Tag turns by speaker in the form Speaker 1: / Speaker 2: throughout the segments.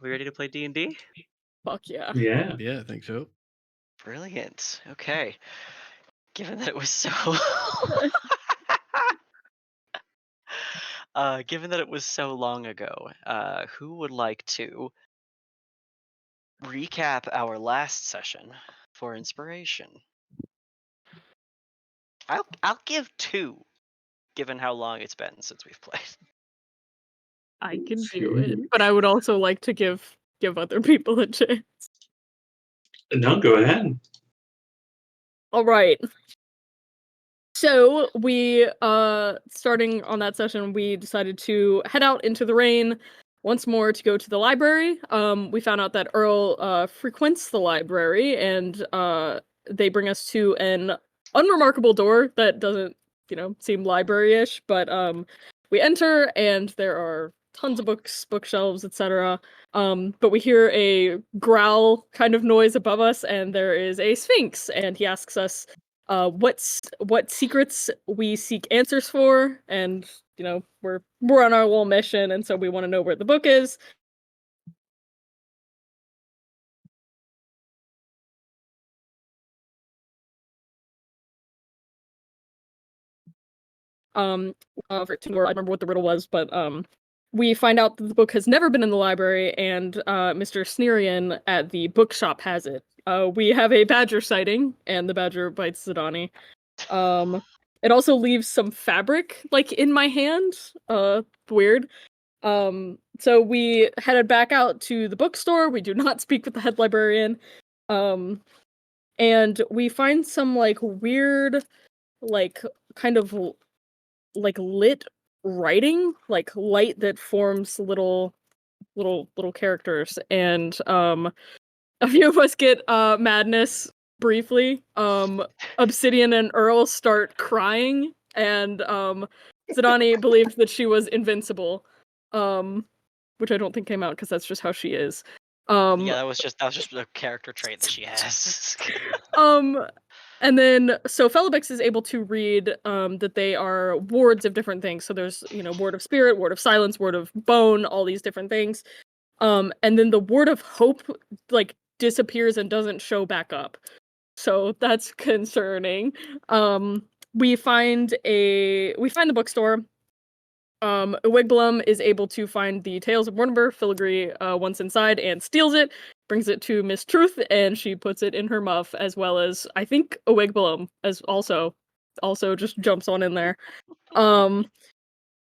Speaker 1: We ready to play D&D?
Speaker 2: Fuck yeah.
Speaker 3: Yeah.
Speaker 4: Yeah, I think so.
Speaker 1: Brilliant. Okay. Given that it was so given that it was so long ago, who would like to recap our last session for inspiration? I'll give 2, given how long it's been since we've played.
Speaker 2: I can do it, but I would also like to give other people a chance.
Speaker 3: No, go ahead.
Speaker 2: All right. So we, starting on that session, we decided to head out into the rain once more to go to the library. We found out that Earl frequents the library, and they bring us to an unremarkable door that doesn't, seem library-ish. But we enter, and there are tons of books, bookshelves, etc. But we hear a growl kind of noise above us, and there is a sphinx, and he asks us what secrets we seek answers for, and we're on our little mission, and so we want to know where the book is. I remember what the riddle was, but we find out that the book has never been in the library, and Mr. Snerian at the bookshop has it. We have a badger sighting, and the badger bites Zidani. It also leaves some fabric like in my hand. Weird. So we headed back out to the bookstore. We do not speak with the head librarian. And we find some like weird, like kind of like lit writing, like light that forms little characters. And a few of us get madness briefly. Obsidian and Earl start crying, and Zidani believed that she was invincible. Which I don't think came out because that's just how she is.
Speaker 1: Yeah, that was just a character trait that she has.
Speaker 2: Um, and then so Felibix is able to read that they are wards of different things. So there's, ward of spirit, ward of silence, ward of bone, all these different things. And then the ward of hope like disappears and doesn't show back up. So that's concerning. We find the bookstore. Wigblum is able to find the Tales of Mortimer filigree once inside and steals it, brings it to Miss Truth, and she puts it in her muff, as well as I think a Wigblum as also just jumps on in there.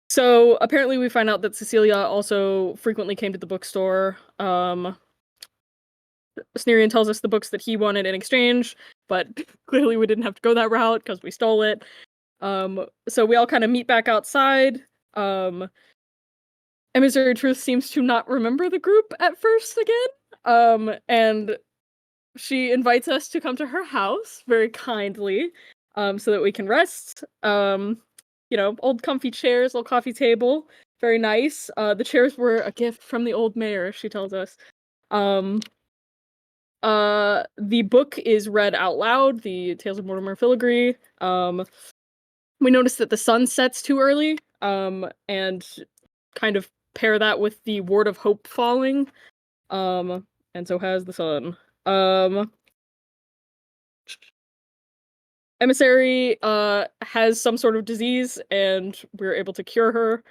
Speaker 2: So apparently we find out that Cecilia also frequently came to the bookstore. Snerian tells us the books that he wanted in exchange, but clearly we didn't have to go that route because we stole it. So we all kind of meet back outside. Emissary Truth seems to not remember the group at first again. And she invites us to come to her house very kindly, so that we can rest. Old comfy chairs, little coffee table, very nice. The chairs were a gift from the old mayor, she tells us. The book is read out loud, the Tales of Mortimer filigree. We noticed that the sun sets too early, and kind of pair that with the Ward of Hope falling. And so has the sun. Emissary has some sort of disease, and we're able to cure her.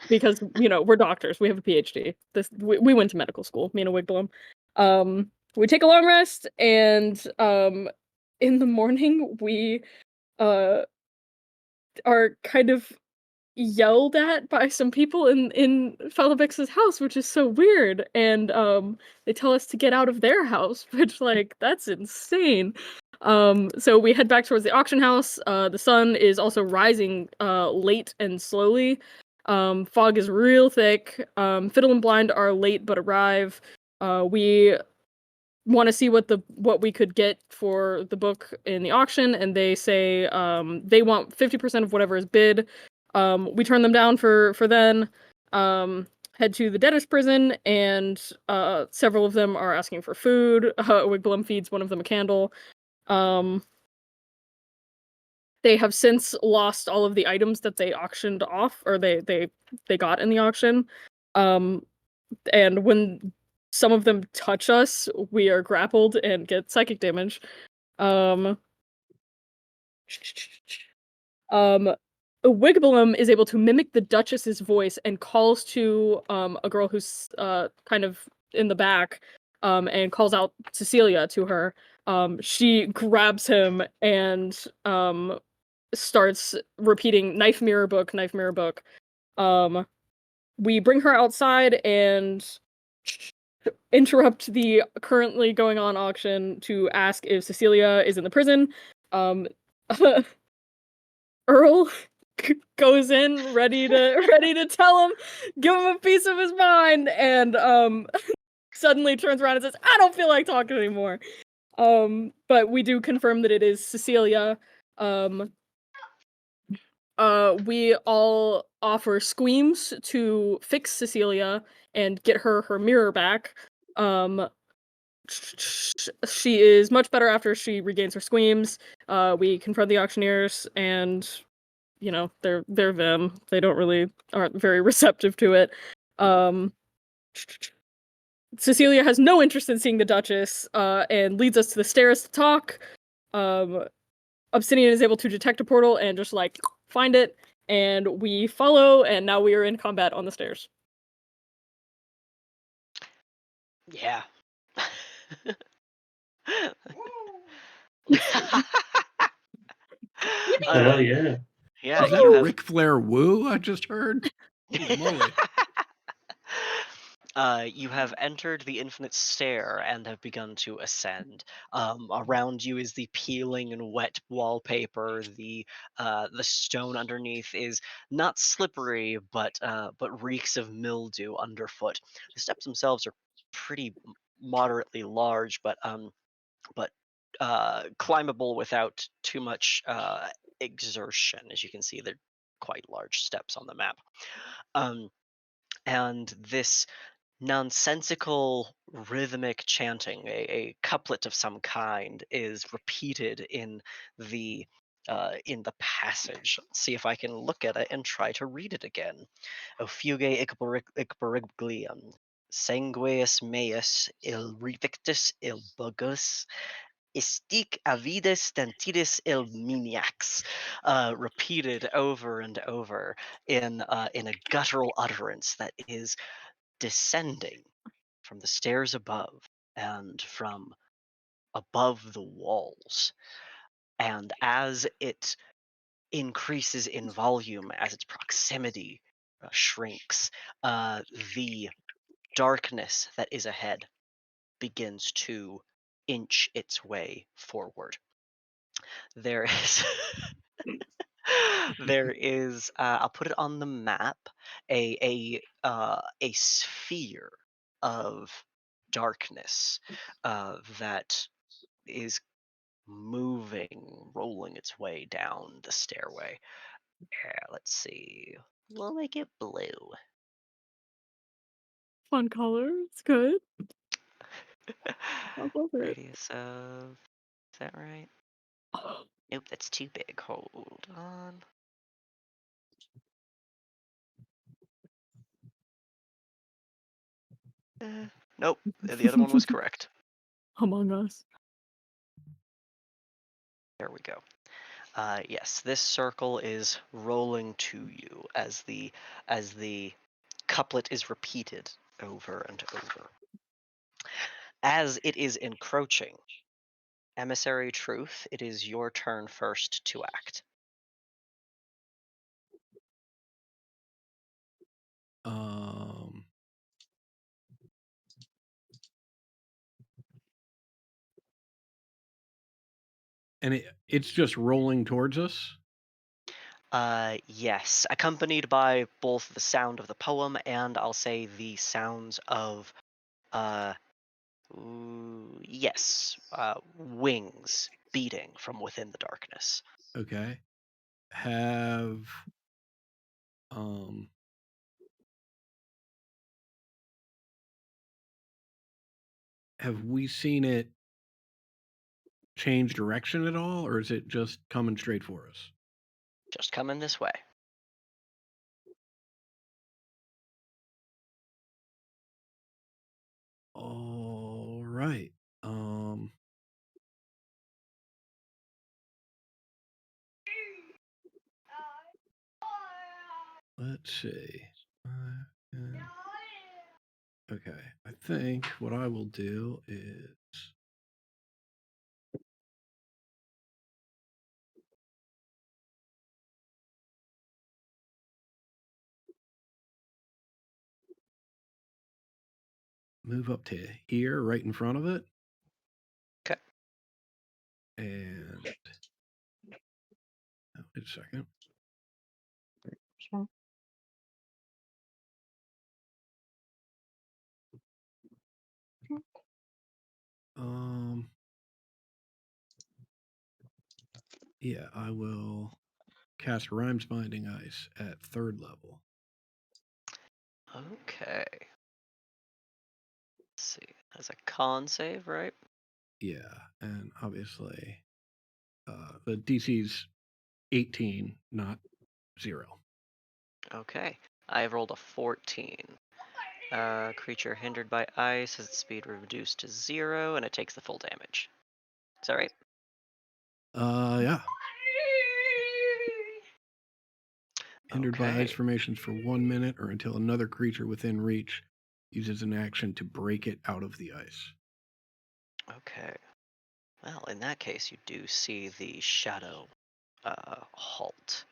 Speaker 2: Because we're doctors, we have a PhD. We went to medical school, me and a Wigblum. We take a long rest, and in the morning we are kind of yelled at by some people in Felibix's house, which is so weird. And they tell us to get out of their house, which that's insane. So we head back towards the auction house. The sun is also rising late and slowly. Fog is real thick. Fiddle and Blind are late but arrive. We want to see what we could get for the book in the auction, and they say they want 50% of whatever is bid. We turn them down for then. Head to the debtor's prison, and several of them are asking for food. Wigblum feeds one of them a candle. They have since lost all of the items that they auctioned off, or they got in the auction. And when some of them touch us, we are grappled and get psychic damage. Wigblum is able to mimic the Duchess's voice and calls to a girl who's kind of in the back, and calls out Cecilia to her. She grabs him and starts repeating knife mirror book, knife mirror book. We bring her outside and interrupt the currently going on auction to ask if Cecilia is in the prison. Earl goes in ready to tell him, give him a piece of his mind, and suddenly turns around and says, I don't feel like talking anymore. But we do confirm that it is Cecilia. We all offer squeams to fix Cecilia and get her mirror back. She is much better after she regains her squeams. We confront the auctioneers, and they're them. They aren't very receptive to it. Cecilia has no interest in seeing the Duchess, and leads us to the stairs to talk. Obsidian is able to detect a portal and just find it, and we follow, and now we are in combat on the stairs.
Speaker 1: Yeah. Uh,
Speaker 3: Yeah.
Speaker 1: yeah,
Speaker 4: Is that a
Speaker 1: you have
Speaker 4: Ric Flair woo I just heard? Holy moly.
Speaker 1: You have entered the infinite stair and have begun to ascend. Around you is the peeling and wet wallpaper. The stone underneath is not slippery, but reeks of mildew underfoot. The steps themselves are pretty moderately large, but climbable without too much exertion. As you can see, they're quite large steps on the map. Um, and this nonsensical rhythmic chanting, a couplet of some kind, is repeated in the passage. Let's see if I can look at it and try to read it again. O fuge icperiglium, sangueus meus il revictus il bugus, istic avides dentidis il miniax, repeated over and over in a guttural utterance that is descending from the stairs above and from above the walls. And as it increases in volume, as its proximity shrinks, the darkness that is ahead begins to inch its way forward. There is there is I'll put it on the map, a sphere of darkness that is moving, rolling its way down the stairway. Yeah, let's see. We'll make it blue.
Speaker 2: Fun color. It's good. I love it.
Speaker 1: Radius of, is that right? Nope, that's too big. Hold on. Nope, the other one was correct.
Speaker 2: Among Us.
Speaker 1: There we go. Yes, this circle is rolling to you as the couplet is repeated over and over. As it is encroaching, Emissary Truth, it is your turn first to act.
Speaker 4: Um, and it's just rolling towards us?
Speaker 1: Yes, accompanied by both the sound of the poem and I'll say the sounds of, uh, yes, wings beating from within the darkness.
Speaker 4: Okay. Have um have we seen it change direction at all, or is it just coming straight for us?
Speaker 1: Just coming this way.
Speaker 4: All right. Let's see. Okay, I think what I will do is move up to here, right in front of it.
Speaker 1: Okay.
Speaker 4: And wait a second.
Speaker 2: Sure.
Speaker 4: Um, yeah, I will cast Rhymes Binding Ice at 3rd level.
Speaker 1: Okay. Let's see. That's a con save, right?
Speaker 4: Yeah, and obviously the DC's 18, not 0.
Speaker 1: Okay. I rolled a 14. Creature hindered by ice has its speed reduced to 0, and it takes the full damage. Is that right?
Speaker 4: Yeah. Hindered by ice
Speaker 1: Okay.
Speaker 4: formations for 1 minute or until another creature within reach uses an action to break it out of the ice.
Speaker 1: Okay. Well, in that case, you do see the shadow halt.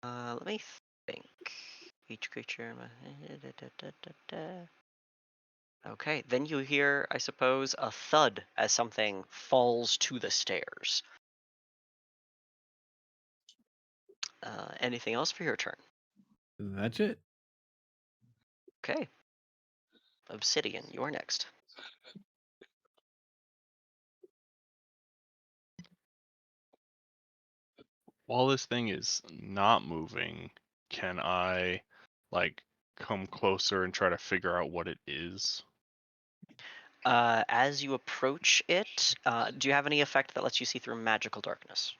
Speaker 1: Let me think. Each creature. Okay, then you hear, I suppose, a thud as something falls to the stairs. Anything else for your turn?
Speaker 4: That's it.
Speaker 1: Okay. Obsidian, you are next.
Speaker 5: While this thing is not moving, can I, like, come closer and try to figure out what it is?
Speaker 1: As you approach it, do you have any effect that lets you see through magical darkness?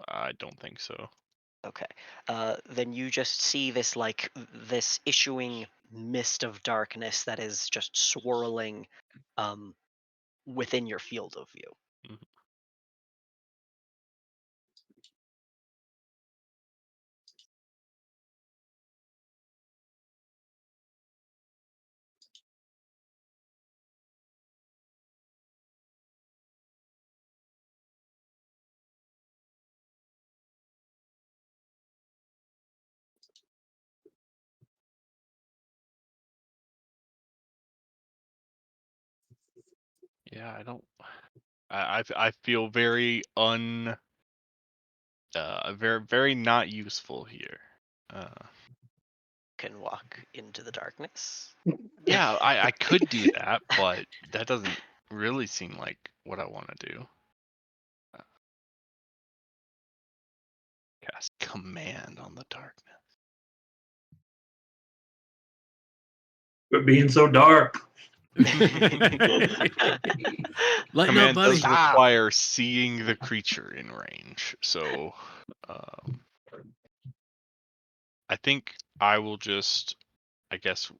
Speaker 5: I don't think so.
Speaker 1: Okay. Then you just see this issuing mist of darkness that is just swirling um, within your field of view.
Speaker 5: Mhm. Yeah, I don't. I feel very very not useful here. Uh,
Speaker 1: Can walk into the darkness.
Speaker 5: yeah, I could do that, but that doesn't really seem like what I want to do. Cast command on the darkness.
Speaker 3: But being so dark.
Speaker 4: Lighten up,
Speaker 5: Command
Speaker 4: buddy.
Speaker 5: does
Speaker 1: Stop.
Speaker 5: require seeing the creature in range, so um, I think I will just, I guess,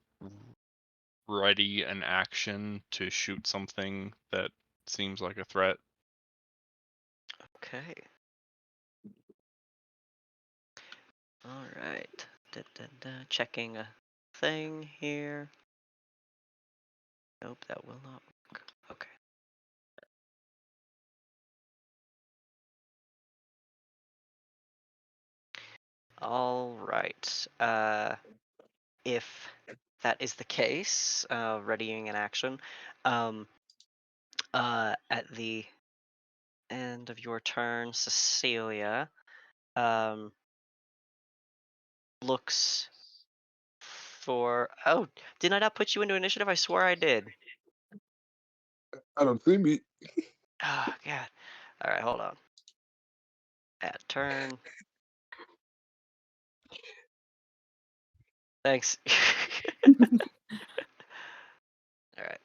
Speaker 5: ready an action to shoot something that seems like a threat.
Speaker 1: Okay. All right. Checking a thing here. Nope, that will not work. Okay. All right. If that is the case, readying an action, um, at the end of your turn, Cecilia um, looks for. Oh, didn't I not put you into initiative? I swore I did.
Speaker 6: I don't see me.
Speaker 1: Oh, God. All right, hold on. Add turn. Thanks. All right.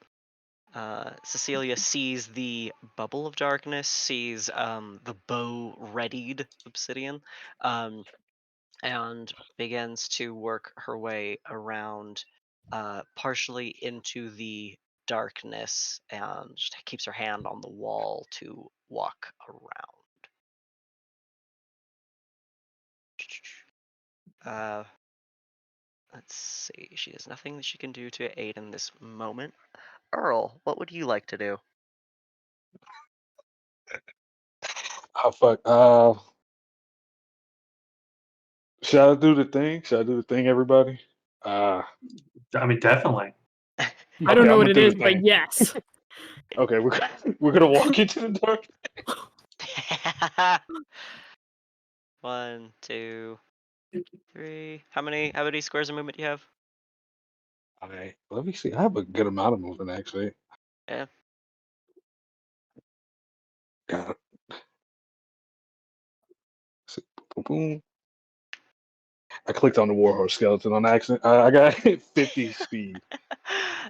Speaker 1: Cecilia sees the bubble of darkness, sees the bow readied obsidian, um, and begins to work her way around, partially into the darkness, and just keeps her hand on the wall to walk around. Uh, let's see. She has nothing that she can do to aid in this moment. Earl, what would you like to do?
Speaker 6: Oh fuck. Should I do the thing? Should I do the thing, everybody?
Speaker 3: I mean, definitely.
Speaker 2: I
Speaker 6: Okay,
Speaker 2: don't know
Speaker 6: I'm
Speaker 2: what
Speaker 6: gonna
Speaker 2: it
Speaker 6: do
Speaker 2: is,
Speaker 6: the
Speaker 2: but
Speaker 6: thing.
Speaker 2: yes.
Speaker 6: Okay, we're gonna walk into the dark.
Speaker 1: 1, 2, 3. How many squares of movement do you have?
Speaker 6: Okay, let me see. I have a good amount of movement actually.
Speaker 1: Yeah.
Speaker 6: Got it. See, boom, boom. I clicked on the warhorse skeleton on accident. I got 50 speed.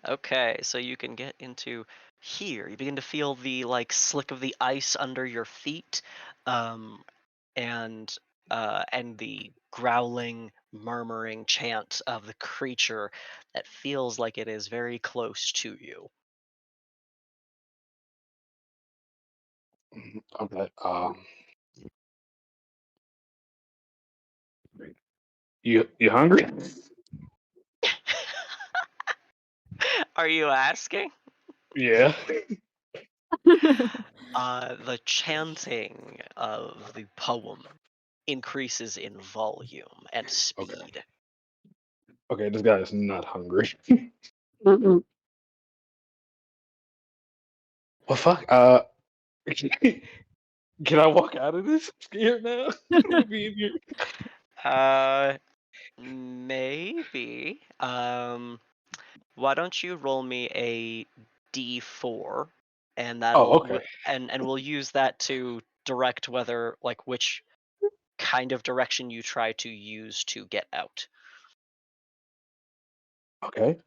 Speaker 1: Okay, so you can get into here. You begin to feel the slick of the ice under your feet, um, and the growling, murmuring chant of the creature that feels like it is very close to you.
Speaker 6: Okay. You hungry?
Speaker 1: Are you asking?
Speaker 6: Yeah.
Speaker 1: The chanting of the poem increases in volume and speed.
Speaker 6: Okay, this guy is not hungry.
Speaker 2: Mm-mm.
Speaker 6: Well, fuck. Can I walk out of this? I'm scared now. Being here.
Speaker 1: Uh, maybe. Why don't you roll me a D4, and
Speaker 6: Oh,
Speaker 1: that'll
Speaker 6: okay.
Speaker 1: and we'll use that to direct whether like which kind of direction you try to use to get out.
Speaker 6: Okay.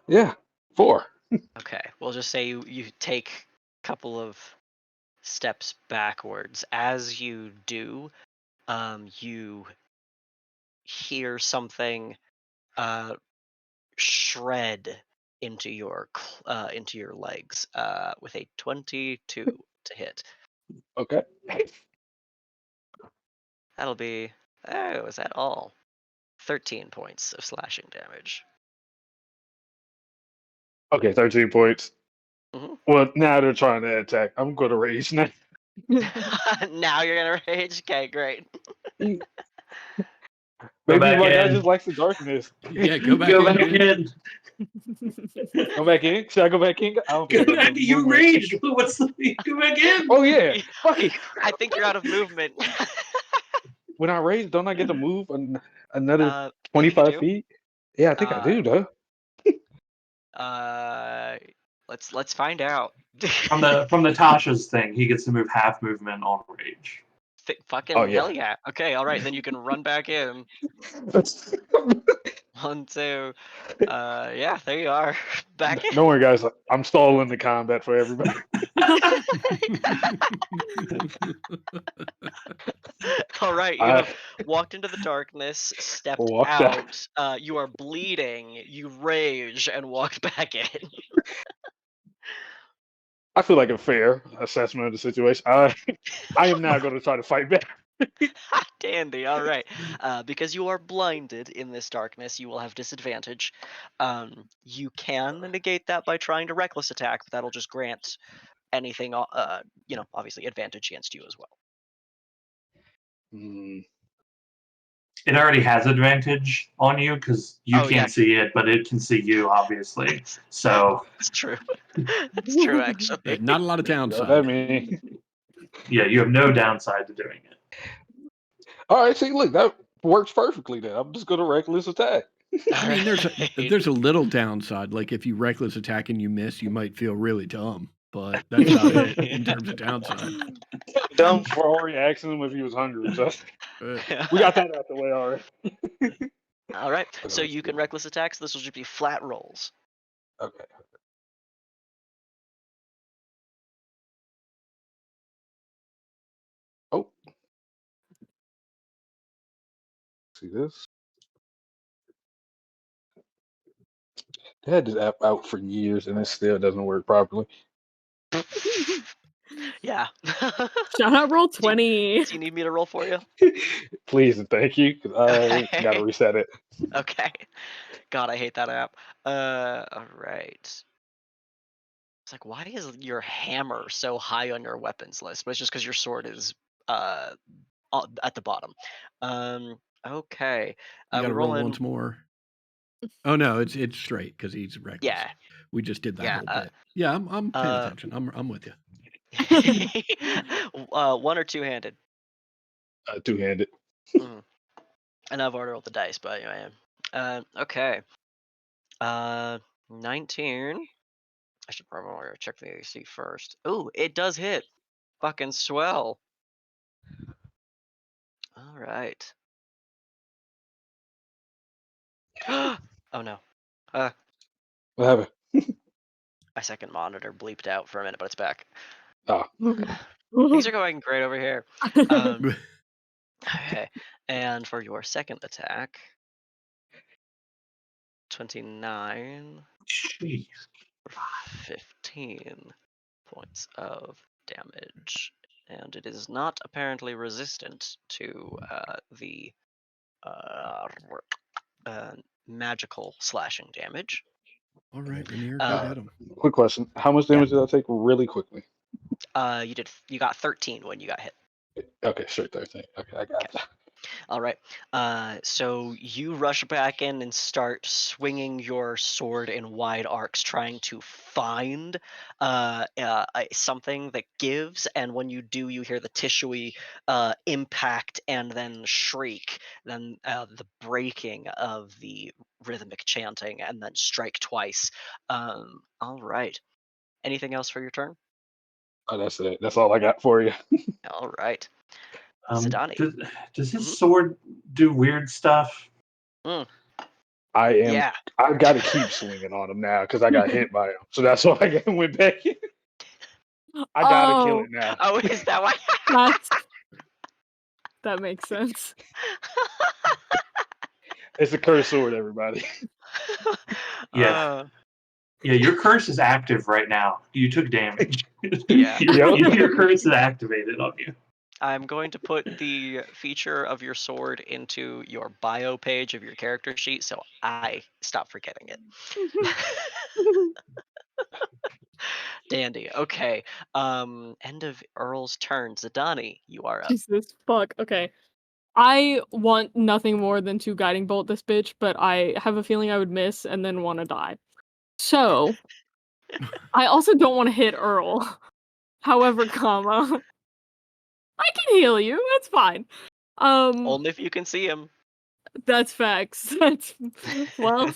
Speaker 6: Yeah. 4.
Speaker 1: Okay, we'll just say you take a couple of steps backwards. As you do, you hear something shred into your legs with a 22 to hit.
Speaker 6: Okay.
Speaker 1: That'll be is that all? 13 points of slashing damage.
Speaker 6: Okay, 13 points.
Speaker 1: Mhm.
Speaker 6: Well, now they're trying to attack. I'm going to rage now.
Speaker 1: Now you're gonna rage. Okay, great.
Speaker 6: Maybe
Speaker 3: back
Speaker 6: my guy
Speaker 3: in.
Speaker 6: just likes the darkness.
Speaker 4: Yeah, go back
Speaker 3: Go
Speaker 4: in,
Speaker 3: back
Speaker 4: dude.
Speaker 3: in.
Speaker 6: Go back in? Should I go back in? I don't think
Speaker 3: Go
Speaker 6: I got
Speaker 3: back.
Speaker 6: enough
Speaker 3: You
Speaker 6: movement.
Speaker 3: rage. What's the? Go back in.
Speaker 6: Oh, yeah. Fuck it.
Speaker 1: I think you're out of movement.
Speaker 6: When I rage, don't I get to move another
Speaker 1: I think you
Speaker 6: 25
Speaker 1: do.
Speaker 6: feet? Yeah, I think I do, though.
Speaker 1: Let's find out.
Speaker 3: From the Tasha's thing, he gets to move half movement on rage.
Speaker 6: Oh,
Speaker 1: Fucking
Speaker 6: yeah.
Speaker 1: hell yeah. Okay, all right, then you can run back in. 1, 2. Yeah, there you are. Back in.
Speaker 6: Don't worry, guys. I'm stalling the combat for everybody.
Speaker 1: All right, you
Speaker 6: I
Speaker 1: have walked into the darkness, stepped
Speaker 6: walked out.
Speaker 1: out. You are bleeding. You rage and walk back in.
Speaker 6: I feel like a fair assessment of the situation. I am now going to try to fight back.
Speaker 1: Dandy. All right. Because you are blinded in this darkness, you will have disadvantage. You can negate that by trying to reckless attack, but that'll just grant anything, obviously advantage against you as well.
Speaker 6: Hmm.
Speaker 3: It already has advantage on you because you
Speaker 1: Oh, yeah.
Speaker 3: can't see it, but it can see you, obviously. So
Speaker 1: It's true. It's true, actually.
Speaker 4: There's not a lot of
Speaker 6: You know what
Speaker 4: downside.
Speaker 6: that means?
Speaker 3: yeah, you have no downside to doing it.
Speaker 6: All right, see, look, that works perfectly then. I'm just going to reckless attack.
Speaker 4: I mean, there's
Speaker 1: Alright.
Speaker 4: a little downside. Like if you reckless attack and you miss, you might feel really dumb. But that's about it in terms of downside.
Speaker 6: Dumb for already asking him if he was hungry. So we got that out the way already.
Speaker 1: All right. So you can reckless attack. So this will just be flat rolls.
Speaker 6: Okay. Oh. See this? They had this app out for years and it still doesn't work properly.
Speaker 1: Yeah.
Speaker 2: Shout out roll
Speaker 1: Do
Speaker 2: 20.
Speaker 1: you need me to roll for you?
Speaker 6: Please and thank you, because I got to
Speaker 1: Okay.
Speaker 6: reset it.
Speaker 1: Okay. God, I hate that app. All right. It's like, why is your hammer so high on your weapons list? But it's just because your sword is at the bottom. Okay.
Speaker 4: You got
Speaker 1: We
Speaker 4: to roll
Speaker 1: roll in.
Speaker 4: once more. Oh no, it's straight because he's reckless.
Speaker 1: Yeah.
Speaker 4: We just did that
Speaker 1: Yeah.
Speaker 4: whole bit. Yeah, I'm paying attention. I'm with you.
Speaker 1: 1 or 2-handed.
Speaker 6: Two-handed.
Speaker 1: And I've already rolled the dice, but anyway. Okay. 19. I should probably check the AC first. Ooh, it does hit. Fucking swell. All right. Oh no.
Speaker 6: What happened?
Speaker 1: My second monitor bleeped out for a minute, but it's back.
Speaker 6: Oh,
Speaker 1: Things are going great over here. Okay. And for your second attack, 29
Speaker 3: Jeez.
Speaker 1: for 15 points of damage. And it is not apparently resistant to the magical slashing damage.
Speaker 4: All right, Rainier, go
Speaker 1: Uh,
Speaker 4: get him.
Speaker 6: quick question. How much damage did I take really quickly?
Speaker 1: You got 13 when you got hit.
Speaker 6: Okay, straight 13. Okay, I got it.
Speaker 1: All right. So you rush back in and start swinging your sword in wide arcs, trying to find something that gives. And when you do, you hear the tissuey impact and then shriek, then the breaking of the rhythmic chanting, and then strike twice. All right. Anything else for your turn?
Speaker 6: Oh, that's it. That's all I got for you.
Speaker 1: All right.
Speaker 3: Um,
Speaker 1: Zidani.
Speaker 3: does, does his
Speaker 1: Mhm.
Speaker 3: sword do weird stuff?
Speaker 1: Mm,
Speaker 6: I am.
Speaker 1: yeah.
Speaker 6: I've got to keep swinging on him now because I got hit by him. So that's why I went back in. I gotta kill
Speaker 2: Oh,
Speaker 6: it now.
Speaker 1: Oh, is that why?
Speaker 2: that's that makes sense.
Speaker 6: It's a cursed sword, everybody.
Speaker 3: Yeah.
Speaker 1: Uh,
Speaker 3: Yeah, your curse is active right now. You took damage.
Speaker 1: Yeah.
Speaker 3: Your curse is activated on you.
Speaker 1: I'm going to put the feature of your sword into your bio page of your character sheet so I stop forgetting it. Dandy. Okay. End of Earl's turn. Zidani, you are up.
Speaker 2: Jesus fuck. Okay. I want nothing more than to guiding bolt this bitch, but I have a feeling I would miss and then want to die. So I also don't want to hit Earl. However, comma, I can heal you. That's fine.
Speaker 1: Only if you can see him.
Speaker 2: That's facts. That's well,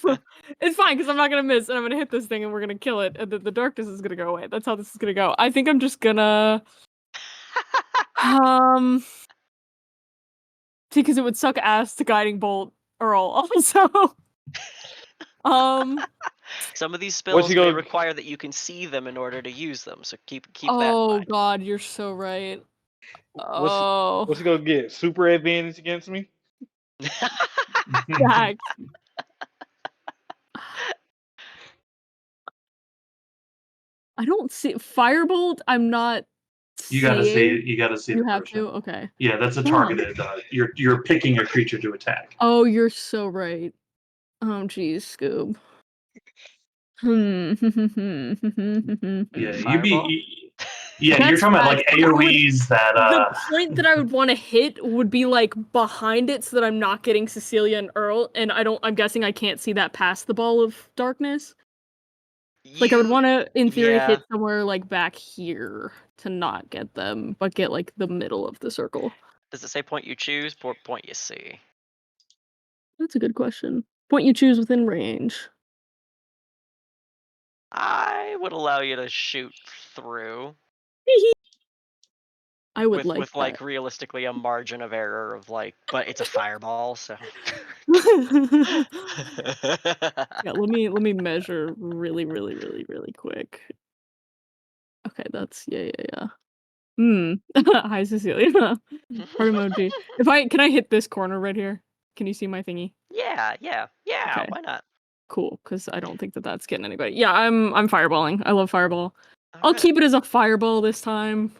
Speaker 2: it's fine because I'm not gonna miss, and I'm gonna hit this thing, and we're gonna kill it, and the darkness is gonna go away. That's how this is gonna go. I think I'm just gonna see because it would suck ass to guiding bolt Earl also. um.
Speaker 1: Some of these
Speaker 6: What's he
Speaker 1: spells may
Speaker 6: gonna?
Speaker 1: require that you can see them in order to use them, so keep that in
Speaker 2: Oh
Speaker 1: mind.
Speaker 2: God, you're so right.
Speaker 6: What's
Speaker 2: Oh,
Speaker 6: what's he gonna get? Super advantage against me?
Speaker 2: facts. I don't see Firebolt. I'm not
Speaker 3: You gotta see.
Speaker 2: seeing.
Speaker 3: You gotta see
Speaker 2: You
Speaker 3: the
Speaker 2: have
Speaker 3: person.
Speaker 2: to. Okay.
Speaker 3: Yeah, that's a
Speaker 2: Huh.
Speaker 3: targeted. You're picking your creature to attack.
Speaker 2: Oh, you're so right. Oh, geez, Scoob. Hmm.
Speaker 3: Yeah,
Speaker 1: Fireball?
Speaker 3: Yeah, you're
Speaker 2: That's
Speaker 3: talking about like
Speaker 2: facts.
Speaker 3: AOE's that.
Speaker 2: The point that I would want to hit would be like behind it so that I'm not getting Cecilia and Earl, and I'm guessing I can't see that past the ball of darkness. Like I would
Speaker 1: You,
Speaker 2: want to, in theory,
Speaker 1: yeah.
Speaker 2: hit somewhere like back here to not get them, but get like the middle of the circle.
Speaker 1: Does it say point you choose or point you see?
Speaker 2: That's a good question. Point you choose within range.
Speaker 1: I would allow you to shoot through
Speaker 2: I would like
Speaker 1: with
Speaker 2: that.
Speaker 1: like realistically a margin of error of like, but it's a fireball, so.
Speaker 2: Yeah, let me measure really quick. Okay, that's yeah. Hi Cecilia. Heart emoji. Can I hit this corner right here? Can you see my thingy?
Speaker 1: Yeah.
Speaker 2: Okay,
Speaker 1: Why not?
Speaker 2: cool. Because I don't think that that's getting anybody. Yeah, I'm fireballing. I love fireball.
Speaker 1: All
Speaker 2: I'll
Speaker 1: right.
Speaker 2: keep it as a fireball this time.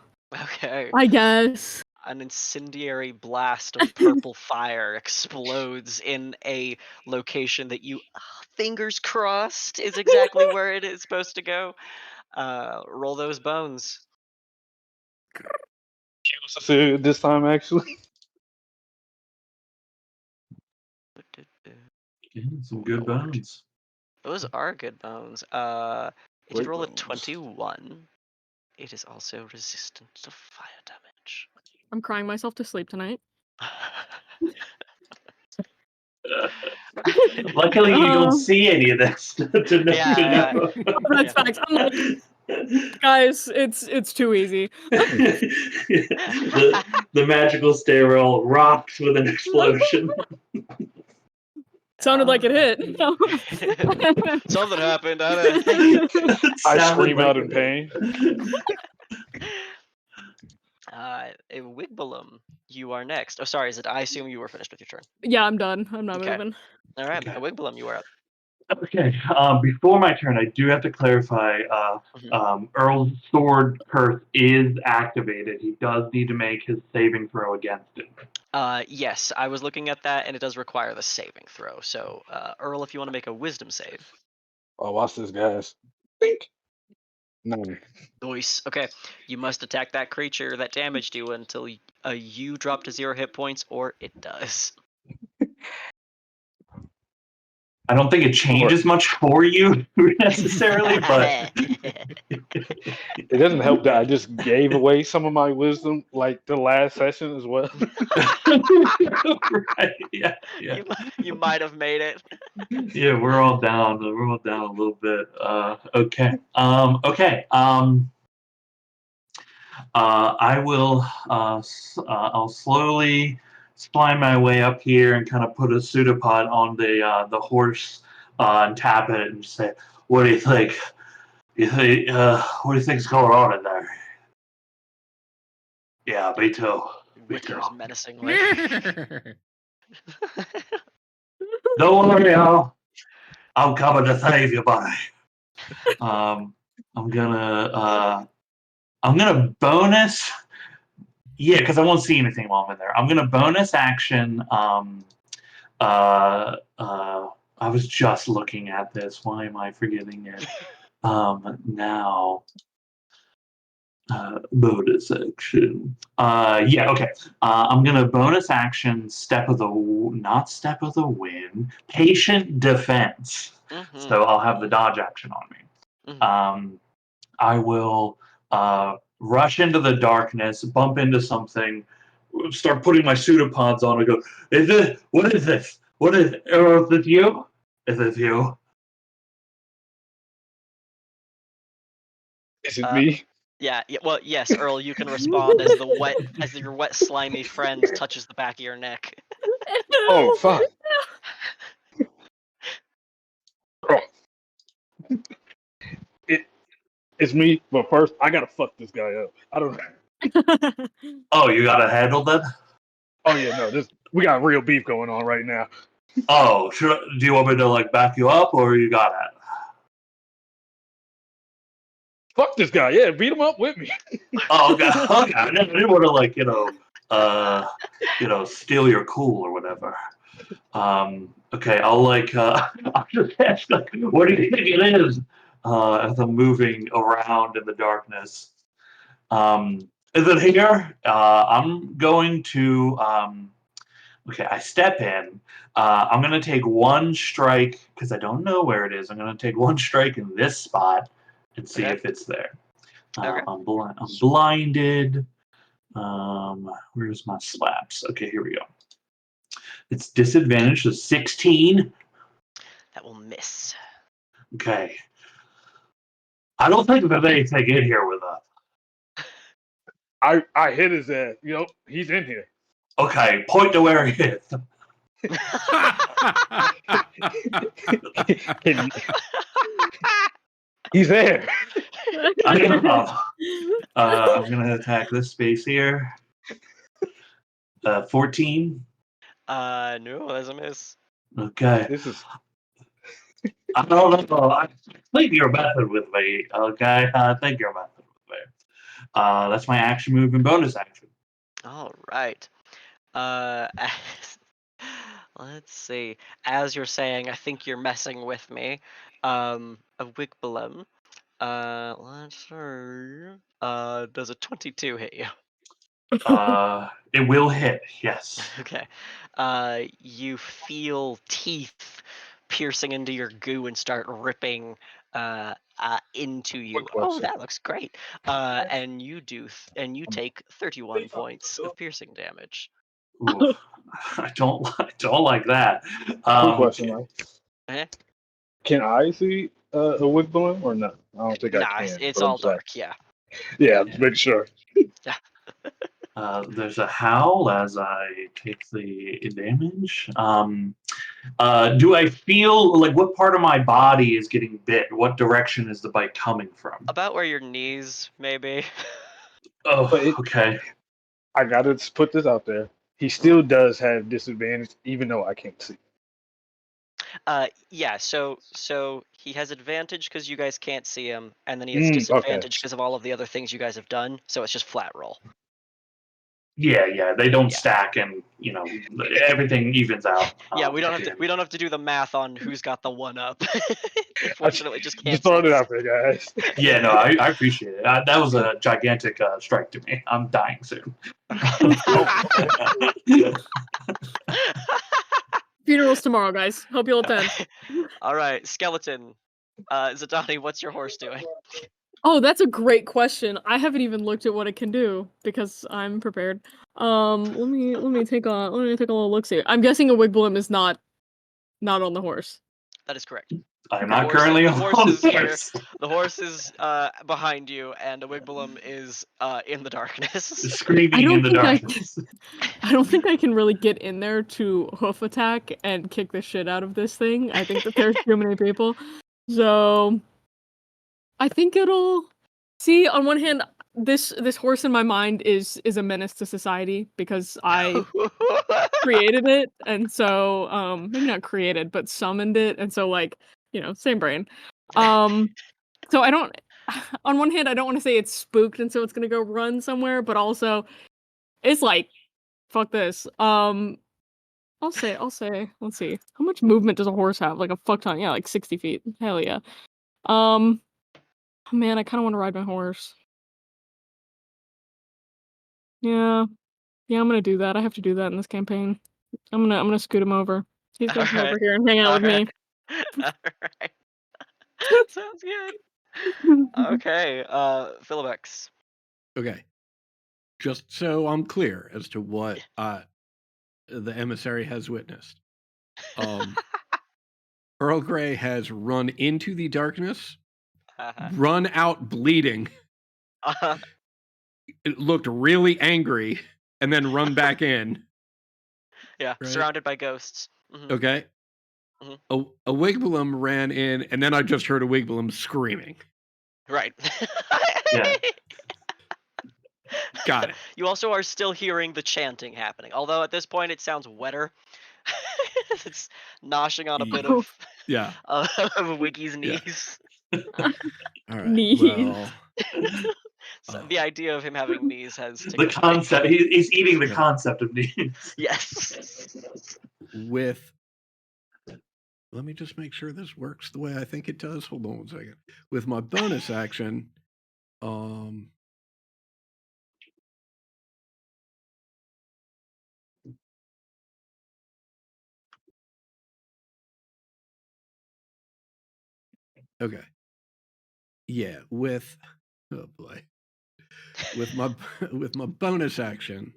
Speaker 1: Okay.
Speaker 2: I guess.
Speaker 1: An incendiary blast of purple fire explodes in a location that you, fingers crossed, is exactly where it is supposed to go. Roll those bones.
Speaker 6: This time, actually.
Speaker 3: Yeah, some good bones.
Speaker 1: Those are good bones. It did
Speaker 6: Great
Speaker 1: roll a
Speaker 6: bones.
Speaker 1: 21. It is also resistant to fire damage.
Speaker 2: I'm crying myself to sleep tonight.
Speaker 3: Luckily, you don't
Speaker 2: Um,
Speaker 3: see any of this to know.
Speaker 1: Yeah,
Speaker 2: that's
Speaker 1: yeah.
Speaker 2: facts. I'm like, guys, it's too easy.
Speaker 3: The magical stairwell rocked with an explosion.
Speaker 2: Sounded like it hit.
Speaker 1: Something happened. I don't know.
Speaker 3: It
Speaker 6: I
Speaker 3: sounded
Speaker 6: scream
Speaker 3: like
Speaker 6: out in pain.
Speaker 1: A Wigbalum, you are next. Oh, sorry. Is it? I assume you were finished with your turn.
Speaker 2: Yeah, I'm done. I'm not
Speaker 1: Okay.
Speaker 2: moving.
Speaker 1: All right.
Speaker 3: Okay.
Speaker 1: A Wigbalum, you are up.
Speaker 3: Okay. Before my turn, I do have to clarify. Earl's sword curse is activated. He does need to make his saving throw against it.
Speaker 1: Yes, I was looking at that, and it does require the saving throw. So, Earl, if you want to make a Wisdom save.
Speaker 6: Oh, watch this, guys. Bink. 9.
Speaker 1: Nice. Okay, you must attack that creature that damaged you until you drop to 0 hit points, or it does.
Speaker 3: I don't think it changes much for you necessarily, but
Speaker 6: It doesn't help that I just gave away some of my wisdom like the last session as well.
Speaker 3: right, yeah.
Speaker 1: You might have made it.
Speaker 3: Yeah, we're all down. We're all down a little bit. Okay. Okay. I will. I'll slowly spline my way up here and kind of put a pseudopod on the horse and tap it and say, "What do you think? You think? What do you think's going on in there?" Yeah, me too. Me too.
Speaker 1: Whickers menacingly.
Speaker 3: Don't worry, I'm coming to save you, buddy. I'm gonna bonus. Yeah, because I won't see anything while I'm in there. I'm gonna bonus action. Uh, uh, I was just looking at this. Why am I forgetting it? Now. Bonus action. Yeah, okay. I'm gonna bonus action not step of the wind, patient defense. So I'll have the dodge action on me. I will rush into the darkness, bump into something, start putting my pseudopods on, and go, what is this? What is it? Is this you? Is this you?
Speaker 6: Is it me?
Speaker 1: Yeah. Well, yes, Earl. You can respond as your wet, slimy friend touches the back of your neck.
Speaker 6: Oh, fine. Oh. It's me, but first I gotta fuck this guy up. I don't.
Speaker 3: Oh, you got a handle then?
Speaker 6: Oh yeah, no, we got real beef going on right now.
Speaker 3: Oh, do you want me to like back you up, or you got it?
Speaker 6: Fuck this guy. Yeah, beat him up with me.
Speaker 3: Oh, okay. Okay. I didn't want to like steal your cool or whatever. Okay, I'll I'll just ask like, what do you think it is? As I'm moving around in the darkness. Is it here? I'm going to okay, I step in. I'm gonna take one strike because I don't know where it is. I'm gonna take one strike in this spot and see
Speaker 1: Okay.
Speaker 3: if it's there.
Speaker 1: Okay.
Speaker 3: I'm blinded. Where's my slaps? Okay, here we go. It's disadvantage, so 16.
Speaker 1: That will miss.
Speaker 3: Okay. I don't think there's anything in here with us.
Speaker 6: I hit his ass. He's in here.
Speaker 3: Okay, point to where he is.
Speaker 6: He's there.
Speaker 3: I know. I'm gonna attack this space here. 14.
Speaker 1: No, that's a miss.
Speaker 3: Okay.
Speaker 6: This is
Speaker 3: I don't know. I think you're messing with me. Okay. I think you're messing with me. That's my action move and bonus action.
Speaker 1: All right. Let's see. As you're saying, I think you're messing with me. A Wigbalum. Let's see. Does a 22 hit you?
Speaker 3: It will hit. Yes.
Speaker 1: Okay. You feel teeth piercing into your goo and start ripping into you.
Speaker 6: quick
Speaker 1: Oh,
Speaker 6: question.
Speaker 1: that looks great. And you take 31 points of piercing damage.
Speaker 3: Ooh, I don't like that.
Speaker 6: Quick question, Mike.
Speaker 1: Eh?
Speaker 6: Can I see a wig balloon or no? I don't think I
Speaker 1: Nah,
Speaker 6: can.
Speaker 1: it's
Speaker 6: but I'm
Speaker 1: all
Speaker 6: just like-
Speaker 1: dark. Yeah.
Speaker 6: Yeah, just make sure.
Speaker 3: There's a howl as I take the damage. Do I feel like what part of my body is getting bit? What direction is the bite coming from?
Speaker 1: About where your knees, maybe.
Speaker 3: Oh,
Speaker 6: But
Speaker 3: okay.
Speaker 6: I gotta just put this out there. He still does have disadvantage, even though I can't see.
Speaker 1: Yeah. So he has advantage because you guys can't see him, and then he has
Speaker 6: Okay.
Speaker 1: disadvantage because of all of the other things you guys have done. So it's just flat roll.
Speaker 3: Yeah, they don't
Speaker 1: Yeah.
Speaker 3: stack, and everything evens out.
Speaker 1: Yeah, we don't
Speaker 3: at
Speaker 1: have
Speaker 3: the
Speaker 1: to.
Speaker 3: end.
Speaker 1: We don't have to do the math on who's got the one up. Unfortunately, just
Speaker 6: Just throwing it
Speaker 1: cancels.
Speaker 6: out there, guys.
Speaker 3: Yeah, no, I appreciate it. That was a gigantic strike to me. I'm dying soon.
Speaker 2: Funerals tomorrow, guys. Hope you'll attend.
Speaker 1: All right, skeleton. Zadani, what's your horse doing?
Speaker 2: Oh, that's a great question. I haven't even looked at what it can do because I'm prepared. Let me take a little look see. I'm guessing a Wigblum is not on the horse.
Speaker 1: That is correct.
Speaker 3: I'm
Speaker 1: The
Speaker 3: not
Speaker 1: horse,
Speaker 3: currently
Speaker 1: the
Speaker 3: on
Speaker 1: horse is here.
Speaker 3: horse.
Speaker 1: The horse is behind you, and a Wigblum is in the darkness.
Speaker 3: Screaming in the darkness.
Speaker 2: I don't think I can really get in there to hoof attack and kick the shit out of this thing. I think that there's too many people. So I think it'll see, on one hand, this horse in my mind is a menace to society because I created it, and so maybe not created, but summoned it, and so same brain. So I don't on one hand I don't want to say it's spooked and so it's gonna go run somewhere, but also it's like fuck this. I'll say let's see. How much movement does a horse have? Like a fuck ton. Yeah, like 60 feet. Hell yeah. Man, I kinda wanna ride my horse. Yeah. Yeah, I'm gonna do that. I have to do that in this campaign. I'm gonna scoot him over. He's gonna come over
Speaker 1: Alright.
Speaker 2: here and hang out with me.
Speaker 1: Alright. Sounds good. Okay, Philobex.
Speaker 4: Okay. Just so I'm clear as to what the emissary has witnessed. Earl Grey has run into the darkness, run out bleeding, it looked really angry, and then run back in.
Speaker 1: Yeah,
Speaker 4: Right?
Speaker 1: surrounded by ghosts. Mhm.
Speaker 4: Okay.
Speaker 1: Mhm.
Speaker 4: A Wigblum ran in, and then I just heard a Wigblum screaming.
Speaker 1: Right.
Speaker 3: Yeah.
Speaker 4: Got it.
Speaker 1: You also are still hearing the chanting happening, although at this point it sounds wetter. It's noshing on a bit of
Speaker 4: Yeah.
Speaker 1: of Wiggy's
Speaker 4: Yeah.
Speaker 1: knees.
Speaker 4: All right.
Speaker 2: Knees.
Speaker 4: Well,
Speaker 1: So the idea of him having knees has
Speaker 3: The
Speaker 1: tickled me.
Speaker 3: concept. He's eating the
Speaker 4: Yeah.
Speaker 3: concept of needs.
Speaker 1: Yes.
Speaker 4: let me just make sure this works the way I think it does. Hold on 1 second. With my bonus action, okay. Yeah, oh boy. With my bonus action,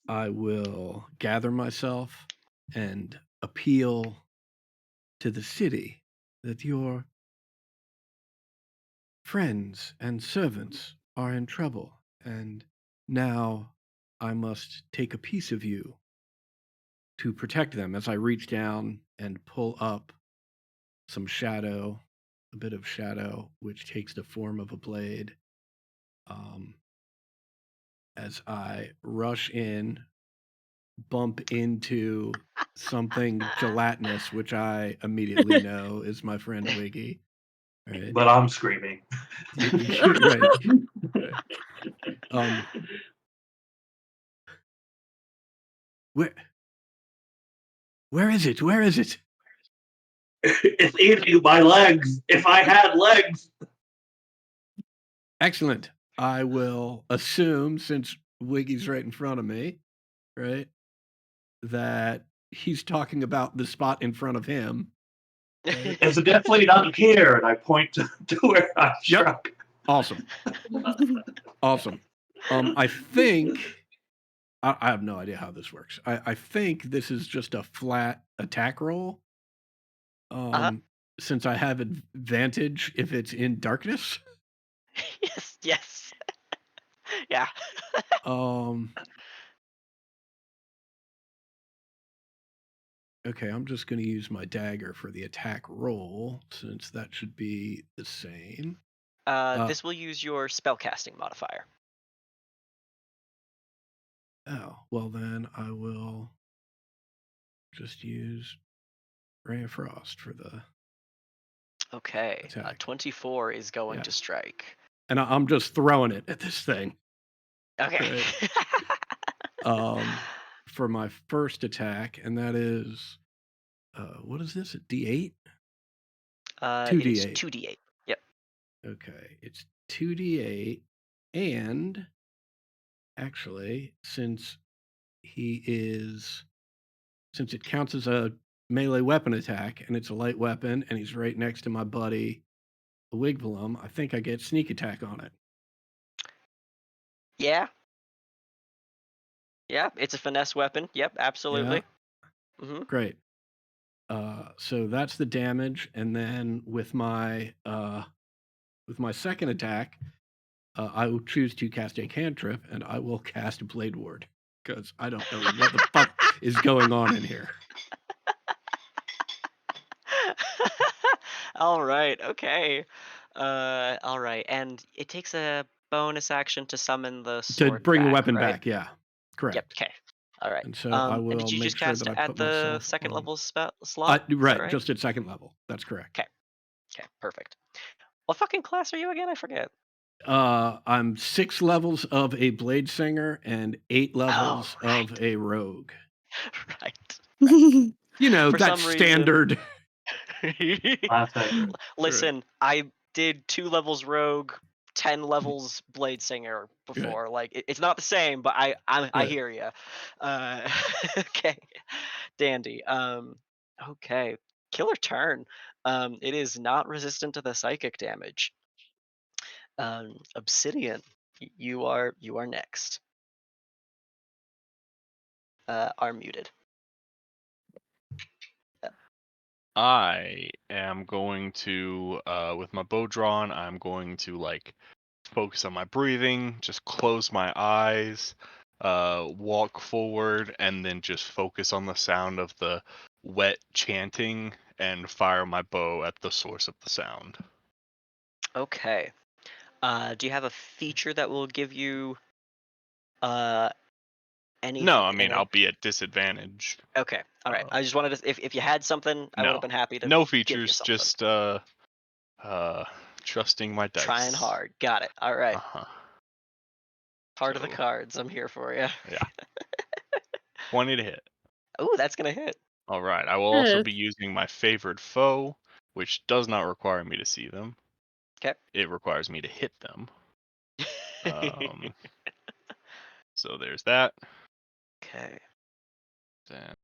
Speaker 4: I will gather myself and appeal to the city that your friends and servants are in trouble, and now I must take a piece of you to protect them as I reach down and pull up some shadow, a bit of shadow, which takes the form of a blade. As I rush in, bump into something gelatinous, which I immediately know is my friend Wiggy. Right.
Speaker 3: But I'm screaming.
Speaker 4: Right. Where is it? Where is it?
Speaker 3: It's eating my legs. If I had legs.
Speaker 4: Excellent. I will assume, since Wiggy's right in front of me, right, that he's talking about the spot in front of him. Right?
Speaker 3: It's definitely not here, and I point to where I struck.
Speaker 4: Awesome. Awesome. I think I have no idea how this works. I think this is just a flat attack roll. Since I have advantage if it's in darkness.
Speaker 1: Yes. Yeah.
Speaker 4: Okay, I'm just going to use my dagger for the attack roll, since that should be the same.
Speaker 1: This will use your spellcasting modifier.
Speaker 4: Oh, well then I will just use Ray of Frost for the
Speaker 1: Okay,
Speaker 4: attack.
Speaker 1: 24 is going to strike.
Speaker 4: And I'm just throwing it at this thing.
Speaker 1: Okay.
Speaker 4: for my first attack, and that is what is this? A D8?
Speaker 1: It is
Speaker 4: 2d8.
Speaker 1: 2d8. Yep.
Speaker 4: Okay, it's 2d8, and actually, since it counts as a melee weapon attack, and it's a light weapon, and he's right next to my buddy Wigglum, I think I get sneak attack on it.
Speaker 1: Yeah. Yeah, it's a finesse weapon. Yep, absolutely.
Speaker 4: Yeah.
Speaker 1: Mm-hmm.
Speaker 4: Great. So that's the damage, and then with my second attack, I will choose to cast a cantrip, and I will cast Blade Ward because I don't know what the fuck is going on in here.
Speaker 1: All right. Okay. All right. And it takes a bonus action to summon the
Speaker 4: To
Speaker 1: sword
Speaker 4: bring the
Speaker 1: back,
Speaker 4: weapon
Speaker 1: right?
Speaker 4: back, yeah, correct.
Speaker 1: Yep. Okay. All right.
Speaker 4: And so I
Speaker 1: And
Speaker 4: will
Speaker 1: did you
Speaker 4: make
Speaker 1: just
Speaker 4: sure
Speaker 1: cast
Speaker 4: that
Speaker 1: it
Speaker 4: I
Speaker 1: at
Speaker 4: put
Speaker 1: the
Speaker 4: myself
Speaker 1: second
Speaker 4: on.
Speaker 1: level slot? Is that
Speaker 4: Right,
Speaker 1: right?
Speaker 4: just at second level. That's correct.
Speaker 1: Okay. Okay. Perfect. What fucking class are you again? I forget.
Speaker 4: I'm 6 levels of a blade singer and 8 levels
Speaker 1: right.
Speaker 4: of a rogue.
Speaker 1: Right.
Speaker 4: You know,
Speaker 1: For
Speaker 4: that's
Speaker 1: some
Speaker 4: standard.
Speaker 3: Classic.
Speaker 1: Listen, I did 2 levels rogue, 10 levels blade singer before. Like it's not the same, but I hear you. Okay, dandy. Okay, killer turn. It is not resistant to the psychic damage. Obsidian, you are next. Are muted.
Speaker 5: I am going to, with my bow drawn, I'm going to like focus on my breathing, just close my eyes, walk forward, and then just focus on the sound of the wet chanting and fire my bow at the source of the sound.
Speaker 1: Okay. Do you have a feature that will give you anything?
Speaker 5: No, I mean I'll be at disadvantage.
Speaker 1: Okay, all right. I just wanted to, if you had something, I would have
Speaker 5: No,
Speaker 1: been happy to
Speaker 5: no
Speaker 1: give you
Speaker 5: features,
Speaker 1: something.
Speaker 5: just trusting my dice.
Speaker 1: Trying hard. Got it. All right.
Speaker 5: Uh-huh.
Speaker 1: Part of the cards. I'm here for you.
Speaker 5: Yeah. 20 to hit.
Speaker 1: Oh, that's gonna hit.
Speaker 5: All right. I will also
Speaker 2: Yes.
Speaker 5: be using my favored foe, which does not require me to see them.
Speaker 1: Okay.
Speaker 5: It requires me to hit them. So there's that.
Speaker 1: Okay.
Speaker 5: Then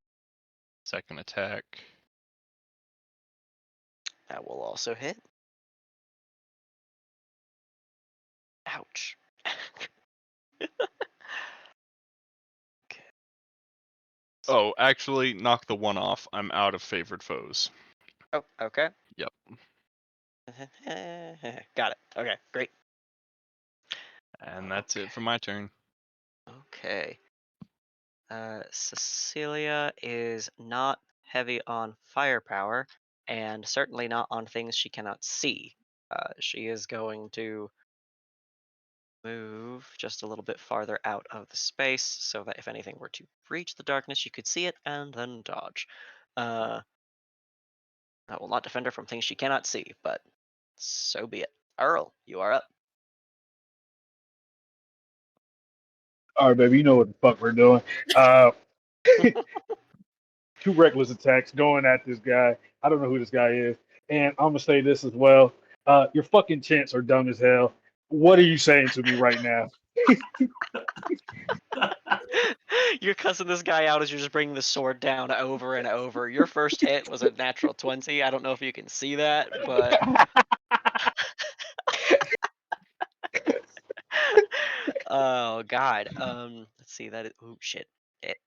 Speaker 5: second attack.
Speaker 1: That will also hit. Ouch. Okay.
Speaker 5: Oh, actually, knock the one off. I'm out of favored foes.
Speaker 1: Oh, okay.
Speaker 5: Yep.
Speaker 1: Got it. Okay, great.
Speaker 5: And that's it for my turn.
Speaker 1: Okay. Cecilia is not heavy on firepower, and certainly not on things she cannot see. She is going to move just a little bit farther out of the space so that if anything were to breach the darkness, you could see it and then dodge. That will not defend her from things she cannot see, but so be it. Earl, you are up.
Speaker 6: All right, baby, you know what the fuck we're doing. 2 reckless attacks going at this guy. I don't know who this guy is. And I'm going to say this as well. Your fucking chants are dumb as hell. What are you saying to me right now?
Speaker 1: You're cussing this guy out as you're just bringing the sword down over and over. Your first hit was a natural 20. I don't know if you can see that, but oh god. Let's see. That is, oh shit. Let's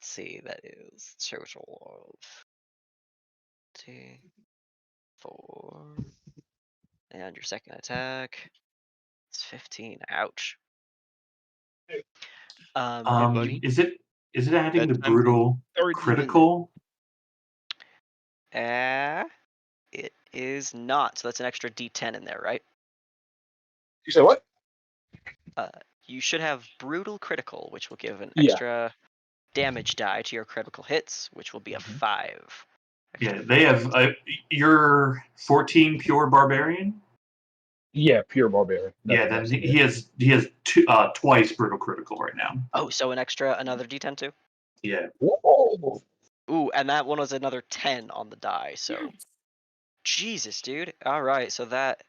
Speaker 1: see. That is total of 4, and your second attack. It's 15. Ouch.
Speaker 5: Hey, buddy.
Speaker 3: Is it adding the
Speaker 5: Bedtime thing
Speaker 3: brutal
Speaker 5: already
Speaker 3: critical?
Speaker 1: It is not. So that's an extra D10 in there, right?
Speaker 6: You said what?
Speaker 1: You should have brutal critical, which will give an
Speaker 6: Yeah.
Speaker 1: extra damage die to your critical hits, which will be a 5.
Speaker 3: Yeah, they have your 14 pure barbarian.
Speaker 6: Yeah, pure barbarian.
Speaker 3: Yeah, then he has twice brutal critical right now.
Speaker 1: Oh, so another D10 too?
Speaker 3: Yeah.
Speaker 6: Whoa.
Speaker 1: Ooh, and that one was another 10 on the die, so.
Speaker 2: Yes.
Speaker 1: Jesus, dude. Alright, so that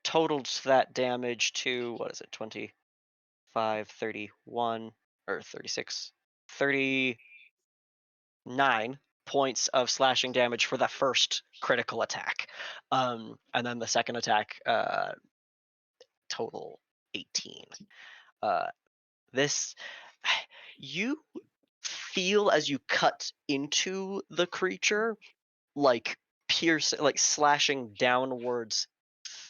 Speaker 1: totaled that damage to, what is it, 25, 31, or 36, 39 points of slashing damage for the first critical attack. And then the second attack, total 18. Uh, this, you feel as you cut into the creature, like like slashing downwards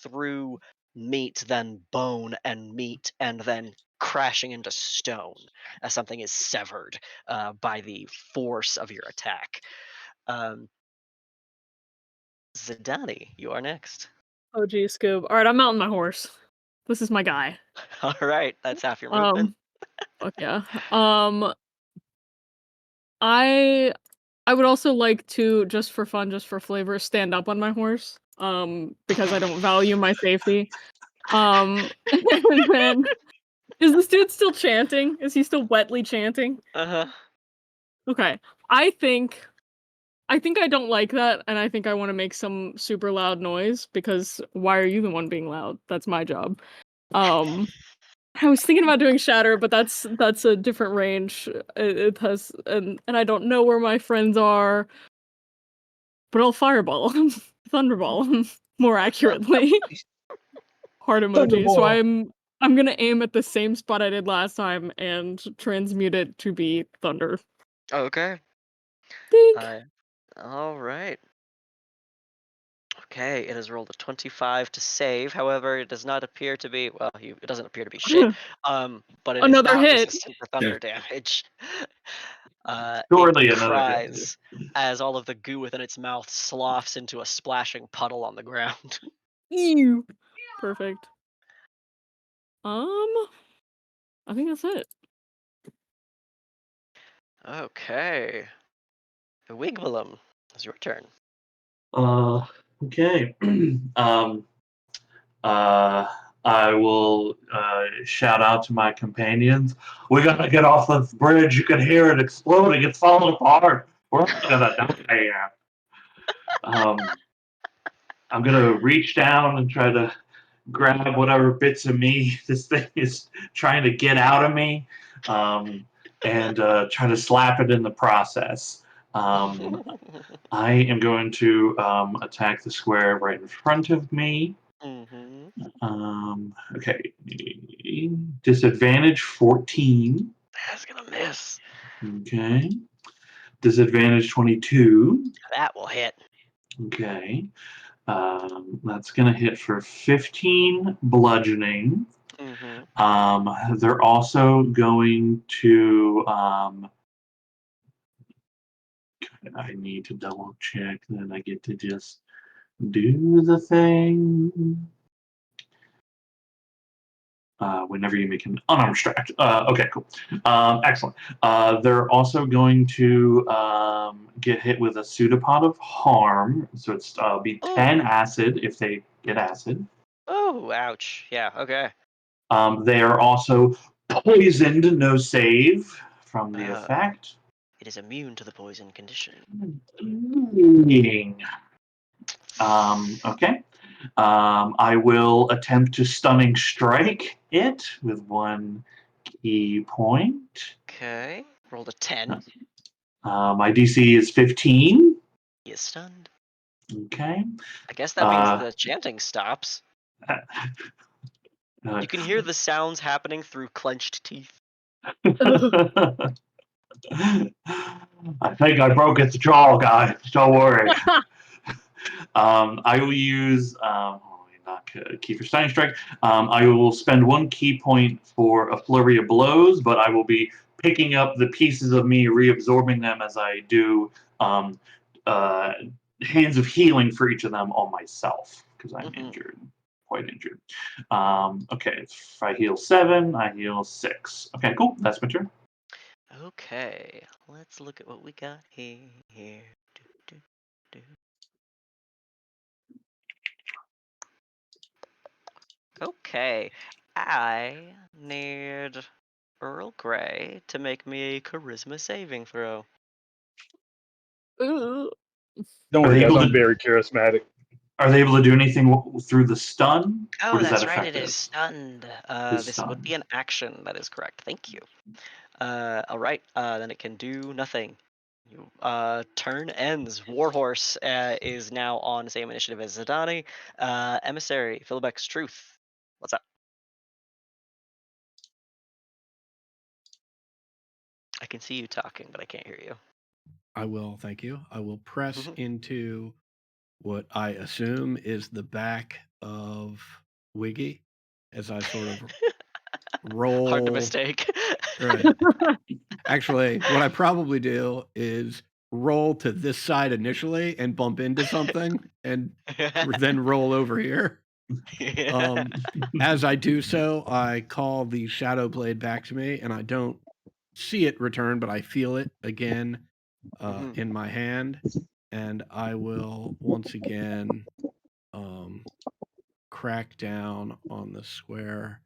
Speaker 1: through meat, then bone and meat, and then crashing into stone as something is severed by the force of your attack. Um, Zidani, you are next.
Speaker 2: Oh geez, Scoob. All right, I'm mounting my horse. This is my guy.
Speaker 1: All right, that's half your movement.
Speaker 2: Fuck yeah. I would also like to, just for fun, just for flavor, stand up on my horse. Because I don't value my safety. And then is this dude still chanting? Is he still wetly chanting?
Speaker 1: Uh-huh.
Speaker 2: Okay. I think I don't like that, and I think I want to make some super loud noise because why are you the one being loud? That's my job. I was thinking about doing shatter, but that's a different range. It has and I don't know where my friends are, but I'll fireball them, thunderball them more accurately. Heart emoji. So
Speaker 6: Thunderball.
Speaker 2: I'm gonna aim at the same spot I did last time and transmute it to be thunder.
Speaker 1: Okay.
Speaker 2: Dink.
Speaker 1: All right. Okay, it has rolled a 25 to save. However, it does not appear to be, well, it doesn't appear to be shit. But it is
Speaker 2: Another
Speaker 1: not
Speaker 2: hit.
Speaker 1: resistant to thunder damage.
Speaker 3: Surely
Speaker 1: It
Speaker 3: another hit.
Speaker 1: cries as all of the goo within its mouth sloughs into a splashing puddle on the ground.
Speaker 2: Ew. Perfect. I think that's it.
Speaker 1: Okay. Wigwillum, it's your turn.
Speaker 3: Okay. I will shout out to my companions. We gotta get off this bridge. You can hear it exploding. It's falling apart. We're all gonna die here. I'm gonna reach down and try to grab whatever bits of me this thing is trying to get out of me, and try to slap it in the process. I am going to attack the square right in front of me.
Speaker 1: Mm-hmm.
Speaker 3: Okay. Disadvantage 14.
Speaker 1: That's gonna miss.
Speaker 3: Okay. Disadvantage 22.
Speaker 1: That will hit.
Speaker 3: Okay. That's going to hit for 15 bludgeoning.
Speaker 1: Mm-hmm.
Speaker 3: They're also going to. I need to double check that I get to just do the thing. Whenever you make an unarmed strike. Okay, cool. Excellent. They're also going to get hit with a pseudopod of harm. So it's be 10 acid if they get acid.
Speaker 1: Oh, ouch. Yeah, okay.
Speaker 3: They are also poisoned, no save from the effect.
Speaker 1: It is immune to the poison condition.
Speaker 3: Okay. I will attempt to stunning strike it with 1 key point.
Speaker 1: Okay. Rolled a 10.
Speaker 3: My DC is 15.
Speaker 1: He is stunned.
Speaker 3: Okay.
Speaker 1: I guess that means the chanting stops.
Speaker 3: Uh,
Speaker 1: You can hear the sounds happening through clenched teeth.
Speaker 3: I think I broke its jaw, guys. Don't worry. I will use not key for stunning strike. I will spend 1 key point for a flurry of blows, but I will be picking up the pieces of me, reabsorbing them as I do hands of healing for each of them on myself because I'm injured, quite injured. Okay, if I heal 7, I heal 6. Okay, cool. That's my turn.
Speaker 1: Okay, let's look at what we got here. Do, do, do. Okay. I need Earl Grey to make me a charisma saving throw.
Speaker 2: Ooh.
Speaker 6: Don't
Speaker 3: Are
Speaker 6: worry,
Speaker 3: they
Speaker 6: guys.
Speaker 3: able
Speaker 6: I'm
Speaker 3: to?
Speaker 6: very charismatic.
Speaker 3: Are they able to do anything through the stun, or
Speaker 1: Oh,
Speaker 3: does that
Speaker 1: that's right.
Speaker 3: affect
Speaker 1: It is
Speaker 3: this?
Speaker 1: stunned.
Speaker 3: Is
Speaker 1: This would be
Speaker 3: stun?
Speaker 1: an action. That is correct. Thank you. All right. Then it can do nothing. Turn ends. Warhorse is now on the same initiative as Zidani. Emissary, Philibek's Truth. What's up? I can see you talking, but I can't hear you.
Speaker 4: I will, thank you. I will press
Speaker 1: Mhm.
Speaker 4: into what I assume is the back of Wiggy as I sort of roll.
Speaker 1: Hard to mistake.
Speaker 4: Right. Actually, what I probably do is roll to this side initially and bump into something and then roll over here. As I do so, I call the Shadow Blade back to me, and I don't see it return, but I feel it again in my hand, and I will once again crack down on the square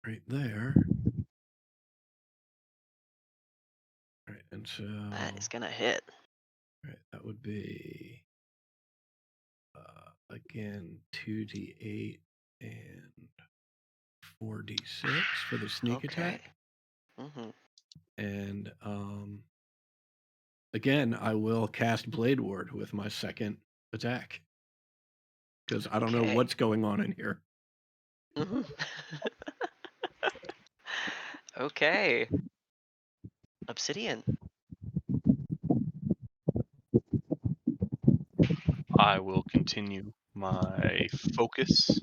Speaker 4: right there. Right, and so
Speaker 1: That is gonna hit.
Speaker 4: right, that would be again 2d8 and 4d6 for the sneak attack. And again, I will cast Blade Ward with my second attack because I don't know what's going on in here.
Speaker 1: Okay. Obsidian.
Speaker 5: I will continue my focus,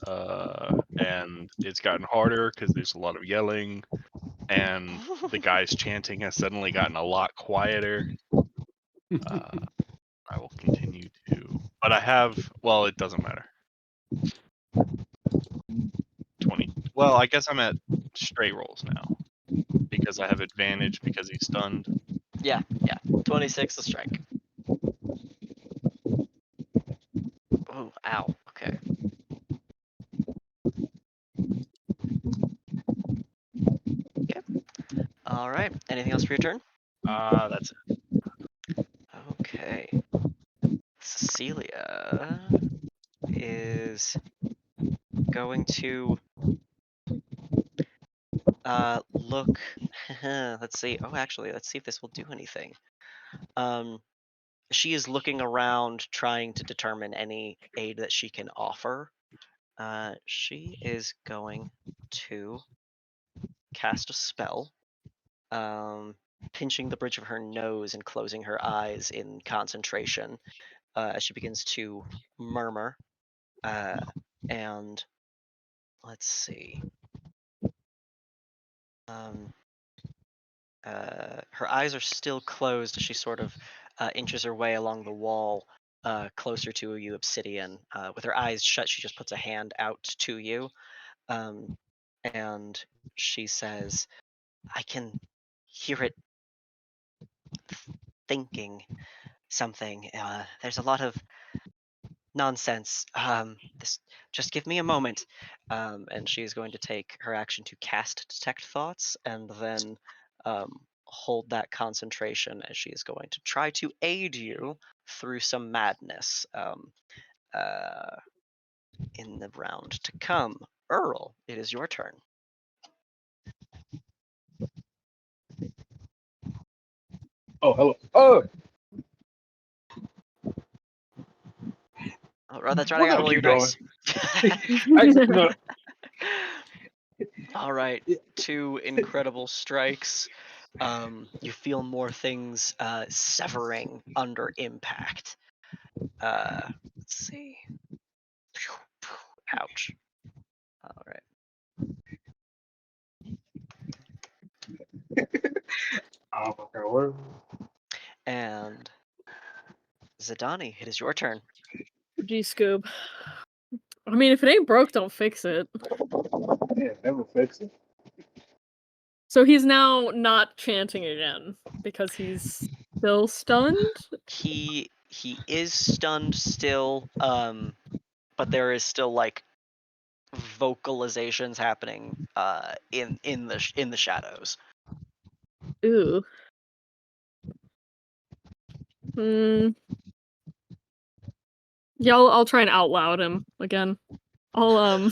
Speaker 5: and it's gotten harder because there's a lot of yelling, and the guys chanting has suddenly gotten a lot quieter. I will continue to, but I have. Well, it doesn't matter. 20. Well, I guess I'm at straight rolls now because I have advantage because he's stunned.
Speaker 1: Yeah. 26 to strike. Oh, ow. Okay. Okay. All right. Anything else for your turn?
Speaker 5: That's it.
Speaker 1: Okay. Cecilia is going to look. Let's see. Oh, actually, let's see if this will do anything. She is looking around, trying to determine any aid that she can offer. She is going to cast a spell, pinching the bridge of her nose and closing her eyes in concentration as she begins to murmur. And let's see. Her eyes are still closed as she sort of inches her way along the wall closer to you, Obsidian. With her eyes shut, she just puts a hand out to you. And she says, I can hear it thinking something. There's a lot of nonsense. Just give me a moment. And she's going to take her action to cast Detect Thoughts and then hold that concentration as she is going to try to aid you through some madness in the round to come. Earl, it is your turn.
Speaker 6: Oh, hello. Oh,
Speaker 1: Oh, that's right. I
Speaker 6: we're
Speaker 1: gotta
Speaker 6: gonna
Speaker 1: roll your
Speaker 6: keep going.
Speaker 1: dice.
Speaker 6: No,
Speaker 1: All right, 2 incredible strikes. You feel more things severing under impact. Let's see. Ouch. All right.
Speaker 6: oh my God, what?
Speaker 1: And Zidani, it is your turn.
Speaker 2: Gee, Scoob. I mean, if it ain't broke, don't fix it.
Speaker 6: Yeah, never fix it.
Speaker 2: So he's now not chanting again because he's still stunned?
Speaker 1: He is stunned still. but there is still like vocalizations happening in the shadows.
Speaker 2: Ooh. Hmm. Yeah, I'll try and out loud him again. I'll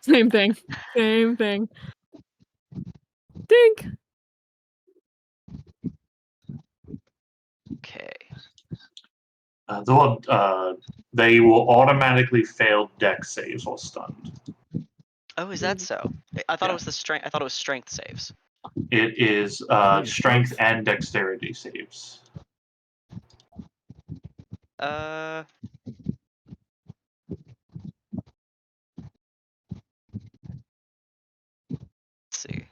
Speaker 2: same thing. Same thing. Dink.
Speaker 1: Okay.
Speaker 3: They will automatically fail dex saves while stunned.
Speaker 1: Oh, is that so? I thought it
Speaker 3: Yeah.
Speaker 1: was the strength. I thought it was strength saves.
Speaker 3: It is
Speaker 4: I think it's
Speaker 3: strength
Speaker 4: both.
Speaker 3: and dexterity saves.
Speaker 1: Let's see.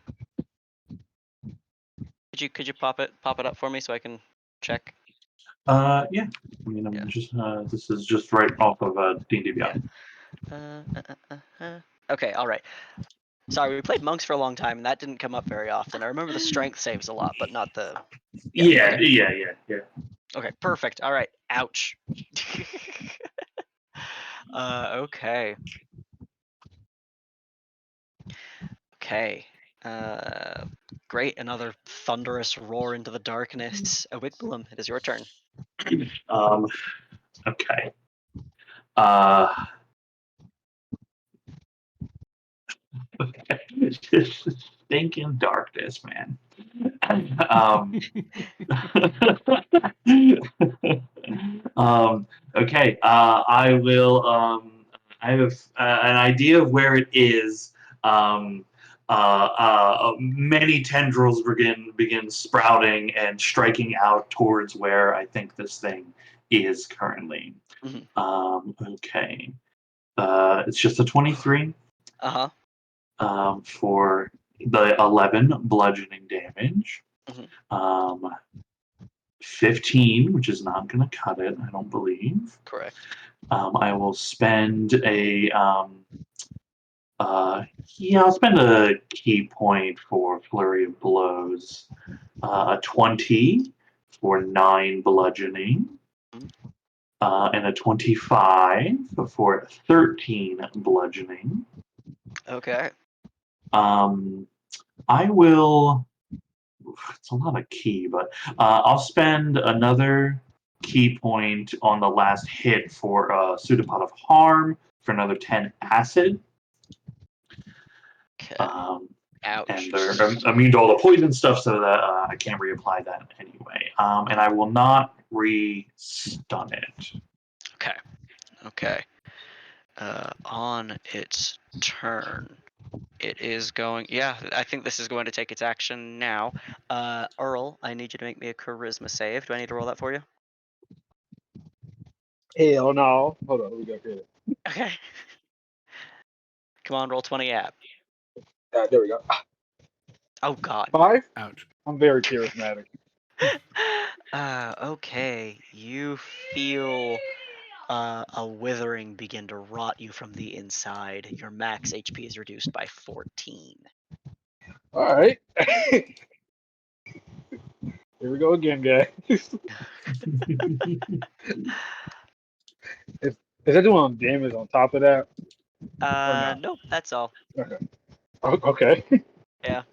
Speaker 1: Could you pop it up for me so I can check?
Speaker 3: Yeah. I mean, I'm
Speaker 1: Yeah.
Speaker 3: just this is just right off of D&D
Speaker 1: Yeah.
Speaker 3: Beyond.
Speaker 1: Okay. All right. Sorry, we played monks for a long time, and that didn't come up very often. I remember the strength saves a lot, but not the. Yeah.
Speaker 3: Yeah,
Speaker 1: Okay.
Speaker 3: yeah.
Speaker 1: Okay. Perfect. All right. Ouch. Okay. Okay. Great. Another thunderous roar into the darkness. Wigblum, it is your turn.
Speaker 3: Okay. Stinking darkness, man. um, okay. I will. I have an idea of where it is. Many tendrils begin sprouting and striking out towards where I think this thing is currently.
Speaker 1: Mhm.
Speaker 3: Okay. It's just a 23
Speaker 1: Uh-huh.
Speaker 3: for the 11 bludgeoning damage.
Speaker 1: Mhm.
Speaker 3: 15, which is not going to cut it, I don't believe.
Speaker 1: Correct.
Speaker 3: I will spend a I'll spend a key point for flurry of blows. A 20 for 9 bludgeoning.
Speaker 1: Mhm.
Speaker 3: And a 25 for 13 bludgeoning.
Speaker 1: Okay.
Speaker 3: I will. It's a lot of key, but I'll spend another key point on the last hit for Pseudopod of Harm for another 10 acid.
Speaker 1: Okay.
Speaker 3: And
Speaker 1: Ouch.
Speaker 3: they're immune to all the poison stuff, so that I can't reapply that anyway. And I will not re-stun it.
Speaker 1: Okay. Okay. On its turn, it is going. Yeah, I think this is going to take its action now. Earl, I need you to make me a charisma save. Do I need to roll that for you?
Speaker 6: Hell no. Hold on, we got here.
Speaker 1: Okay. Come on, roll 20 app.
Speaker 6: There we go.
Speaker 1: Oh God.
Speaker 6: 5?
Speaker 4: Ouch.
Speaker 6: I'm very charismatic.
Speaker 1: Okay. You feel a withering begin to rot you from the inside. Your max HP is reduced by 14.
Speaker 6: All right. Here we go again, guys. Is that doing damage on top of that? Or not?
Speaker 1: Nope, that's all.
Speaker 6: Okay. Okay.
Speaker 1: Yeah.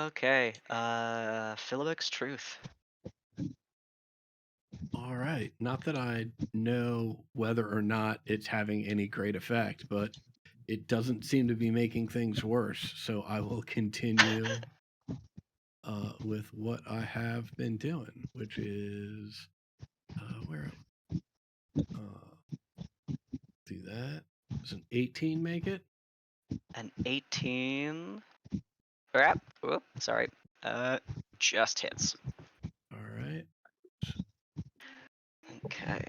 Speaker 1: Okay. Philibix Truth.
Speaker 4: All right. Not that I know whether or not it's having any great effect, but it doesn't seem to be making things worse. So I will continue with what I have been doing, which is where do that. Does an 18 make it?
Speaker 1: An 18. Crap. Whoop, sorry. Just hits.
Speaker 4: All right.
Speaker 1: Okay.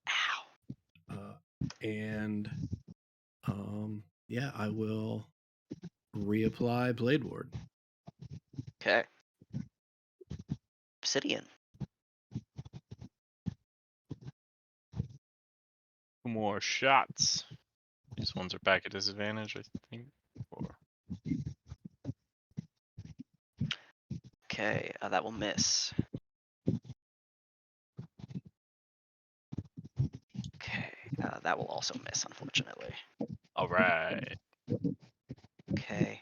Speaker 1: Ow.
Speaker 4: And yeah, I will reapply Blade Ward.
Speaker 1: Okay. Obsidian.
Speaker 5: 2 more shots. These ones are back at disadvantage, I think. Or
Speaker 1: Okay, that will miss. That will also miss, unfortunately.
Speaker 5: All right.
Speaker 1: Okay.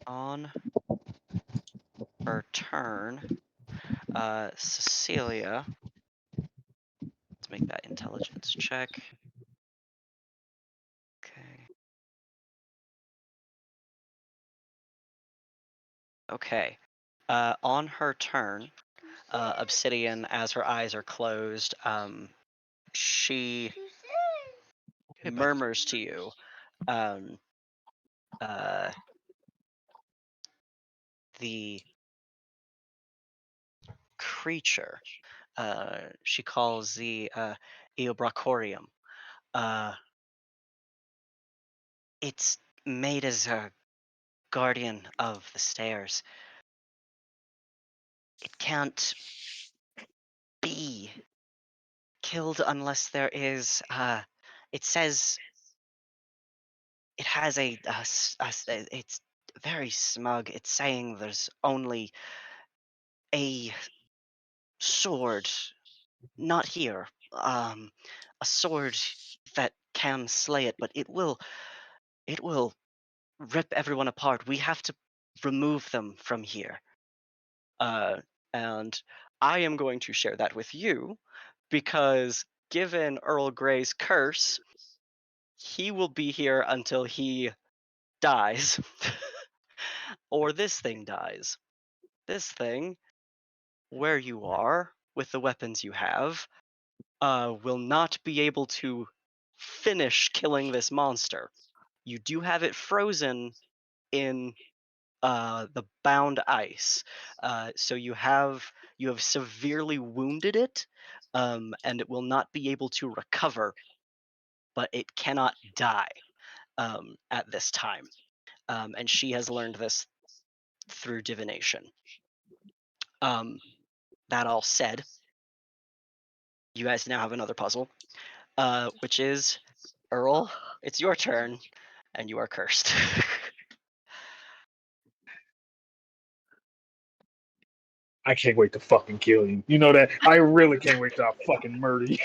Speaker 1: On her turn, Cecilia. Let's make that intelligence check. Okay. Okay. On her turn, Obsidian, as her eyes are closed, she
Speaker 5: Okay, buddy.
Speaker 1: murmurs to you. Uh, the creature. She calls the Eobrachorium. It's made as a guardian of the stairs. It can't be killed unless there is. It says it has it's very smug. It's saying there's only a sword, not here. A sword that can slay it, but it will rip everyone apart. We have to remove them from here. Uh, and I am going to share that with you because given Earl Grey's curse, he will be here until he dies. Or this thing dies. This thing, where you are, with the weapons you have, will not be able to finish killing this monster. You do have it frozen in the bound ice. So you have severely wounded it, and it will not be able to recover, but it cannot die at this time. And she has learned this through divination. That all said, you guys now have another puzzle, which is Earl. It's your turn, and you are cursed.
Speaker 6: I can't wait to fucking kill you. You know that? I really can't wait to fucking murder you.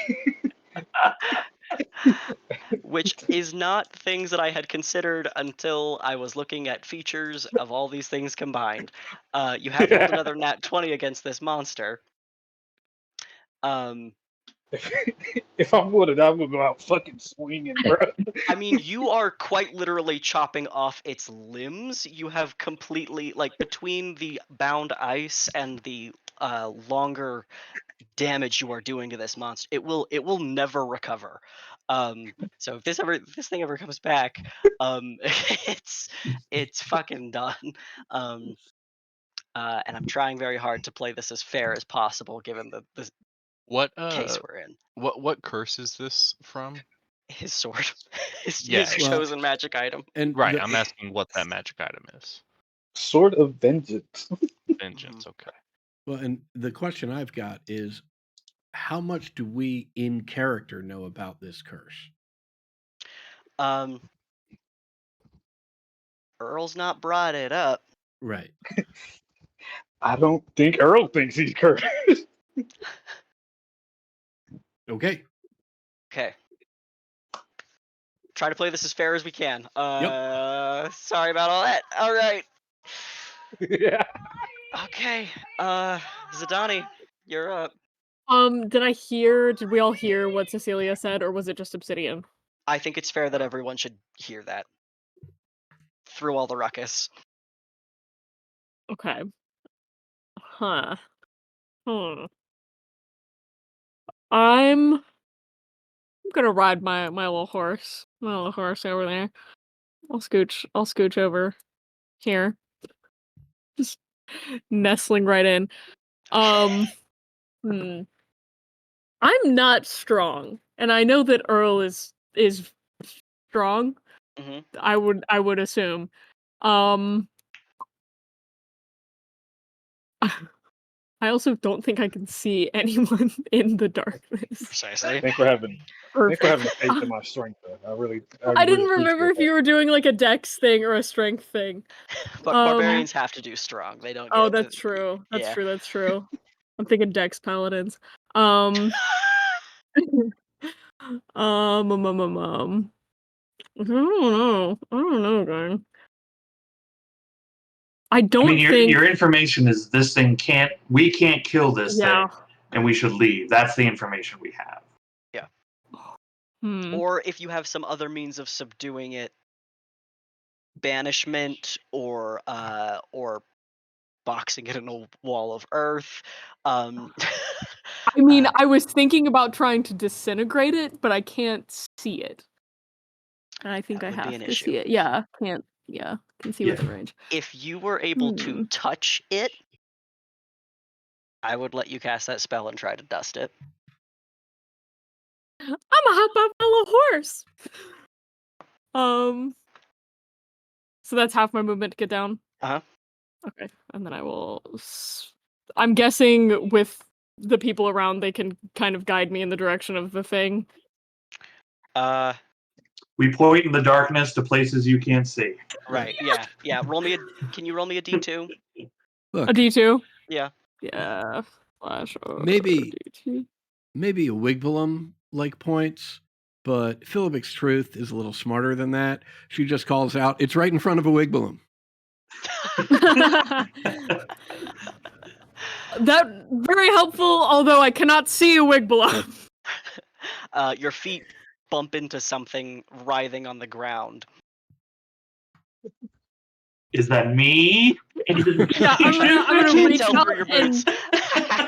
Speaker 1: Which is not things that I had considered until I was looking at features of all these things combined. You have rolled another nat 20 against this monster.
Speaker 6: If I'm wounded, I'm gonna go out fucking swinging, bro.
Speaker 1: I mean, you are quite literally chopping off its limbs. You have completely, like, between the bound ice and the longer damage you are doing to this monster, it will never recover. So if this thing ever comes back, it's fucking done. And I'm trying very hard to play this as fair as possible given the
Speaker 5: What
Speaker 1: case we're in.
Speaker 5: what curse is this from?
Speaker 1: His sword, his
Speaker 5: Yeah.
Speaker 4: Well,
Speaker 1: chosen magic item.
Speaker 4: and
Speaker 5: Right, I'm asking what that magic item is.
Speaker 6: Sword of Vengeance.
Speaker 5: Vengeance, okay.
Speaker 4: well, and the question I've got is, how much do we in character know about this curse?
Speaker 1: Um, Earl's not brought it up.
Speaker 4: Right.
Speaker 6: I don't think Earl thinks he's cursed.
Speaker 4: Okay.
Speaker 1: Okay. Try to play this as fair as we can. Sorry about all that. All right.
Speaker 6: Yeah.
Speaker 1: Okay. Zadani, you're up.
Speaker 2: Did we all hear what Cecilia said, or was it just Obsidian?
Speaker 1: I think it's fair that everyone should hear that through all the ruckus.
Speaker 2: Okay. Huh. Hmm. I'm gonna ride my little horse. My little horse over there. I'll scooch over here. Just nestling right in. Hmm. I'm not strong, and I know that Earl is strong.
Speaker 1: Mm-hmm.
Speaker 2: I would assume. Um I also don't think I can see anyone in the darkness.
Speaker 1: Precisely.
Speaker 6: Thanks for having
Speaker 2: Perfect.
Speaker 6: faith in my strength, though. I really
Speaker 2: Didn't remember
Speaker 6: appreciate
Speaker 2: if you were doing like a dex thing or a strength thing.
Speaker 1: But barbarians have to do strong. They don't
Speaker 2: Oh,
Speaker 1: get
Speaker 2: that's true.
Speaker 1: yeah.
Speaker 2: That's true. I'm thinking dex paladins. Um I don't know, gang. I
Speaker 3: I
Speaker 2: don't
Speaker 3: mean,
Speaker 2: think.
Speaker 3: your information is this thing we can't kill this
Speaker 2: Yeah.
Speaker 3: thing, and we should leave. That's the information we have.
Speaker 1: Yeah.
Speaker 2: Hmm.
Speaker 1: Or if you have some other means of subduing it, banishment or boxing it in a wall of earth.
Speaker 2: I mean,
Speaker 1: uh,
Speaker 2: I was thinking about trying to disintegrate it, but I can't see it. And I think
Speaker 1: that
Speaker 2: I
Speaker 1: would be
Speaker 2: have
Speaker 1: an
Speaker 2: to
Speaker 1: issue.
Speaker 2: see it. Yeah, can see
Speaker 3: Yeah.
Speaker 2: within range.
Speaker 1: If you were able to
Speaker 2: Hmm.
Speaker 1: touch it, I would let you cast that spell and try to dust it.
Speaker 2: I'm a hop up my little horse. So that's half my movement to get down.
Speaker 1: Uh-huh.
Speaker 2: Okay, and then I will. I'm guessing with the people around, they can kind of guide me in the direction of the thing.
Speaker 3: We point in the darkness to places you can't see.
Speaker 1: Right. Yeah. Can you roll me a D2?
Speaker 2: A
Speaker 4: Look,
Speaker 2: D2.
Speaker 1: Yeah.
Speaker 2: Yeah. Flash.
Speaker 4: maybe
Speaker 2: D2.
Speaker 4: maybe a Wigbalum like points, but Philibic's truth is a little smarter than that. She just calls out, "It's right in front of a Wigbalum."
Speaker 2: That very helpful, although I cannot see a Wigbalum.
Speaker 1: Your feet bump into something writhing on the ground.
Speaker 3: Is that me?
Speaker 2: Yeah, I'm gonna
Speaker 1: Can't
Speaker 2: reach
Speaker 1: tell
Speaker 2: out
Speaker 1: through your
Speaker 2: and
Speaker 1: boots.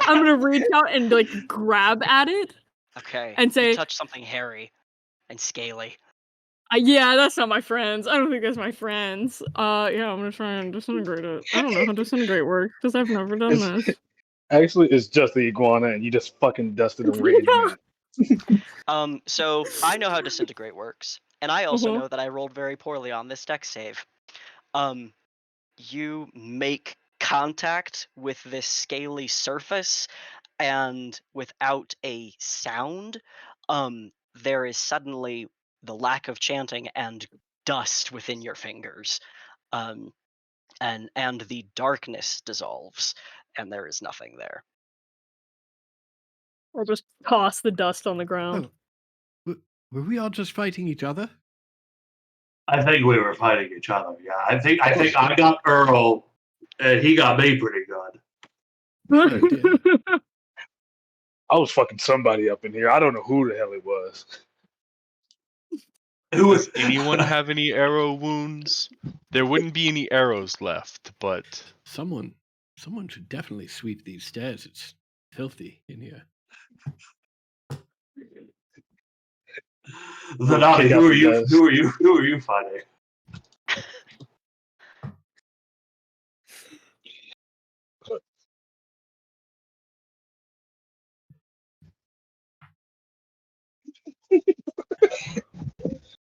Speaker 2: I'm gonna reach out and like grab at it
Speaker 1: Okay.
Speaker 2: and
Speaker 1: You
Speaker 2: say,
Speaker 1: touch something hairy and scaly.
Speaker 2: Yeah, that's not my friends. I don't think that's my friends. Yeah, I'm gonna try and disintegrate it. I don't know how disintegrate works because I've never done
Speaker 6: It's
Speaker 2: this.
Speaker 6: actually it's just the iguana, and you just fucking dusted a random man.
Speaker 1: So I know how disintegrate works, and I also
Speaker 2: Uh-huh.
Speaker 1: know that I rolled very poorly on this dex save. You make contact with this scaly surface, and without a sound, there is suddenly the lack of chanting and dust within your fingers, um, and the darkness dissolves, and there is nothing there.
Speaker 2: I'll just toss the dust on the ground.
Speaker 4: Oh, were we all just fighting each other?
Speaker 3: I think we were fighting each other. Yeah, I think I got Earl, and he got me pretty good.
Speaker 4: Sure did.
Speaker 6: I was fucking somebody up in here. I don't know who the hell it was.
Speaker 3: Who
Speaker 5: Does anyone have any arrow wounds? There wouldn't be any arrows left, but
Speaker 4: Someone should definitely sweep these stairs. It's filthy in here.
Speaker 3: Zanati,
Speaker 6: Kick
Speaker 3: who
Speaker 6: out
Speaker 3: are
Speaker 6: the
Speaker 3: you?
Speaker 6: dust.
Speaker 3: Who are you? Who are you fighting?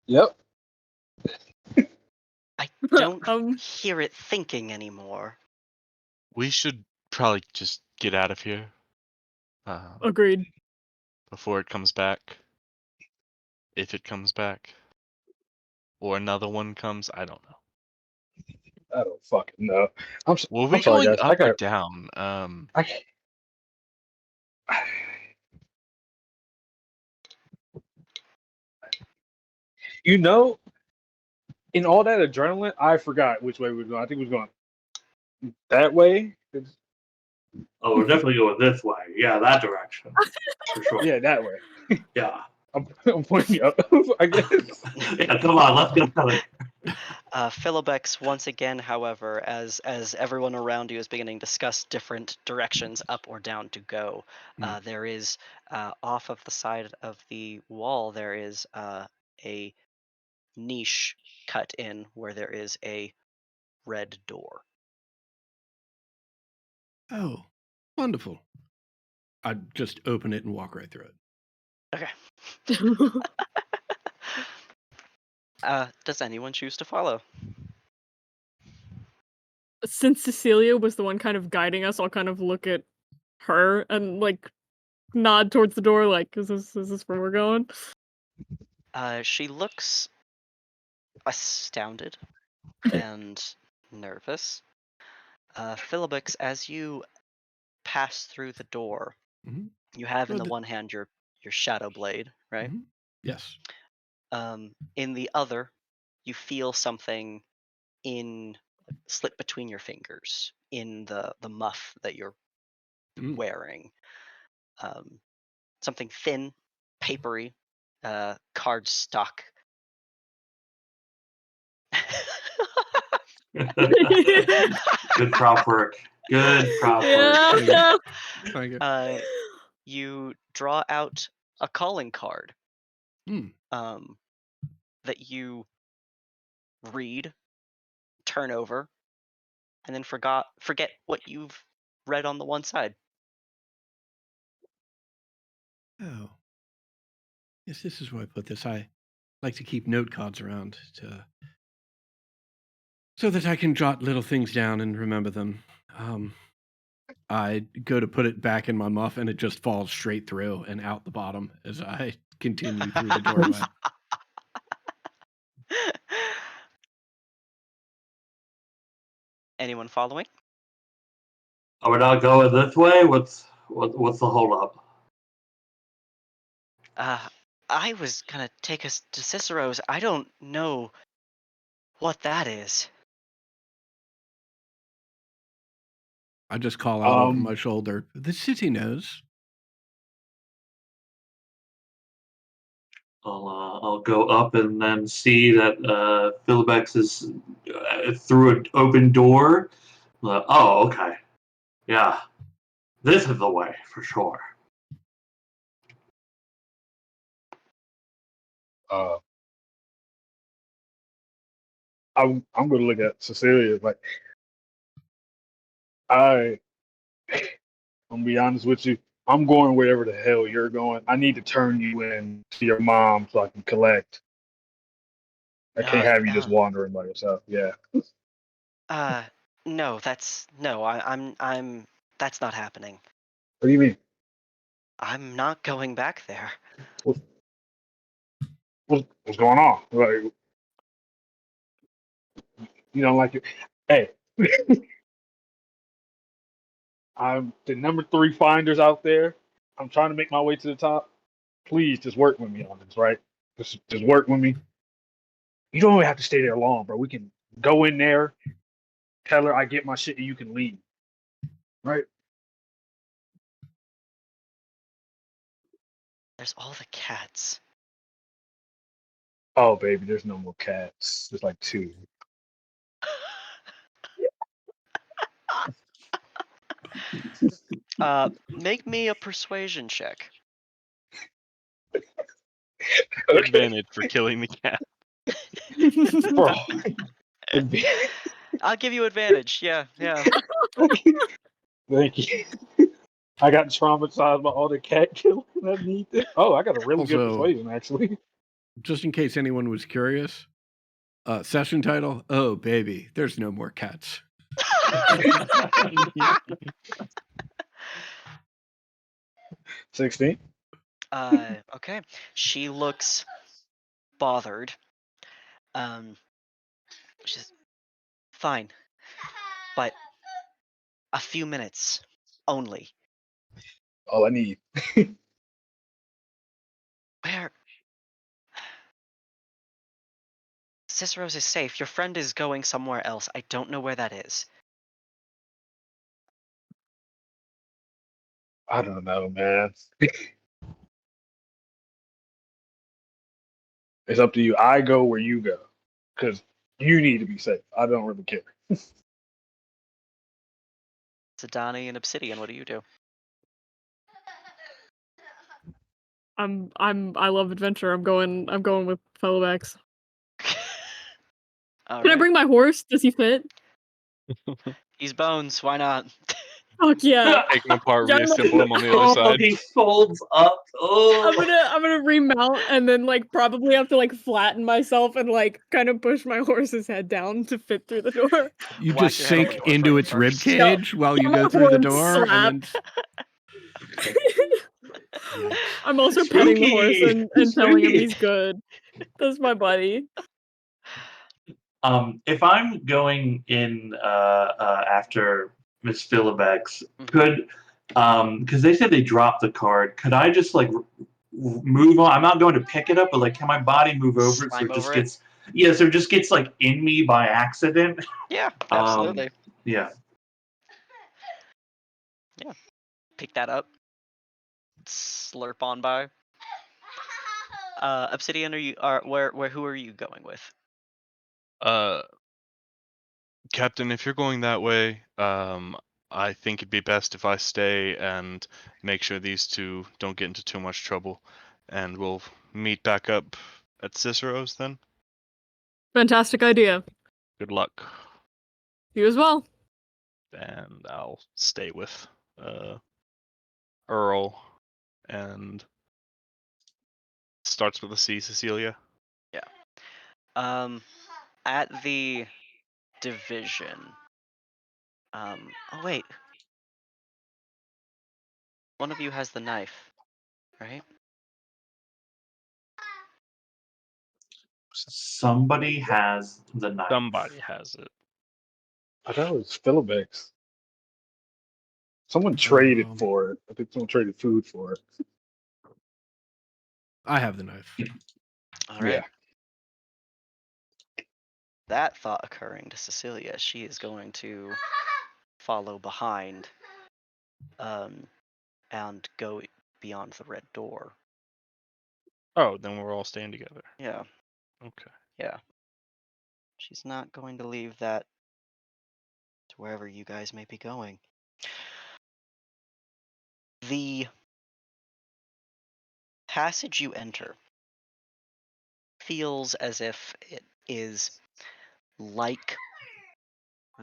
Speaker 6: Yep.
Speaker 1: I don't hear it thinking anymore.
Speaker 5: we should probably just get out of here
Speaker 2: Agreed.
Speaker 5: before it comes back. If it comes back. Or another one comes, I don't know.
Speaker 6: I don't fucking know.
Speaker 5: Were
Speaker 6: I'm
Speaker 5: we
Speaker 6: sorry,
Speaker 5: going
Speaker 6: guys.
Speaker 5: up or down?
Speaker 6: I you know, in all that adrenaline, I forgot which way we were going. I think we was going that way.
Speaker 3: Oh, we're definitely going this way. Yeah, that direction for sure.
Speaker 6: Yeah, that way.
Speaker 3: Yeah.
Speaker 6: I'm pointing up, I guess.
Speaker 3: Yeah, come on, let's get out of here.
Speaker 1: Philobex, once again, however, as everyone around you is beginning to discuss different directions up or down to go, there is off of the side of the wall there is a niche cut in where there is a red door.
Speaker 4: Oh, wonderful. I'd just open it and walk right through it.
Speaker 1: Okay. Does anyone choose to follow?
Speaker 2: Since Cecilia was the one kind of guiding us, I'll kind of look at her and like nod towards the door, like, is this where we're going?
Speaker 1: She looks astounded and nervous. Philibix, as you pass through the door,
Speaker 4: Mhm.
Speaker 1: you have in
Speaker 4: Oh,
Speaker 1: the one hand your shadow blade, right?
Speaker 4: Mhm. Yes.
Speaker 1: In the other, you feel something slip between your fingers in the muff that you're
Speaker 4: Mm.
Speaker 1: wearing. Something thin, papery, cardstock.
Speaker 3: Good prop work. Good prop work.
Speaker 2: Yeah.
Speaker 4: Thank you.
Speaker 1: You draw out a calling card
Speaker 4: Mm.
Speaker 1: that you read, turn over, and then forget what you've read on the one side.
Speaker 4: Oh. Yes, this is where I put this. I like to keep note cards around so that I can jot little things down and remember them. I go to put it back in my muff, and it just falls straight through and out the bottom as I continue through the doorway.
Speaker 1: Anyone following?
Speaker 3: Are we not going this way? What's the hold up?
Speaker 1: I was gonna take us to Cicero's. I don't know what that is.
Speaker 4: I just call out over my shoulder. The city knows.
Speaker 3: I'll go up and then see that Philibex is through an open door. Oh, okay. Yeah, this is the way for sure.
Speaker 6: I'm gonna look at Cecilia like I'm gonna be honest with you. I'm going wherever the hell you're going. I need to turn you in to your mom so I can collect. I can't have you just wandering by yourself. Yeah.
Speaker 1: No, I'm that's not happening.
Speaker 6: What do you mean?
Speaker 1: I'm not going back there.
Speaker 6: What's going on? Like, you don't like it? Hey, I'm the number 3 finders out there. I'm trying to make my way to the top. Please just work with me on this, right? Just work with me. You don't even have to stay there long, bro. We can go in there, tell her I get my shit, and you can leave. Right?
Speaker 1: There's all the cats.
Speaker 6: Oh, baby, there's no more cats. There's like 2.
Speaker 1: Make me a persuasion check.
Speaker 5: Advantage for killing the cat.
Speaker 6: Bro.
Speaker 1: I'll give you advantage. Yeah.
Speaker 6: Thank you. I got traumatized by all the cat killing I need this. Oh, I got a really good
Speaker 4: Also-
Speaker 6: persuasion, actually.
Speaker 4: Just in case anyone was curious, session title, Oh Baby, There's No More Cats.
Speaker 6: 16.
Speaker 1: Okay. She looks bothered. She's fine, but a few minutes only.
Speaker 6: All I need.
Speaker 1: Where? Cicero's is safe. Your friend is going somewhere else. I don't know where that is.
Speaker 6: I don't know, man. It's up to you. I go where you go. Because you need to be safe. I don't really care.
Speaker 1: Zidani and Obsidian, what do you do?
Speaker 2: I love adventure. I'm going with Fellabax.
Speaker 1: All
Speaker 2: Can I
Speaker 1: right.
Speaker 2: bring my horse? Does he fit?
Speaker 1: He's bones. Why not?
Speaker 2: Fuck yeah.
Speaker 5: Take them apart,
Speaker 2: Yeah,
Speaker 5: reassemble them on the other
Speaker 3: Oh,
Speaker 5: side.
Speaker 3: he folds up. Oh.
Speaker 2: I'm gonna remount and then like probably have to like flatten myself and like kind of push my horse's head down to fit through the door.
Speaker 4: You
Speaker 1: Whack
Speaker 4: just
Speaker 1: your head on the
Speaker 4: sink
Speaker 1: door
Speaker 4: into
Speaker 1: frame
Speaker 4: its rib
Speaker 1: first.
Speaker 4: cage while you
Speaker 2: Yeah,
Speaker 4: go
Speaker 2: my
Speaker 4: through the
Speaker 2: horn
Speaker 4: door, and
Speaker 2: slap.
Speaker 4: then yikes.
Speaker 2: I'm also petting the horse
Speaker 3: Spooky!
Speaker 2: and telling him
Speaker 3: Spooky!
Speaker 2: he's good. That's my buddy.
Speaker 3: If I'm going in after Miss Philibex,
Speaker 1: Mhm.
Speaker 3: could because they said they dropped the card, could I just like move on. I'm not going to pick it up, but like, can my body move over it so
Speaker 1: Slime
Speaker 3: it just
Speaker 1: over it?
Speaker 3: gets so it just gets like in me by accident.
Speaker 1: Yeah, absolutely.
Speaker 3: Yeah.
Speaker 1: Yeah. Pick that up. Slurp on by. Obsidian, who are you going with?
Speaker 5: Uh, Captain, if you're going that way, I think it'd be best if I stay and make sure these two don't get into too much trouble, and we'll meet back up at Cicero's then.
Speaker 2: Fantastic idea.
Speaker 5: Good luck,
Speaker 2: You as well.
Speaker 5: and I'll stay with Earl, and starts with a C, Cecilia.
Speaker 1: At the division. Oh wait. One of you has the knife, right?
Speaker 3: Somebody has the knife.
Speaker 5: Somebody has it.
Speaker 6: I thought it was Philibex. Someone traded
Speaker 4: Um,
Speaker 6: for it. I think someone traded food for it.
Speaker 4: I have the knife.
Speaker 1: All right. That thought occurring to Cecilia, she is going to follow behind, and go beyond the red door.
Speaker 5: Oh, then we're all staying together.
Speaker 1: Yeah,
Speaker 5: Okay.
Speaker 1: yeah. She's not going to leave that to wherever you guys may be going. The passage you enter feels as if it is like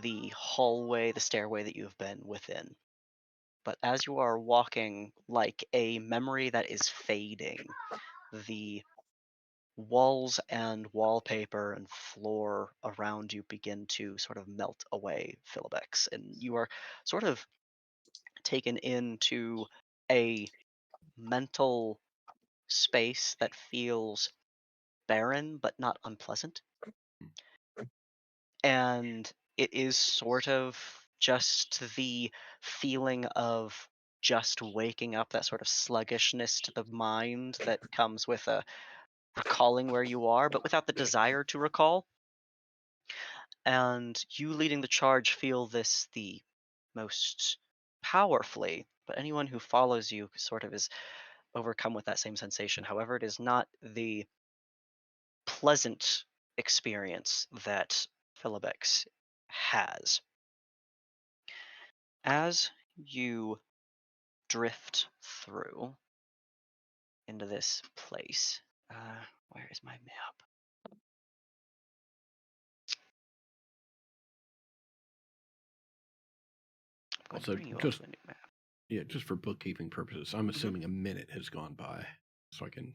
Speaker 1: the hallway, the stairway that you have been within. But as you are walking like a memory that is fading, the walls and wallpaper and floor around you begin to sort of melt away, Philobex, and you are sort of taken into a mental space that feels barren but not unpleasant. And it is sort of just the feeling of just waking up, that sort of sluggishness to the mind that comes with a recalling where you are, but without the desire to recall. And you leading the charge feel this the most powerfully, but anyone who follows you sort of is overcome with that same sensation. However, it is not the pleasant experience that Philobex has. As you drift through into this place, where is my map? I'm going to
Speaker 4: Also,
Speaker 1: bring you all
Speaker 4: just
Speaker 1: to a new map.
Speaker 4: just for bookkeeping purposes, I'm assuming a minute has gone by, so I can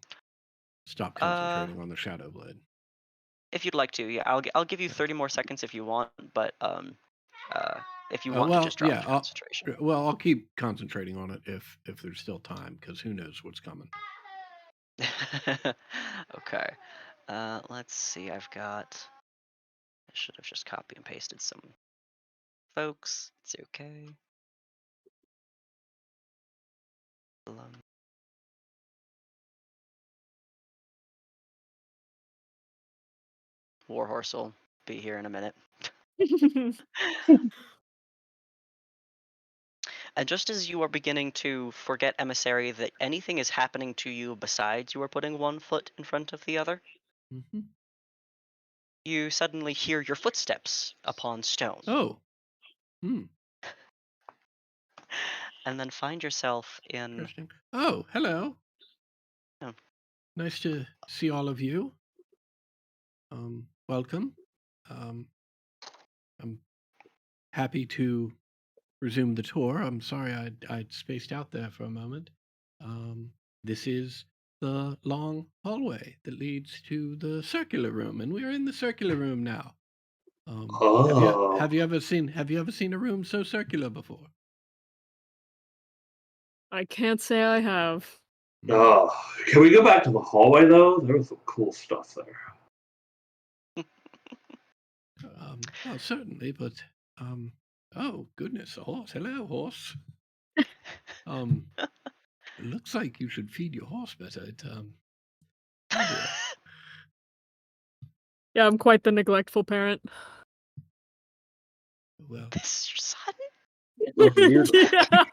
Speaker 4: stop
Speaker 1: Uh,
Speaker 4: concentrating on the shadow blade.
Speaker 1: if you'd like to, yeah, I'll give you 30 more seconds if you want, but if you want to
Speaker 4: Well,
Speaker 1: just drop
Speaker 4: yeah,
Speaker 1: the concentration.
Speaker 4: I'll keep concentrating on it if there's still time, because who knows what's coming.
Speaker 1: Okay. Let's see. I should have just copy and pasted some folks. It's okay. Warhorse will be here in a minute. And just as you are beginning to forget, Emissary, that anything is happening to you besides you are putting one foot in front of the other,
Speaker 4: Mm-hmm.
Speaker 1: you suddenly hear your footsteps upon stone.
Speaker 4: Oh. Hmm.
Speaker 1: And then find yourself in...
Speaker 4: Interesting. Oh, hello.
Speaker 1: Oh.
Speaker 4: Nice to see all of you. Welcome. I'm happy to resume the tour. I'm sorry I'd spaced out there for a moment. This is the long hallway that leads to the circular room, and we're in the circular room now. Have you ever seen a room so circular before?
Speaker 2: I can't say I have.
Speaker 3: Oh, can we go back to the hallway though? There was some cool stuff there.
Speaker 4: Well, certainly, but oh goodness, a horse. Hello, horse. It looks like you should feed your horse better. Oh dear.
Speaker 2: Yeah, I'm quite the neglectful parent.
Speaker 4: Well,
Speaker 1: This is your son?
Speaker 6: That's weird.
Speaker 2: Yeah.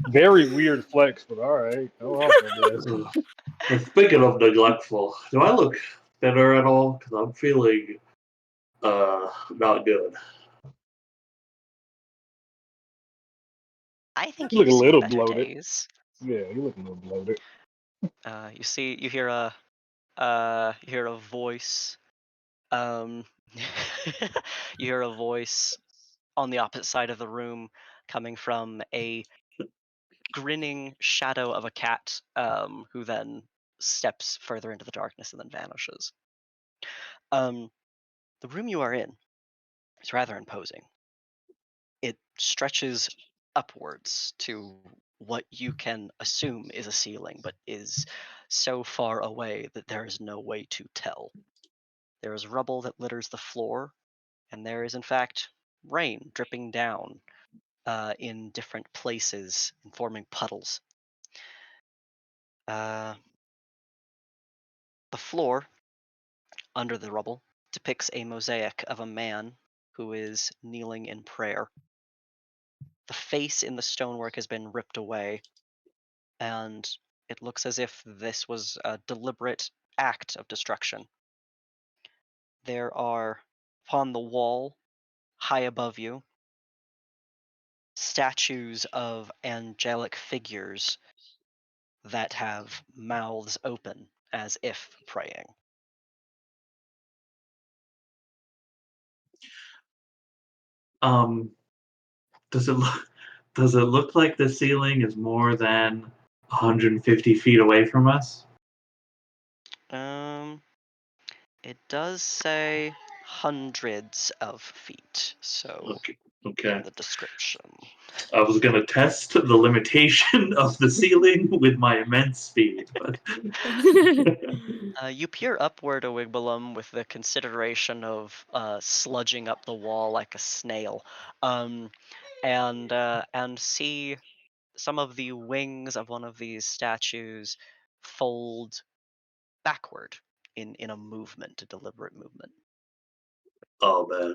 Speaker 6: Very weird flex, but all right. Go off, I guess.
Speaker 3: Well, speaking of neglectful, do I look thinner at all? Because I'm feeling not good.
Speaker 1: I think
Speaker 6: You look
Speaker 1: you've
Speaker 6: a
Speaker 1: seen
Speaker 6: little
Speaker 1: better
Speaker 6: bloated.
Speaker 1: days.
Speaker 6: Yeah, you look a little bloated.
Speaker 1: You hear a voice. Um, you hear a voice on the opposite side of the room coming from a grinning shadow of a cat, who then steps further into the darkness and then vanishes. Um, the room you are in is rather imposing. It stretches upwards to what you can assume is a ceiling, but is so far away that there is no way to tell. There is rubble that litters the floor, and there is, in fact, rain dripping down in different places and forming puddles. Uh, the floor under the rubble depicts a mosaic of a man who is kneeling in prayer. The face in the stonework has been ripped away, and it looks as if this was a deliberate act of destruction. There are, upon the wall, high above you, statues of angelic figures that have mouths open as if praying.
Speaker 3: Um, does it look like the ceiling is more than 150 feet away from us?
Speaker 1: Um, it does say hundreds of feet, so
Speaker 3: Okay.
Speaker 1: in
Speaker 3: Okay.
Speaker 1: the description.
Speaker 3: I was gonna test the limitation of the ceiling with my immense speed, but
Speaker 1: You peer upward a Wigbalum with the consideration of sludging up the wall like a snail, and see some of the wings of one of these statues fold backward in a movement, a deliberate movement.
Speaker 3: oh man,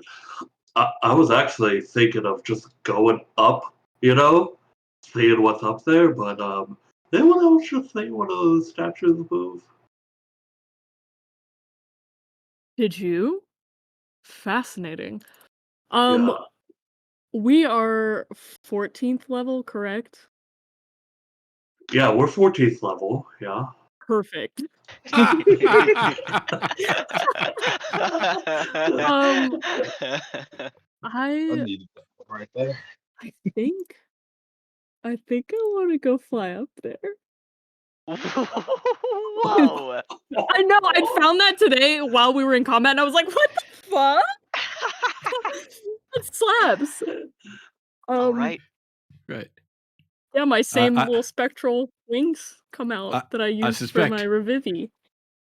Speaker 3: I was actually thinking of just going up, seeing what's up there, but anyone else just see one of those statues move?
Speaker 2: Did you? Fascinating. Um,
Speaker 3: Yeah,
Speaker 2: we are 14th level, correct?
Speaker 3: yeah, we're 14th level. Yeah.
Speaker 2: Perfect. Um,
Speaker 6: I
Speaker 2: I
Speaker 6: needed that one right there.
Speaker 2: I think I think I want to go fly up there.
Speaker 1: Whoa!
Speaker 2: I know, I found that today while we were in combat, and I was like, "What the fuck? That slaps."
Speaker 1: All
Speaker 2: Um,
Speaker 1: right.
Speaker 4: right.
Speaker 2: yeah, my same
Speaker 4: I,
Speaker 2: little spectral wings come out
Speaker 4: I
Speaker 2: that I
Speaker 4: I
Speaker 2: used for my
Speaker 4: suspect
Speaker 2: Revivi.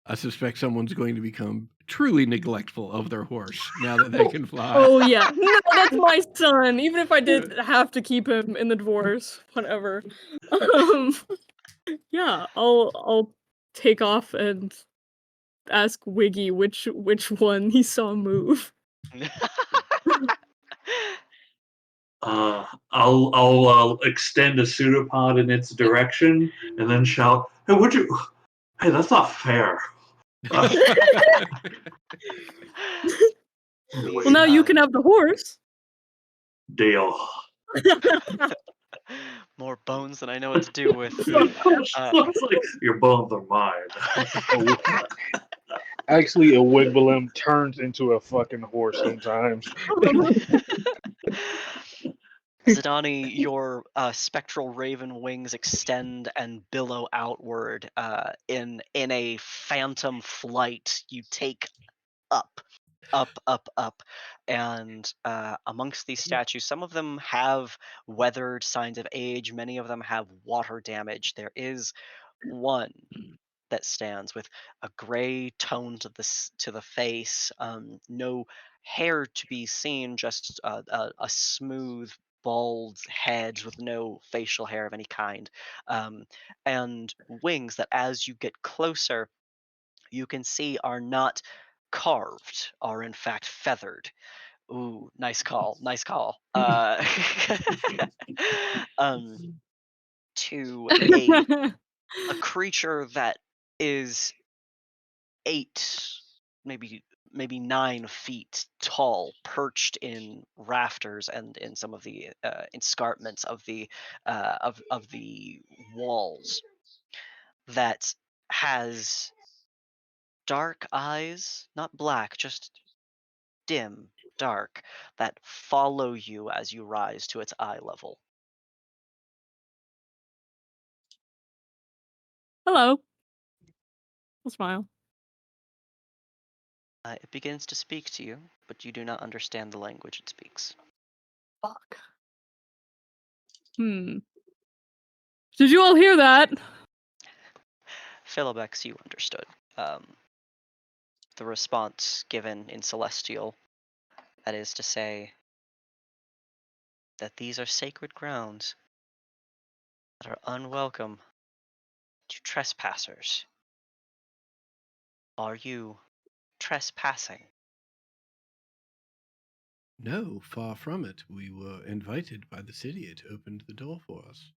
Speaker 4: I suspect someone's going to become truly neglectful of their horse now that they can fly.
Speaker 2: Oh yeah, no, that's my son. Even if I did have to keep him in the dwarves, whatever. Um, yeah, I'll take off and ask Wiggy which one he saw move.
Speaker 3: I'll extend a pseudopod in its direction and then shout, "Hey, would you? Hey, that's not fair." Uh,
Speaker 2: Well, now you
Speaker 1: Uh,
Speaker 2: can have the horse.
Speaker 3: deal.
Speaker 1: more bones than I know what to do with. Uh,
Speaker 3: It's like your bones are mine.
Speaker 6: Actually, a Wigbalum turns into a fucking horse sometimes.
Speaker 1: Zidani, your spectral raven wings extend and billow outward in a phantom flight. You take up, up, and amongst these statues, some of them have weathered signs of age. Many of them have water damage. There is one that stands with a gray tone to the face, no hair to be seen, just a smooth bald head with no facial hair of any kind, and wings that, as you get closer, you can see are not carved, are in fact feathered. Ooh, nice call, nice call. Um, to a creature that is 8, maybe 9 feet tall, perched in rafters and in some of the escarpments of the walls, that has dark eyes, not black, just dim, dark, that follow you as you rise to its eye level.
Speaker 2: Hello. I'll smile.
Speaker 1: It begins to speak to you, but you do not understand the language it speaks.
Speaker 2: Fuck. Hmm. Did you all hear that?
Speaker 1: Philobex, you understood. The response given in Celestial, that is to say, that these are sacred grounds that are unwelcome to trespassers. Are you trespassing?
Speaker 4: No, far from it. We were invited by the city. It opened the door for us.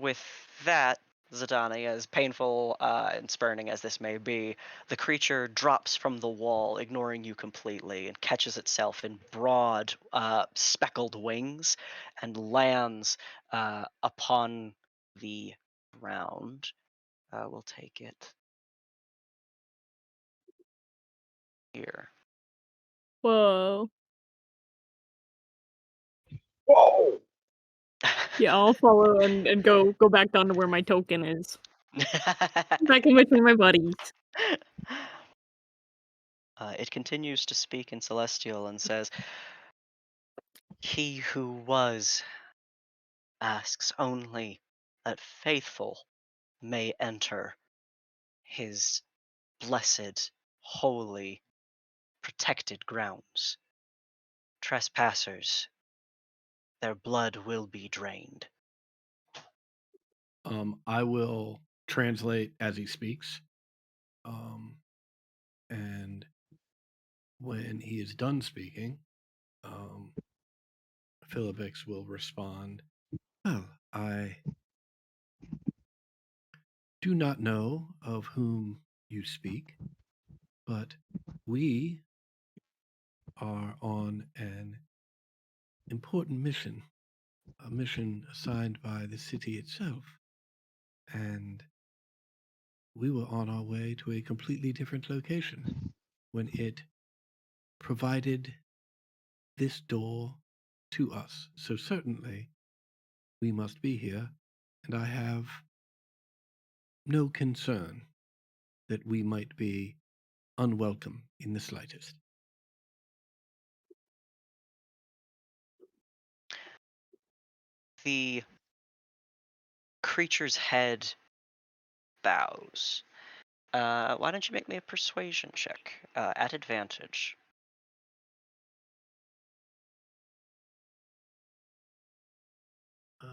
Speaker 1: With that, Zadani, as painful and spurning as this may be, the creature drops from the wall, ignoring you completely, and catches itself in broad, speckled wings and lands upon the ground. We'll take it here.
Speaker 2: Whoa.
Speaker 6: Whoa!
Speaker 2: Yeah, I'll follow and go back down to where my token is. Back in between my buddies.
Speaker 1: It continues to speak in Celestial and says, "He who was asks only that faithful may enter his blessed, holy, protected grounds. Trespassers, their blood will be drained."
Speaker 4: I will translate as he speaks. And when he is done speaking, Philipix will respond, "Well, I do not know of whom you speak, but we are on an important mission, a mission assigned by the city itself. And we were on our way to a completely different location when it provided this door to us. So certainly we must be here, and I have no concern that we might be unwelcome in the slightest."
Speaker 1: The creature's head bows. Why don't you make me a persuasion check at advantage?
Speaker 4: Uh,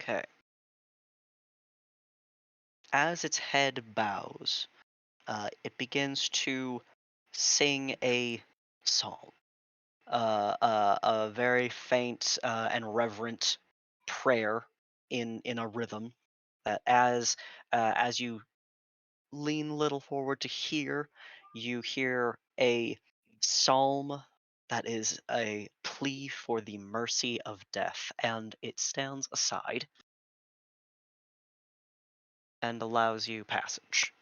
Speaker 1: Okay. As its head bows, it begins to sing a psalm, a very faint and reverent prayer in a rhythm that, as you lean a little forward to hear, you hear a psalm that is a plea for the mercy of death, and it stands aside and allows you passage.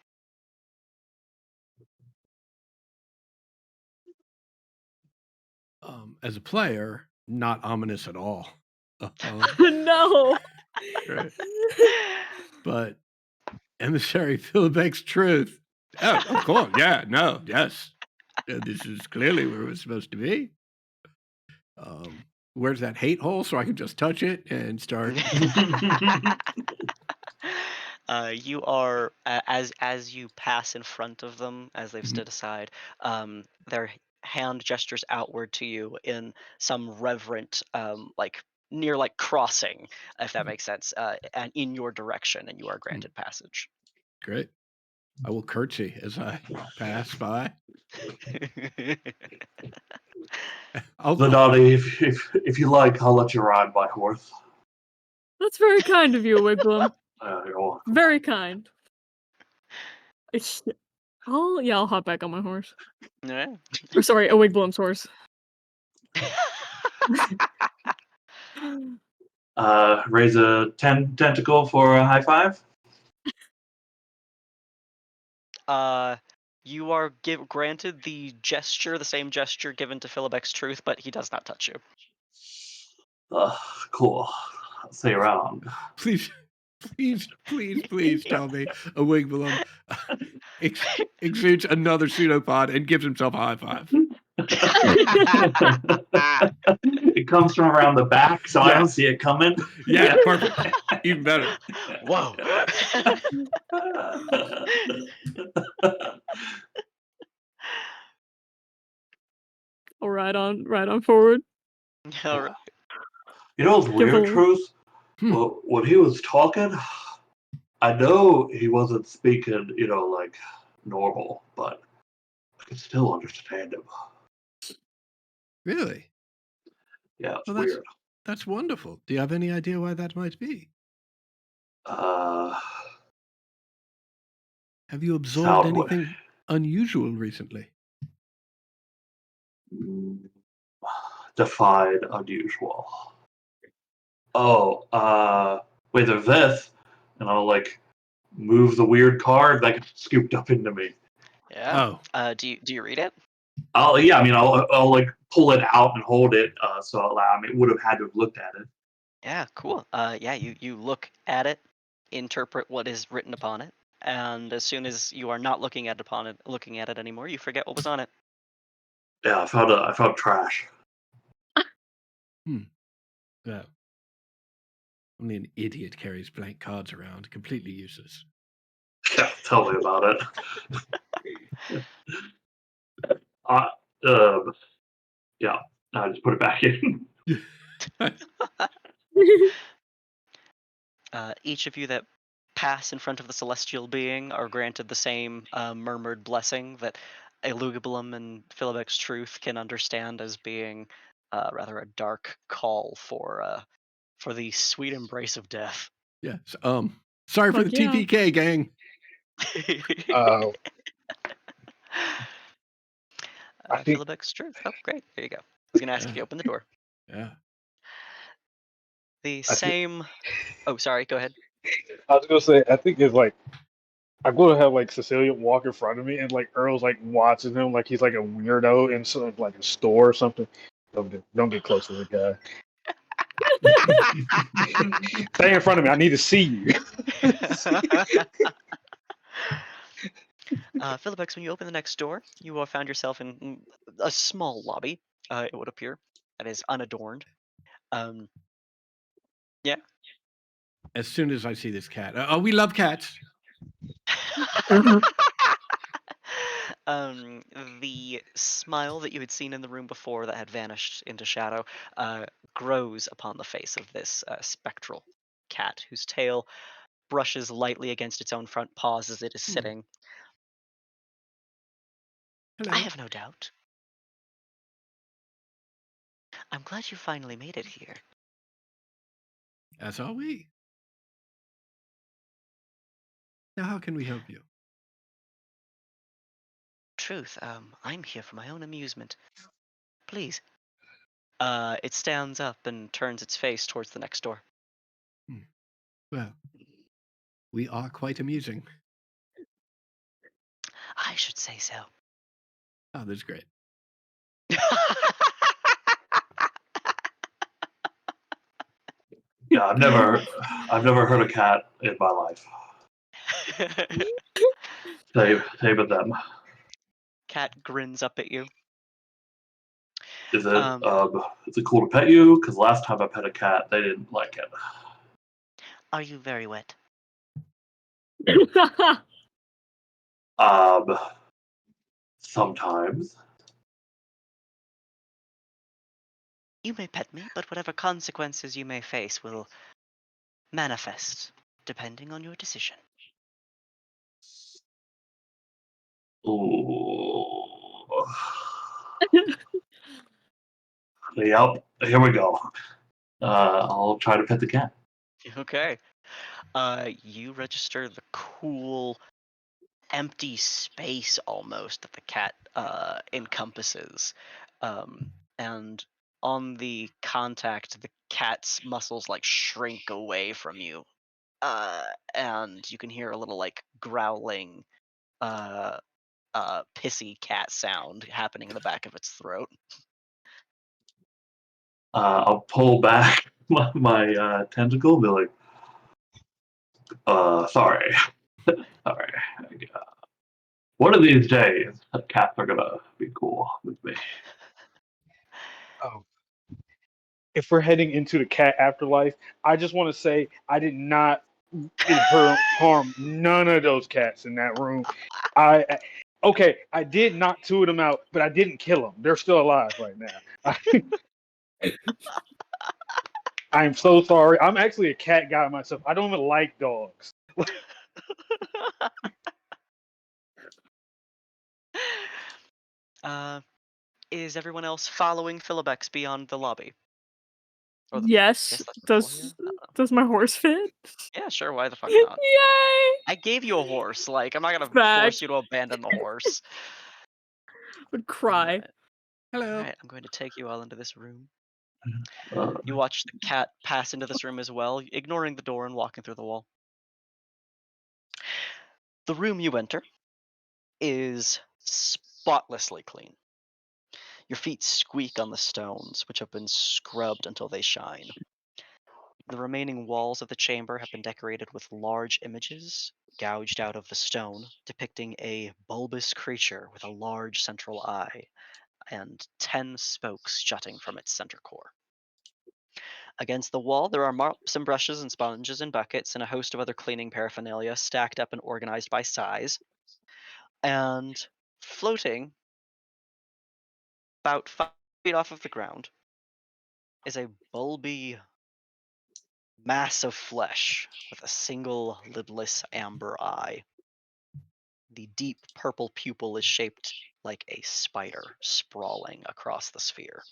Speaker 4: as a player, not ominous at all.
Speaker 2: No.
Speaker 4: Right. But emissary Philibek's truth. Oh, of course. Yeah, no, yes. This is clearly where we're supposed to be. where's that hate hole so I can just touch it and start.
Speaker 1: You are as you pass in front of them as they've
Speaker 4: Mhm.
Speaker 1: stood aside. Their hand gestures outward to you in some reverent, like near like crossing, if that makes sense, and in your direction, and you are granted passage.
Speaker 4: Great. I will curtsy as I pass by. I'll,
Speaker 3: Zanardi, if you like, I'll let you ride my horse.
Speaker 2: That's very kind of you, Wigglum.
Speaker 3: You're welcome.
Speaker 2: Very kind. I'll hop back on my horse.
Speaker 1: Yeah.
Speaker 2: Or sorry, a Wigglum's horse.
Speaker 3: Raise a tentacle for a high five.
Speaker 1: You are granted the gesture, the same gesture given to Philibek's Truth, but he does not touch you.
Speaker 3: Cool. I'll see you around.
Speaker 4: please tell me a Wigglum exudes another pseudopod and gives himself a high five.
Speaker 3: It comes from around the back, so I don't see it coming.
Speaker 4: Yeah, perfect. Even better.
Speaker 1: Whoa.
Speaker 2: I'll ride on forward.
Speaker 1: All right.
Speaker 3: You know what's weird,
Speaker 2: Give a-
Speaker 3: Truth?
Speaker 4: Hmm.
Speaker 3: Well, when he was talking, I know he wasn't speaking, like normal, but I can still understand him.
Speaker 4: Really?
Speaker 3: Yeah, it's
Speaker 4: Well,
Speaker 3: weird.
Speaker 4: that's wonderful. Do you have any idea why that might be? Have you absorbed
Speaker 3: Sound
Speaker 4: anything unusual recently?
Speaker 3: defied unusual. Oh, wait, there's this, and I'll like move the weird card that got scooped up into me.
Speaker 1: Yeah.
Speaker 4: Oh,
Speaker 1: Do you read it?
Speaker 3: I'll like pull it out and hold it. So it would have had to have looked at it.
Speaker 1: Yeah. Cool. Yeah. You look at it, interpret what is written upon it, and as soon as you are not looking at it anymore, you forget what was on it.
Speaker 3: Yeah, I found trash.
Speaker 4: yeah. Only an idiot carries blank cards around, completely useless.
Speaker 3: Yeah, tell me about it. Yeah, I just put it back in.
Speaker 1: Each of you that pass in front of the celestial being are granted the same murmured blessing that Elugabulum and Philibek's Truth can understand as being rather a dark call for the sweet embrace of death.
Speaker 4: Yeah. Sorry for the
Speaker 2: Fuck yeah.
Speaker 4: TPK, gang.
Speaker 6: I think
Speaker 1: Philibek's Truth. Oh, great. There you go. I was going to ask if you opened the door.
Speaker 4: Yeah.
Speaker 1: The
Speaker 6: I think-
Speaker 1: same. Oh, sorry. Go ahead.
Speaker 6: I was gonna say I think it's like I'm gonna have like Cecilia walk in front of me and like Earl's like watching him like he's like a weirdo in some like a store or something. Don't get close to the guy. Stay in front of me. I need to see you.
Speaker 1: Philipex, when you open the next door, you will found yourself in a small lobby. It would appear that is unadorned. Yeah.
Speaker 4: As soon as I see this cat, we love cats.
Speaker 1: The smile that you had seen in the room before that had vanished into shadow grows upon the face of this spectral cat, whose tail brushes lightly against its own front paws as it is sitting.
Speaker 4: Hello.
Speaker 1: I have no doubt. I'm glad you finally made it here.
Speaker 4: As are we. Now, how can we help you?
Speaker 1: Truth, I'm here for my own amusement. Please. It stands up and turns its face towards the next door.
Speaker 4: Well, we are quite amusing.
Speaker 1: I should say so.
Speaker 4: Oh, that's great.
Speaker 3: Yeah, I've never heard a cat in my life. Save it them.
Speaker 1: Cat grins up at you.
Speaker 3: Is
Speaker 1: Um,
Speaker 3: it cool to pet you? Because last time I pet a cat, they didn't like it.
Speaker 1: are you very wet?
Speaker 3: Um, Sometimes.
Speaker 1: You may pet me, but whatever consequences you may face will manifest depending on your decision.
Speaker 3: Ooh. Yep. Here we go. I'll try to pet the cat.
Speaker 1: Okay. You register the cool empty space almost that the cat encompasses. And on the contact, the cat's muscles like shrink away from you. Uh, and you can hear a little like growling, uh, pissy cat sound happening in the back of its throat.
Speaker 3: I'll pull back my tentacle and be like, sorry. Sorry. One of these days, cats are gonna be cool with me.
Speaker 6: Oh, if we're heading into the cat afterlife, I just want to say I did not harm none of those cats in that room. Okay, I did knock two of them out, but I didn't kill them. They're still alive right now. I'm so sorry. I'm actually a cat guy myself. I don't even like dogs.
Speaker 1: uh, is everyone else following Philobex beyond the lobby? Or I
Speaker 2: Yes.
Speaker 1: guess that's the floor here.
Speaker 2: Does my horse fit?
Speaker 1: Yeah, sure. Why the fuck not?
Speaker 2: Yay!
Speaker 1: I gave you a horse. Like, I'm not gonna
Speaker 2: Fact.
Speaker 1: force you to abandon the horse.
Speaker 2: Would
Speaker 1: All
Speaker 2: cry.
Speaker 1: right.
Speaker 4: Hello.
Speaker 1: All right. I'm going to take you all into this room.
Speaker 3: Uh,
Speaker 1: You watch the cat pass into this room as well, ignoring the door and walking through the wall. The room you enter is spotlessly clean. Your feet squeak on the stones, which have been scrubbed until they shine. The remaining walls of the chamber have been decorated with large images gouged out of the stone, depicting a bulbous creature with a large central eye and 10 spokes jutting from its center core. Against the wall, there are mops and brushes and sponges and buckets and a host of other cleaning paraphernalia stacked up and organized by size. And floating about 5 feet off of the ground is a bulby mass of flesh with a single lidless amber eye. The deep purple pupil is shaped like a spider sprawling across the sphere.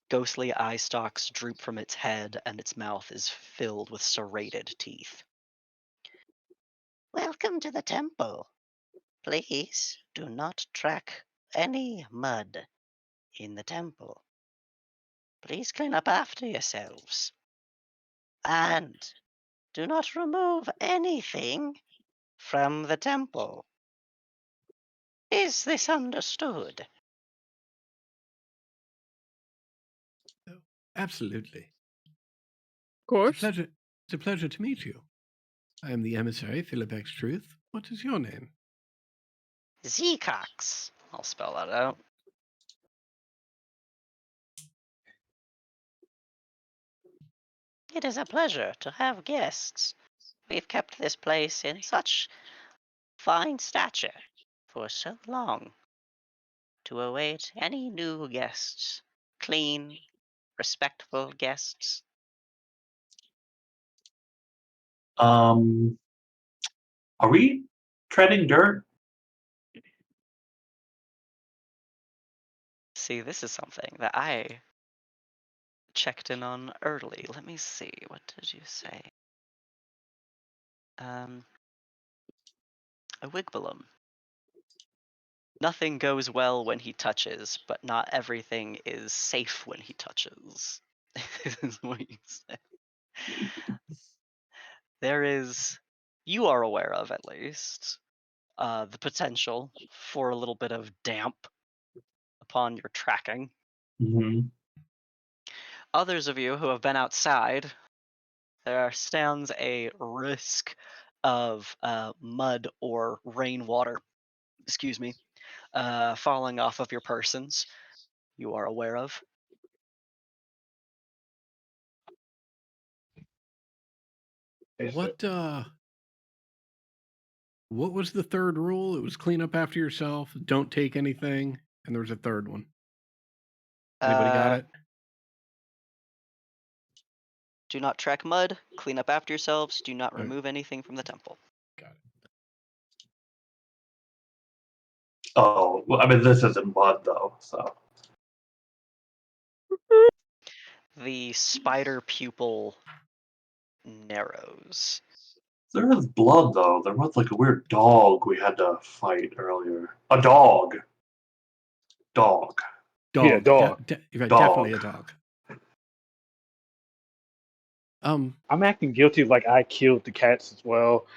Speaker 1: Ghostly eye stalks droop from its head, and its mouth is filled with serrated teeth. Welcome to the temple. Please do not track any mud in the temple. Please clean up after yourselves. And do not remove anything from the temple. Is this understood?
Speaker 4: Oh, absolutely.
Speaker 2: Of course.
Speaker 4: It's a pleasure to meet you. I am the emissary, Philipex Truth. What is your name?
Speaker 1: Zecox. I'll spell that out. It is a pleasure to have guests. We've kept this place in such fine stature for so long to await any new guests. Clean, respectful guests.
Speaker 3: are we treading dirt?
Speaker 1: See, this is something that I checked in on early. Let me see. What did you say? A Wigbalum. Nothing goes well when he touches, but not everything is safe when he touches. Is what you say. There is, you are aware of at least, the potential for a little bit of damp upon your tracking.
Speaker 3: Mm-hmm.
Speaker 1: Others of you who have been outside, there stands a risk of mud or rainwater, falling off of your persons. you are aware of.
Speaker 4: What was the third rule? It was clean up after yourself, don't take anything, and there was a third one. Anybody got it?
Speaker 1: Do not track mud, clean up after yourselves, do not
Speaker 4: Okay.
Speaker 1: remove anything from the temple.
Speaker 4: Got it.
Speaker 3: Oh, well, I mean, this isn't mud though, so.
Speaker 1: The spider pupil narrows.
Speaker 3: There is blood though. There was like a weird dog we had to fight earlier. A dog. Dog.
Speaker 6: Yeah, dog.
Speaker 4: Right,
Speaker 3: Dog.
Speaker 4: definitely a dog.
Speaker 6: I'm acting guilty like I killed the cats as well.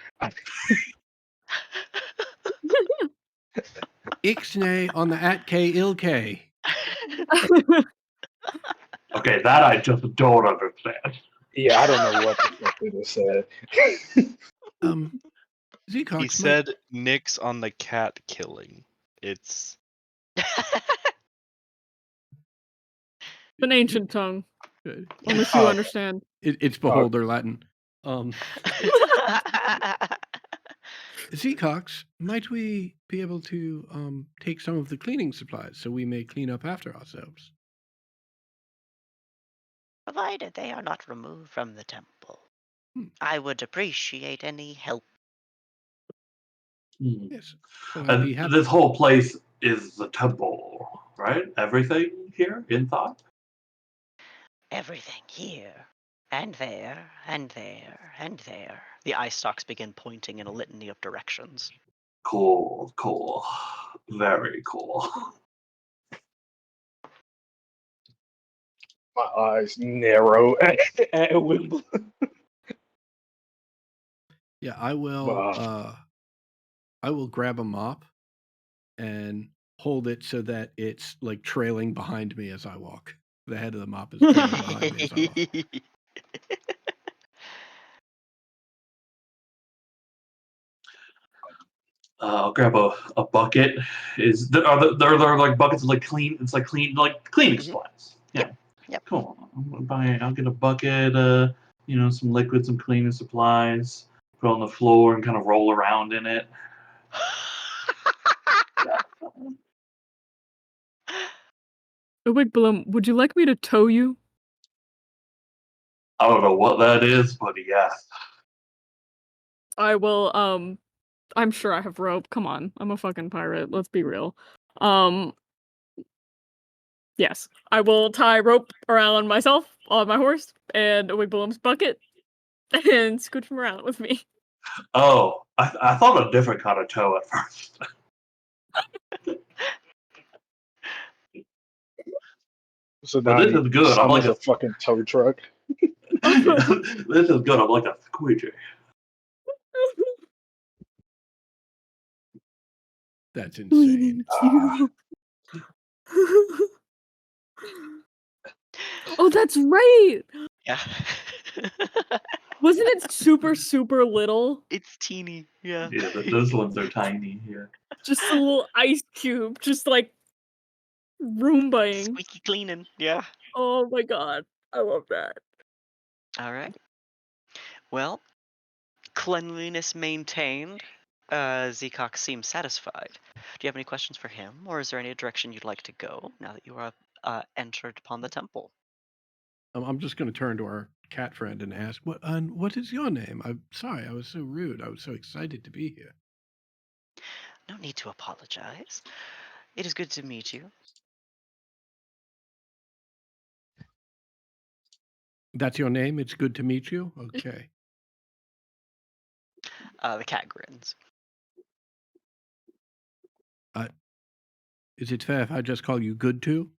Speaker 4: Ixnay on the @K-ILK.
Speaker 3: Okay, that I just don't understand.
Speaker 6: Yeah, I don't know what the fuck they just said.
Speaker 4: Zecox,
Speaker 5: He said nix on the cat killing. It's
Speaker 2: an ancient tongue. Unless you
Speaker 6: Oh.
Speaker 2: understand.
Speaker 4: It's beholder Latin. Zecox, might we be able to take some of the cleaning supplies so we may clean up after ourselves?
Speaker 7: Provided they are not removed from the temple. I would appreciate any help.
Speaker 4: Yes. Well, I'd be
Speaker 3: And
Speaker 4: happy.
Speaker 3: this whole place is the temple, right? Everything here in thought?
Speaker 7: Everything here, and there, and there, and there.
Speaker 1: The eye stalks begin pointing in a litany of directions.
Speaker 3: Cool, cool. Very cool.
Speaker 6: My eyes narrow at Wimbledon.
Speaker 4: Yeah, I will grab a mop and hold it so that it's like trailing behind me as I walk. The head of the mop is trailing behind me as I walk.
Speaker 3: I'll grab a bucket. Are there like buckets of like clean? It's like cleaning supplies. Yeah.
Speaker 1: Yep.
Speaker 3: Cool. I'll get a bucket. Some liquid, some cleaning supplies. Put it on the floor and kind of roll around in it.
Speaker 2: Wigblum, would you like me to tow you?
Speaker 3: I don't know what that is, but yeah.
Speaker 2: I will, I'm sure I have rope. Come on, I'm a fucking pirate. Let's be real. Yes, I will tie rope around myself on my horse and Wigblum's bucket and scooch him around with me.
Speaker 3: Oh, I thought a different kind of toe at first.
Speaker 6: So
Speaker 3: But
Speaker 6: now
Speaker 3: this is good. I'm like
Speaker 6: a fucking tow truck.
Speaker 3: this is good. I'm like a squeegee.
Speaker 4: That's insane.
Speaker 2: Oh, that's right.
Speaker 1: Yeah.
Speaker 2: Wasn't it super, super little?
Speaker 1: It's teeny, yeah.
Speaker 3: Yeah, those ones are tiny. Yeah.
Speaker 2: Just a little ice cube, just like Roombaing.
Speaker 1: Squeaky cleaning, yeah.
Speaker 2: Oh my god, I love that.
Speaker 1: All right. Well, cleanliness maintained. Zecox seems satisfied. Do you have any questions for him, or is there any direction you'd like to go now that you are entered upon the temple?
Speaker 4: I'm just going to turn to our cat friend and ask, what is your name? I'm sorry, I was so rude. I was so excited to be here.
Speaker 1: No need to apologize. It is good to meet you.
Speaker 4: That's your name? It's good to meet you? Okay.
Speaker 1: The cat grins.
Speaker 4: Is it fair if I just call you Good to?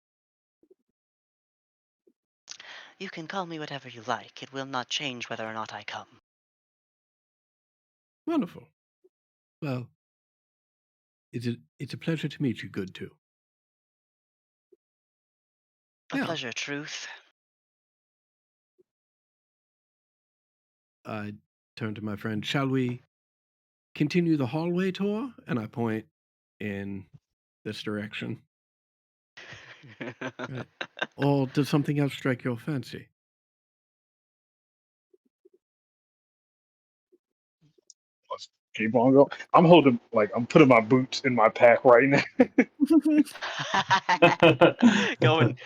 Speaker 7: You can call me whatever you like. It will not change whether or not I come.
Speaker 4: Wonderful. Well, it's a pleasure to meet you, Good to.
Speaker 7: A
Speaker 4: Yeah.
Speaker 7: pleasure, Truth.
Speaker 4: I turn to my friend, shall we continue the hallway tour? And I point in this direction. Right. Or does something else strike your fancy?
Speaker 6: Let's keep on going. I'm putting my boots in my pack right now.
Speaker 1: Going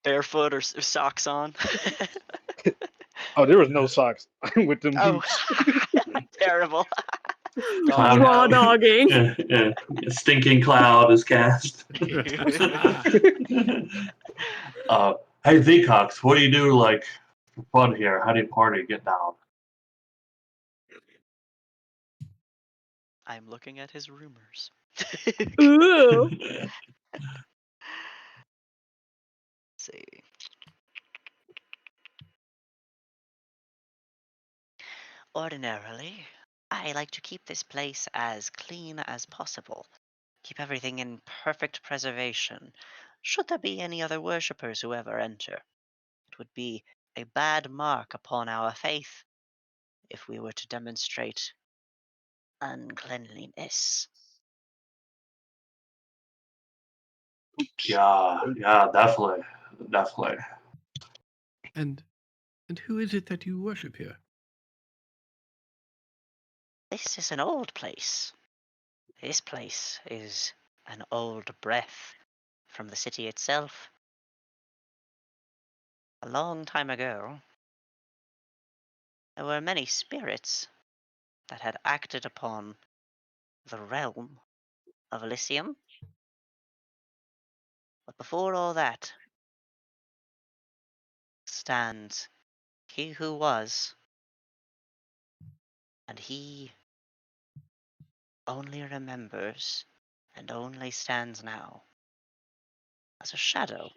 Speaker 1: barefoot or socks on.
Speaker 6: Oh, there was no socks with them
Speaker 1: Oh,
Speaker 6: boots.
Speaker 1: terrible.
Speaker 3: Cloud.
Speaker 1: Dogging
Speaker 2: Raw
Speaker 1: out.
Speaker 2: dogging.
Speaker 3: Yeah. Stinking cloud is cast. uh, hey, Vcox, what do you do like for fun here? How do you party? Get down.
Speaker 1: I'm looking at his rumors.
Speaker 2: Ooh.
Speaker 1: See.
Speaker 7: Ordinarily, I like to keep this place as clean as possible. Keep everything in perfect preservation. Should there be any other worshippers who ever enter, it would be a bad mark upon our faith if we were to demonstrate uncleanliness.
Speaker 3: Yeah, definitely.
Speaker 4: And who is it that you worship here?
Speaker 7: This is an old place. This place is an old breath from the city itself. A long time ago, there were many spirits that had acted upon the realm of Elysium. But before all that stands he who was, and he only remembers and only stands now as a shadow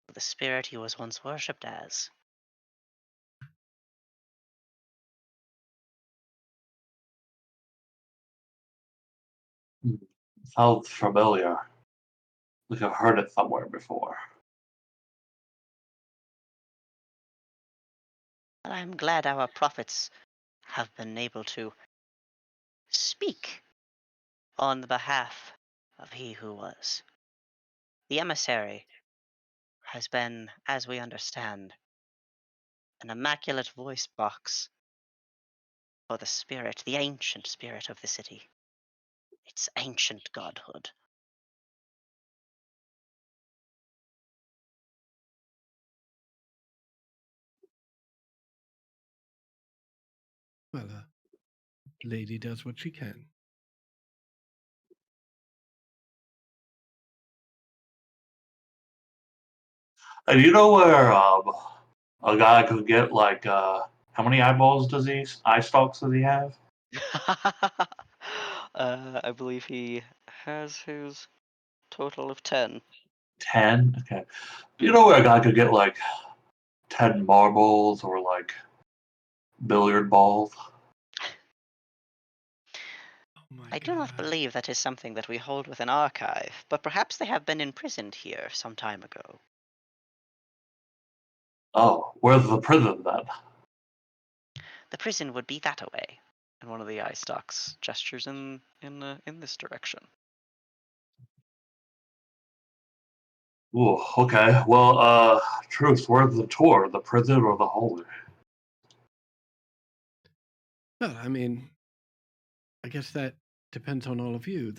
Speaker 7: of the spirit he was once worshipped as.
Speaker 3: Sounds familiar. Like I've heard it somewhere before.
Speaker 7: And I'm glad our prophets have been able to speak on the behalf of he who was. The emissary has been, as we understand, an immaculate voice box for the spirit, the ancient spirit of the city, its ancient godhood.
Speaker 4: Well, a lady does what she can.
Speaker 3: And you know where a guy could get like how many eyeballs does eye stalks does he have?
Speaker 1: I believe he has his total of 10.
Speaker 3: 10? Okay. You know where a guy could get like 10 marbles or like billiard balls?
Speaker 4: Oh my
Speaker 7: I do not
Speaker 4: God.
Speaker 7: believe that is something that we hold with an archive, but perhaps they have been imprisoned here some time ago.
Speaker 3: Oh, where's the prison then?
Speaker 7: The prison would be that away.
Speaker 1: And one of the eye stalks gestures in this direction.
Speaker 3: Ooh, okay. Well, Truth, where's the tour? The prison or the hallway?
Speaker 4: Well, I mean, I guess that depends on all of you.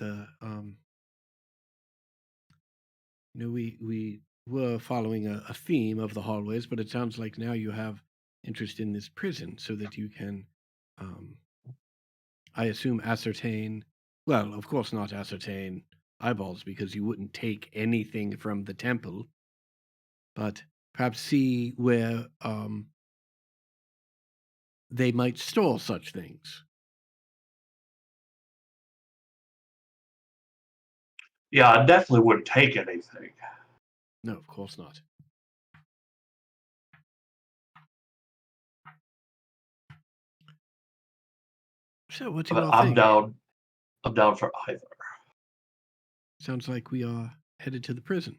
Speaker 4: We were following a theme of the hallways, but it sounds like now you have interest in this prison so that you can, um, I assume, ascertain. Well, of course, not ascertain eyeballs because you wouldn't take anything from the temple, but perhaps see where they might store such things.
Speaker 3: Yeah, I definitely wouldn't take anything.
Speaker 4: No, of course not. So, what do you
Speaker 3: But
Speaker 4: all think?
Speaker 3: I'm down for either.
Speaker 4: Sounds like we are headed to the prison.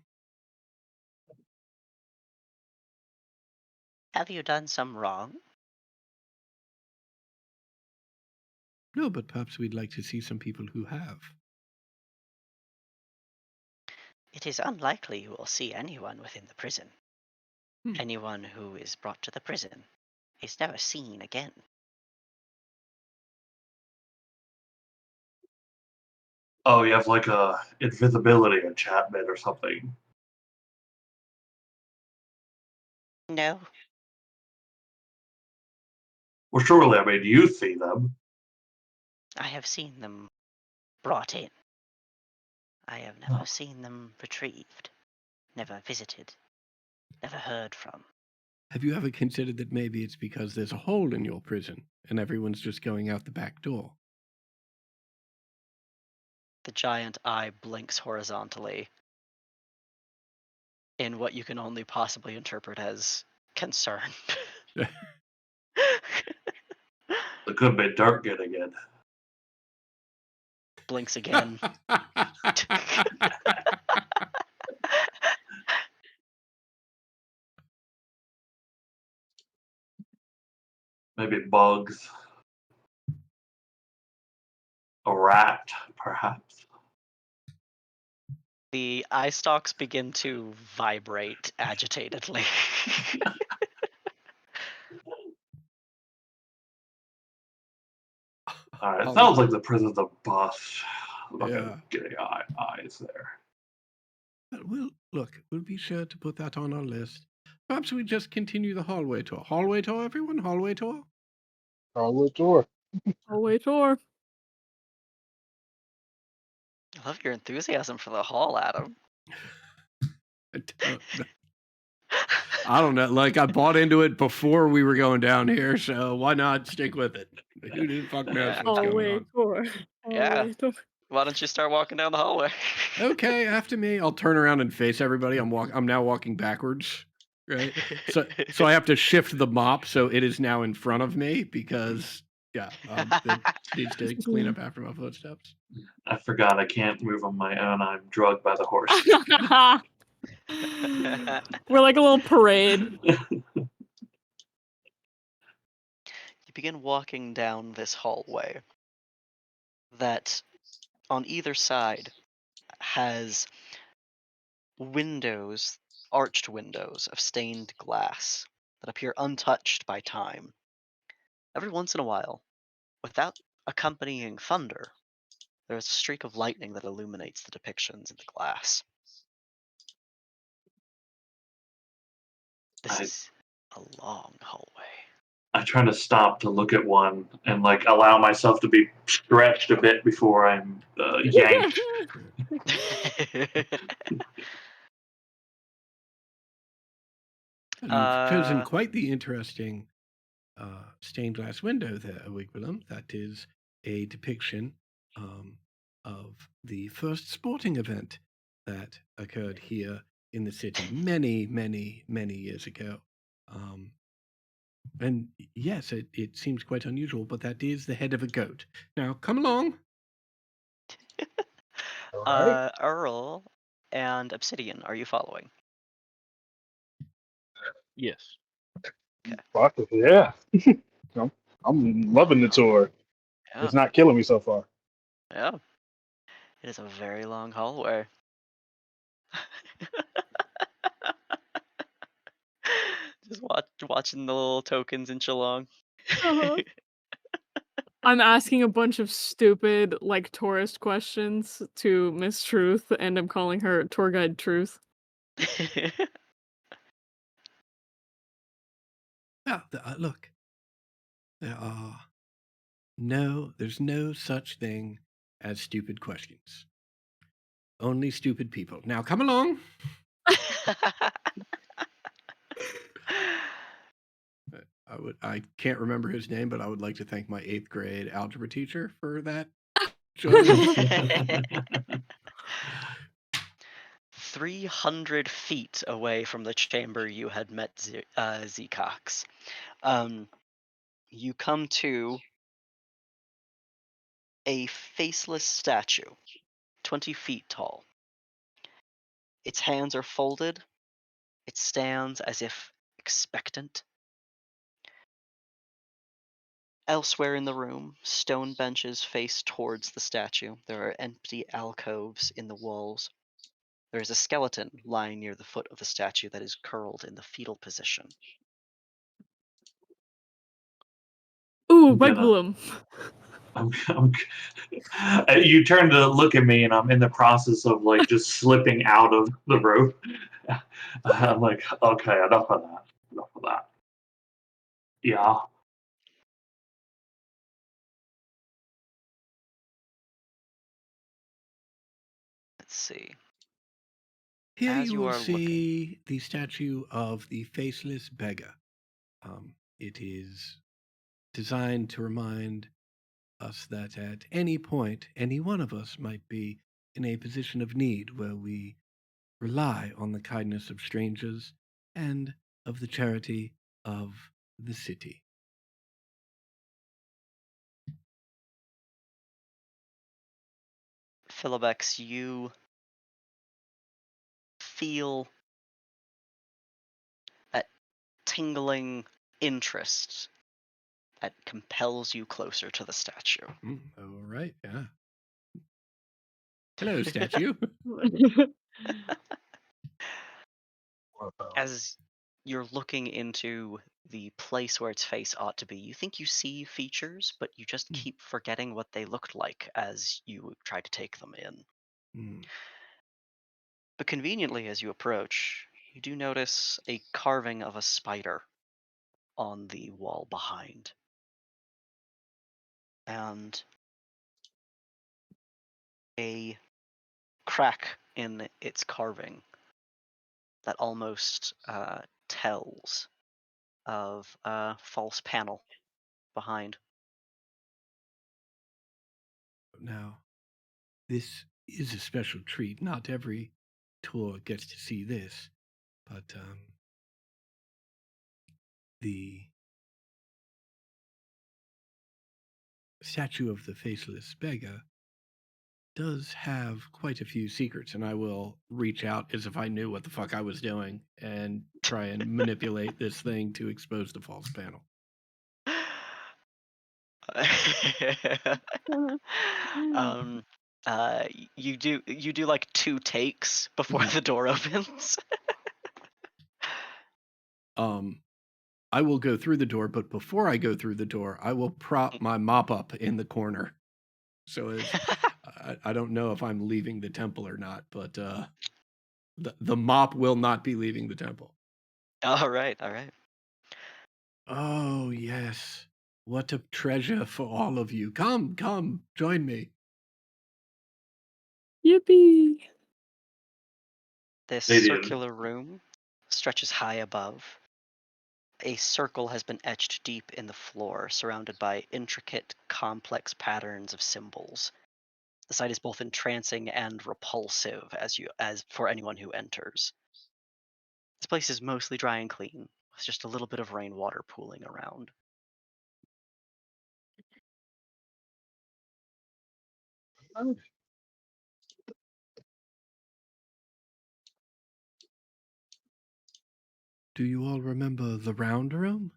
Speaker 7: Have you done some wrong?
Speaker 4: No, but perhaps we'd like to see some people who have.
Speaker 7: It is unlikely you will see anyone within the prison.
Speaker 4: Hmm.
Speaker 7: Anyone who is brought to the prison is never seen again.
Speaker 3: Oh, you have like a invisibility enchantment or something.
Speaker 7: No,
Speaker 3: Well, surely, I mean, you see them.
Speaker 7: I have seen them brought in. I have never
Speaker 3: Oh.
Speaker 7: seen them retrieved, never visited, never heard from.
Speaker 4: Have you ever considered that maybe it's because there's a hole in your prison and everyone's just going out the back door?
Speaker 1: The giant eye blinks horizontally in what you can only possibly interpret as concern.
Speaker 3: It could be dirt getting in.
Speaker 1: Blinks again.
Speaker 3: Maybe bugs. A rat, perhaps.
Speaker 1: The eye stalks begin to vibrate agitatedly.
Speaker 3: Alright, it
Speaker 4: I'll
Speaker 3: sounds
Speaker 4: let-
Speaker 3: like the prison's a bust. Look
Speaker 4: Yeah.
Speaker 3: at getting eyes there.
Speaker 4: We'll be sure to put that on our list. Perhaps we just continue the hallway tour. Hallway tour, everyone? Hallway tour?
Speaker 6: Hallway tour.
Speaker 2: Hallway tour.
Speaker 1: I love your enthusiasm for the hall, Adam.
Speaker 4: I don't know. Like, I bought into it before we were going down here, so why not stick with it? Who the fuck knows
Speaker 1: Yeah.
Speaker 4: what's going
Speaker 2: Hallway
Speaker 4: on?
Speaker 2: tour.
Speaker 1: Yeah.
Speaker 2: Hallway tour.
Speaker 1: Why don't you start walking down the hallway?
Speaker 4: Okay, after me. I'll turn around and face everybody. I'm now walking backwards, right? So I have to shift the mop so it is now in front of me because it needs to clean up after my footsteps.
Speaker 3: I forgot I can't move on my own. I'm drugged by the horse.
Speaker 2: We're like a little parade.
Speaker 1: You begin walking down this hallway that on either side has windows, arched windows of stained glass that appear untouched by time. Every once in a while, without accompanying thunder, there is a streak of lightning that illuminates the depictions in the glass. This
Speaker 3: I-
Speaker 1: is a long hallway.
Speaker 3: I try to stop to look at one and like allow myself to be stretched a bit before I'm yanked.
Speaker 4: You've chosen
Speaker 1: Uh,
Speaker 4: quite the interesting stained glass window there, Wigwam. That is a depiction of the first sporting event that occurred here in the city many, many, many years ago. And yes, it seems quite unusual, but that is the head of a goat. Now, come along.
Speaker 6: All right.
Speaker 1: Earl and Obsidian, are you following?
Speaker 5: Yes.
Speaker 6: Fuck it, yeah. I'm loving the tour.
Speaker 1: Yeah,
Speaker 6: It's not killing me so far.
Speaker 1: yeah. It is a very long hallway. Just watching the little tokens inch along.
Speaker 2: Uh-huh. I'm asking a bunch of stupid, like, tourist questions to Miss Truth, and I'm calling her Tour Guide Truth.
Speaker 4: Yeah, look, there's no such thing as stupid questions. Only stupid people. Now, come along. I can't remember his name, but I would like to thank my 8th grade algebra teacher for that choice.
Speaker 1: 300 feet away from the chamber you had met Zecox, you come to a faceless statue, 20 feet tall. Its hands are folded. It stands as if expectant. Elsewhere in the room, stone benches face towards the statue. There are empty alcoves in the walls. There is a skeleton lying near the foot of the statue that is curled in the fetal position.
Speaker 2: Ooh,
Speaker 3: I'm
Speaker 2: Red
Speaker 3: gonna.
Speaker 2: Bloom.
Speaker 3: You turn to look at me, and I'm in the process of like just slipping out of the rope. I'm like, okay, enough of that. Enough of that. Yeah.
Speaker 1: Let's see.
Speaker 4: Here
Speaker 1: As
Speaker 4: you
Speaker 1: you
Speaker 4: will
Speaker 1: are looking,
Speaker 4: see the statue of the faceless beggar. It is designed to remind us that at any point, any one of us might be in a position of need where we rely on the kindness of strangers and of the charity of the city.
Speaker 1: Philobex, you feel that tingling interest that compels you closer to the statue.
Speaker 4: All right, yeah. Hello, statue.
Speaker 1: As you're looking into the place where its face ought to be, you think you see features, but you just keep forgetting what they looked like as you try to take them in. But conveniently, as you approach, you do notice a carving of a spider on the wall behind. And a crack in its carving that almost tells of a false panel behind.
Speaker 4: Now, this is a special treat. Not every tour gets to see this, but the statue of the faceless beggar does have quite a few secrets, and I will reach out as if I knew what the fuck I was doing and try and manipulate this thing to expose the false panel.
Speaker 1: um, you do like 2 takes before the door opens.
Speaker 4: I will go through the door, but before I go through the door, I will prop my mop up in the corner. So as I don't know if I'm leaving the temple or not, but the mop will not be leaving the temple.
Speaker 1: All right, all right.
Speaker 4: Oh yes, what a treasure for all of you! Come, join me.
Speaker 2: Yippee!
Speaker 1: This
Speaker 3: They do.
Speaker 1: circular room stretches high above. A circle has been etched deep in the floor, surrounded by intricate, complex patterns of symbols. The site is both entrancing and repulsive as for anyone who enters. This place is mostly dry and clean, with just a little bit of rainwater pooling around.
Speaker 4: Do you all remember the round room?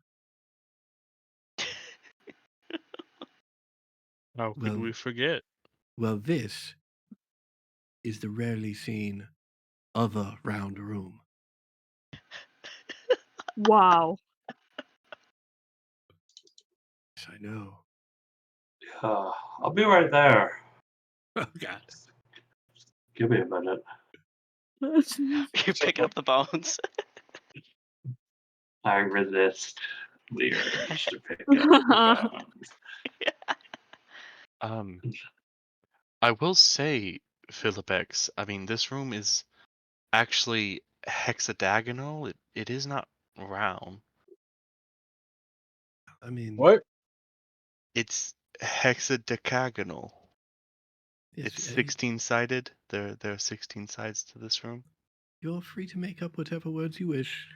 Speaker 5: How could we forget?
Speaker 4: Well, this is the rarely seen other round room.
Speaker 2: Wow.
Speaker 4: Yes, I know.
Speaker 3: I'll be right there.
Speaker 4: Oh God.
Speaker 3: Give me a minute.
Speaker 1: You pick up the bones.
Speaker 3: I resist the urge to pick up the bones.
Speaker 5: I will say, Philipex, I mean, this room is actually hexadagonal. It is not round.
Speaker 4: I mean,
Speaker 6: What?
Speaker 5: It's hexadecagonal.
Speaker 4: yes,
Speaker 5: It's 16-sided. There are 16 sides to this room.
Speaker 4: you're free to make up whatever words you wish.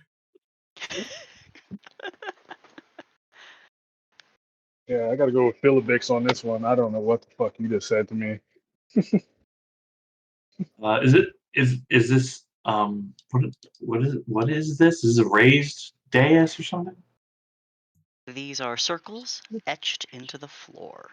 Speaker 6: Yeah, I gotta go with Philibix on this one. I don't know what the fuck you just said to me.
Speaker 3: Is this what is this? Is it a raised dais or something?
Speaker 1: These are circles etched into the floor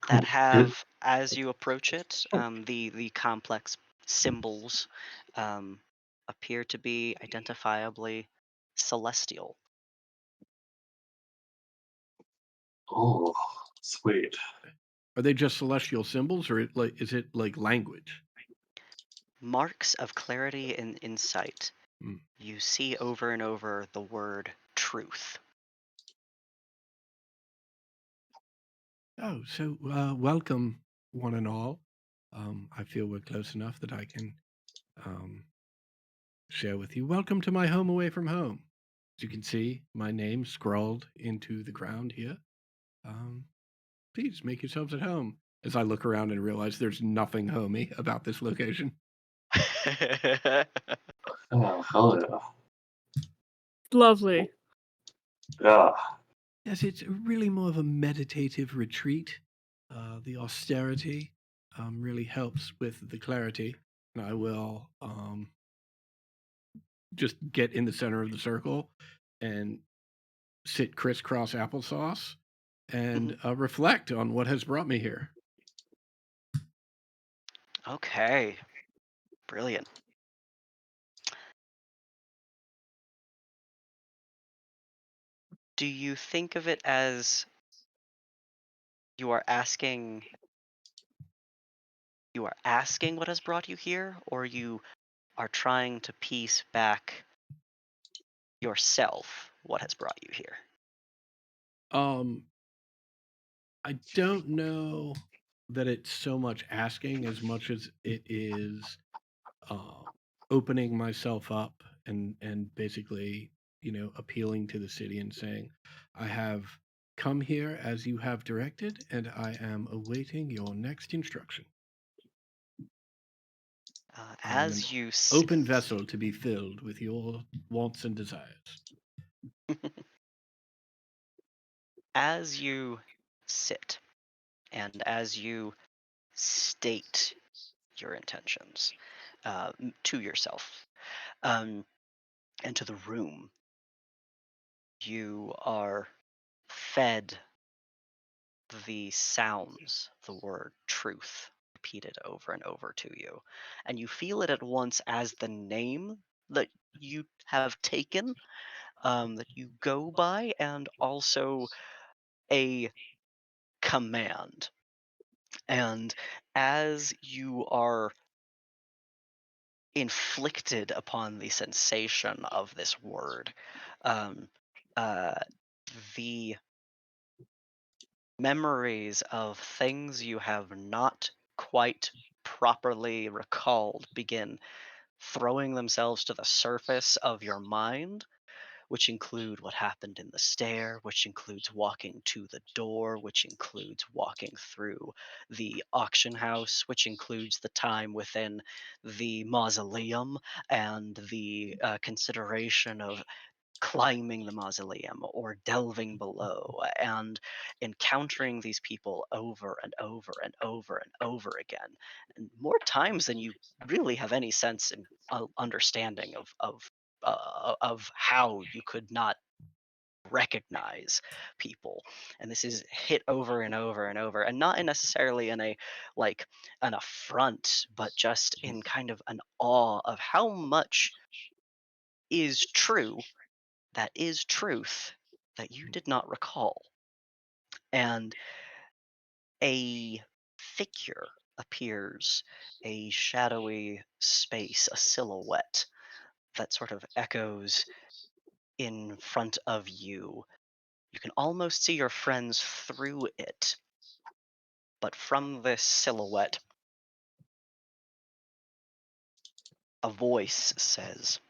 Speaker 1: that
Speaker 3: Cool.
Speaker 1: have, as you approach it, the complex symbols appear to be identifiably celestial.
Speaker 3: Oh, sweet.
Speaker 4: Are they just celestial symbols, or is it like language?
Speaker 1: Marks of clarity and insight.
Speaker 4: Hmm.
Speaker 1: You see over and over the word truth.
Speaker 4: Oh, so welcome, one and all. I feel we're close enough that I can um, share with you. Welcome to my home away from home. As you can see, my name scrawled into the ground here. Um, please make yourselves at home. As I look around and realize there's nothing homey about this location.
Speaker 3: Oh, hell yeah.
Speaker 2: Lovely.
Speaker 3: Yeah.
Speaker 4: Yes, it's really more of a meditative retreat. The austerity really helps with the clarity. And I will just get in the center of the circle and sit crisscross applesauce and reflect on what has brought me here.
Speaker 1: Okay, brilliant. Do you think of it as you are asking what has brought you here, or you are trying to piece back yourself what has brought you here?
Speaker 4: Um, I don't know that it's so much asking as much as it is uh, opening myself up and basically, appealing to the city and saying, I have come here as you have directed, and I am awaiting your next instruction. I am an
Speaker 1: As you
Speaker 4: open vessel to be filled with your wants and desires.
Speaker 1: as you sit and as you state your intentions to yourself and to the room, you are fed the sounds, the word truth, repeated over and over to you. And you feel it at once as the name that you have taken, that you go by, and also a command. And as you are inflicted upon the sensation of this word, um, uh, the memories of things you have not quite properly recalled begin throwing themselves to the surface of your mind, which include what happened in the stair, which includes walking to the door, which includes walking through the auction house, which includes the time within the mausoleum and the consideration of climbing the mausoleum or delving below and encountering these people over and over and over and over again, and more times than you really have any sense and understanding of how you could not recognize people. And this is hit over and over and over, and not in necessarily in a like an affront, but just in kind of an awe of how much is true, that is truth, that you did not recall. And a figure appears, a shadowy space, a silhouette that sort of echoes in front of you. You can almost see your friends through it, but from this silhouette, a voice says,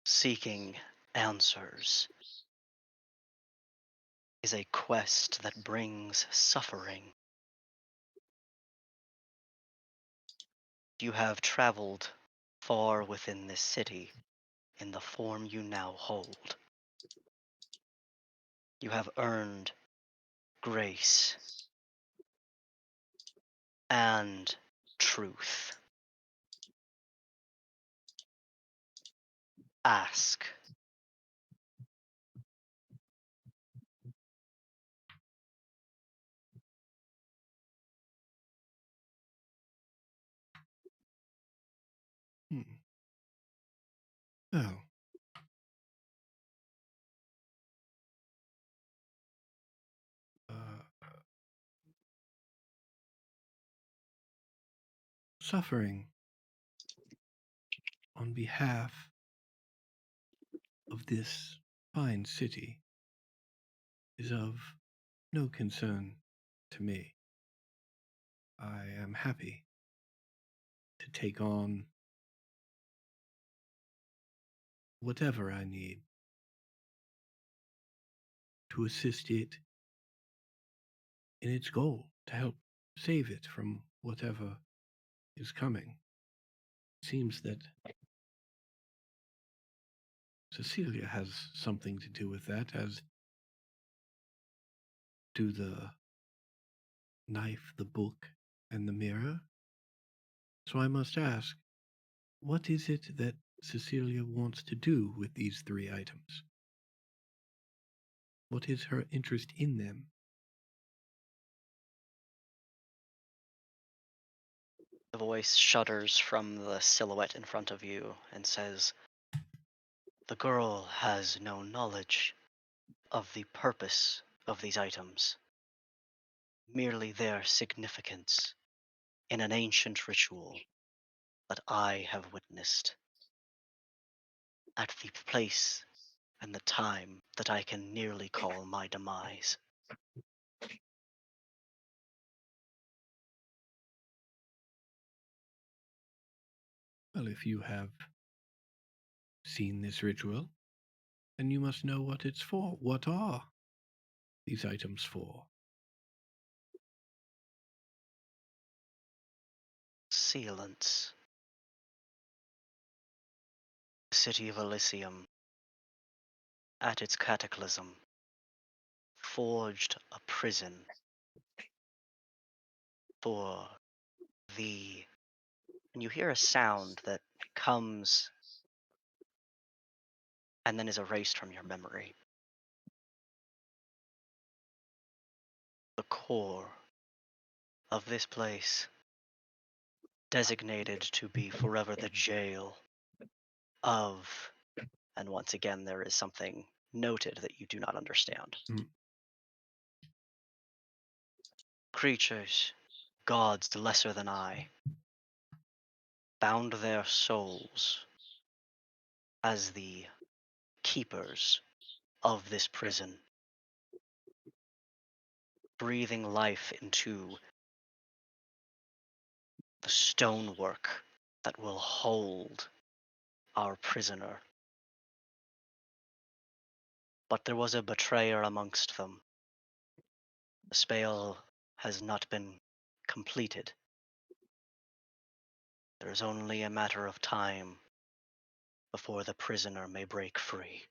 Speaker 1: seeking answers is a quest that brings suffering. You have traveled far within this city in the form you now hold. You have earned grace and truth. Ask.
Speaker 4: Hmm. Well, uh, suffering on behalf of this fine city is of no concern to me. I am happy to take on whatever I need to assist it in its goal, to help save it from whatever is coming. It seems that Cecilia has something to do with that, as do the knife, the book, and the mirror. So I must ask, what is it that Cecilia wants to do with these 3 items? What is her interest in them?
Speaker 1: The voice shudders from the silhouette in front of you and says, "The girl has no knowledge of the purpose of these items, merely their significance in an ancient ritual that I have witnessed at the place and the time that I can nearly call my demise."
Speaker 4: Well, if you have seen this ritual, then you must know what it's for. What are these items for?
Speaker 1: Sealants. The city of Elysium, at its cataclysm, forged a prison for the... And you hear a sound that comes and then is erased from your memory. The core of this place, designated to be forever the jail of... And once again, there is something noted that you do not understand.
Speaker 4: Mm.
Speaker 1: Creatures, gods lesser than I, bound their souls as the keepers of this prison, breathing life into the stonework that will hold our prisoner. But there was a betrayer amongst them. The spell has not been completed. There is only a matter of time before the prisoner may break free.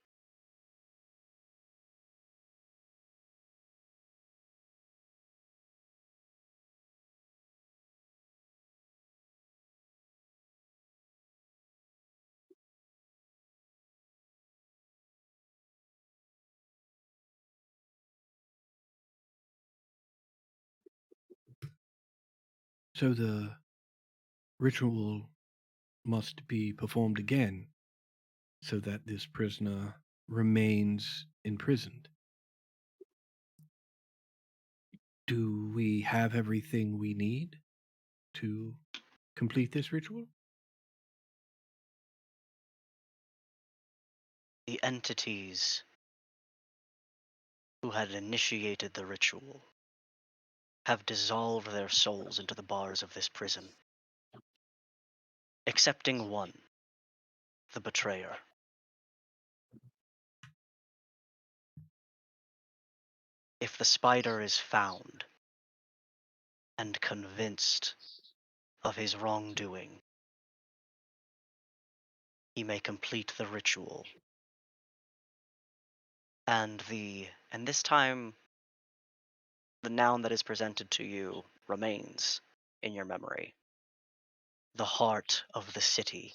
Speaker 4: So the ritual must be performed again so that this prisoner remains imprisoned. Do we have everything we need to complete this ritual?
Speaker 1: The entities who had initiated the ritual have dissolved their souls into the bars of this prison, excepting one, the betrayer. If the spider is found and convinced of his wrongdoing, he may complete the ritual. And this time, the noun that is presented to you remains in your memory. The heart of the city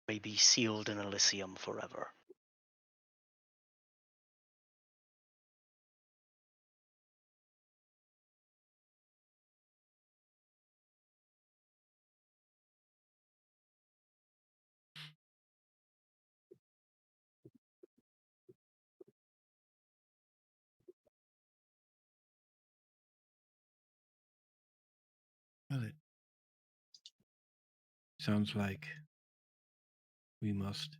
Speaker 1: may be sealed in Elysium forever.
Speaker 4: Sounds like we must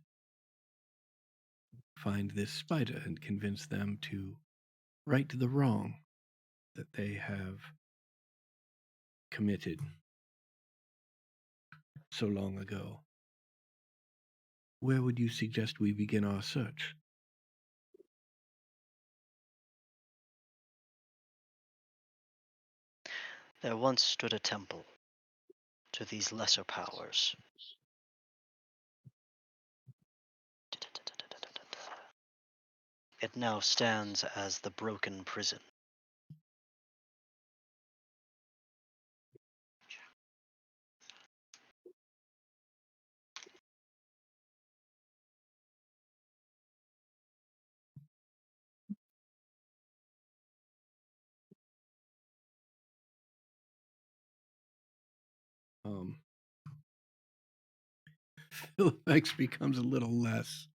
Speaker 4: find this spider and convince them to right the wrong that they have committed so long ago. Where would you suggest we begin our search?
Speaker 1: There once stood a temple to these lesser powers. It now stands as the broken prison.
Speaker 4: Philips becomes a little less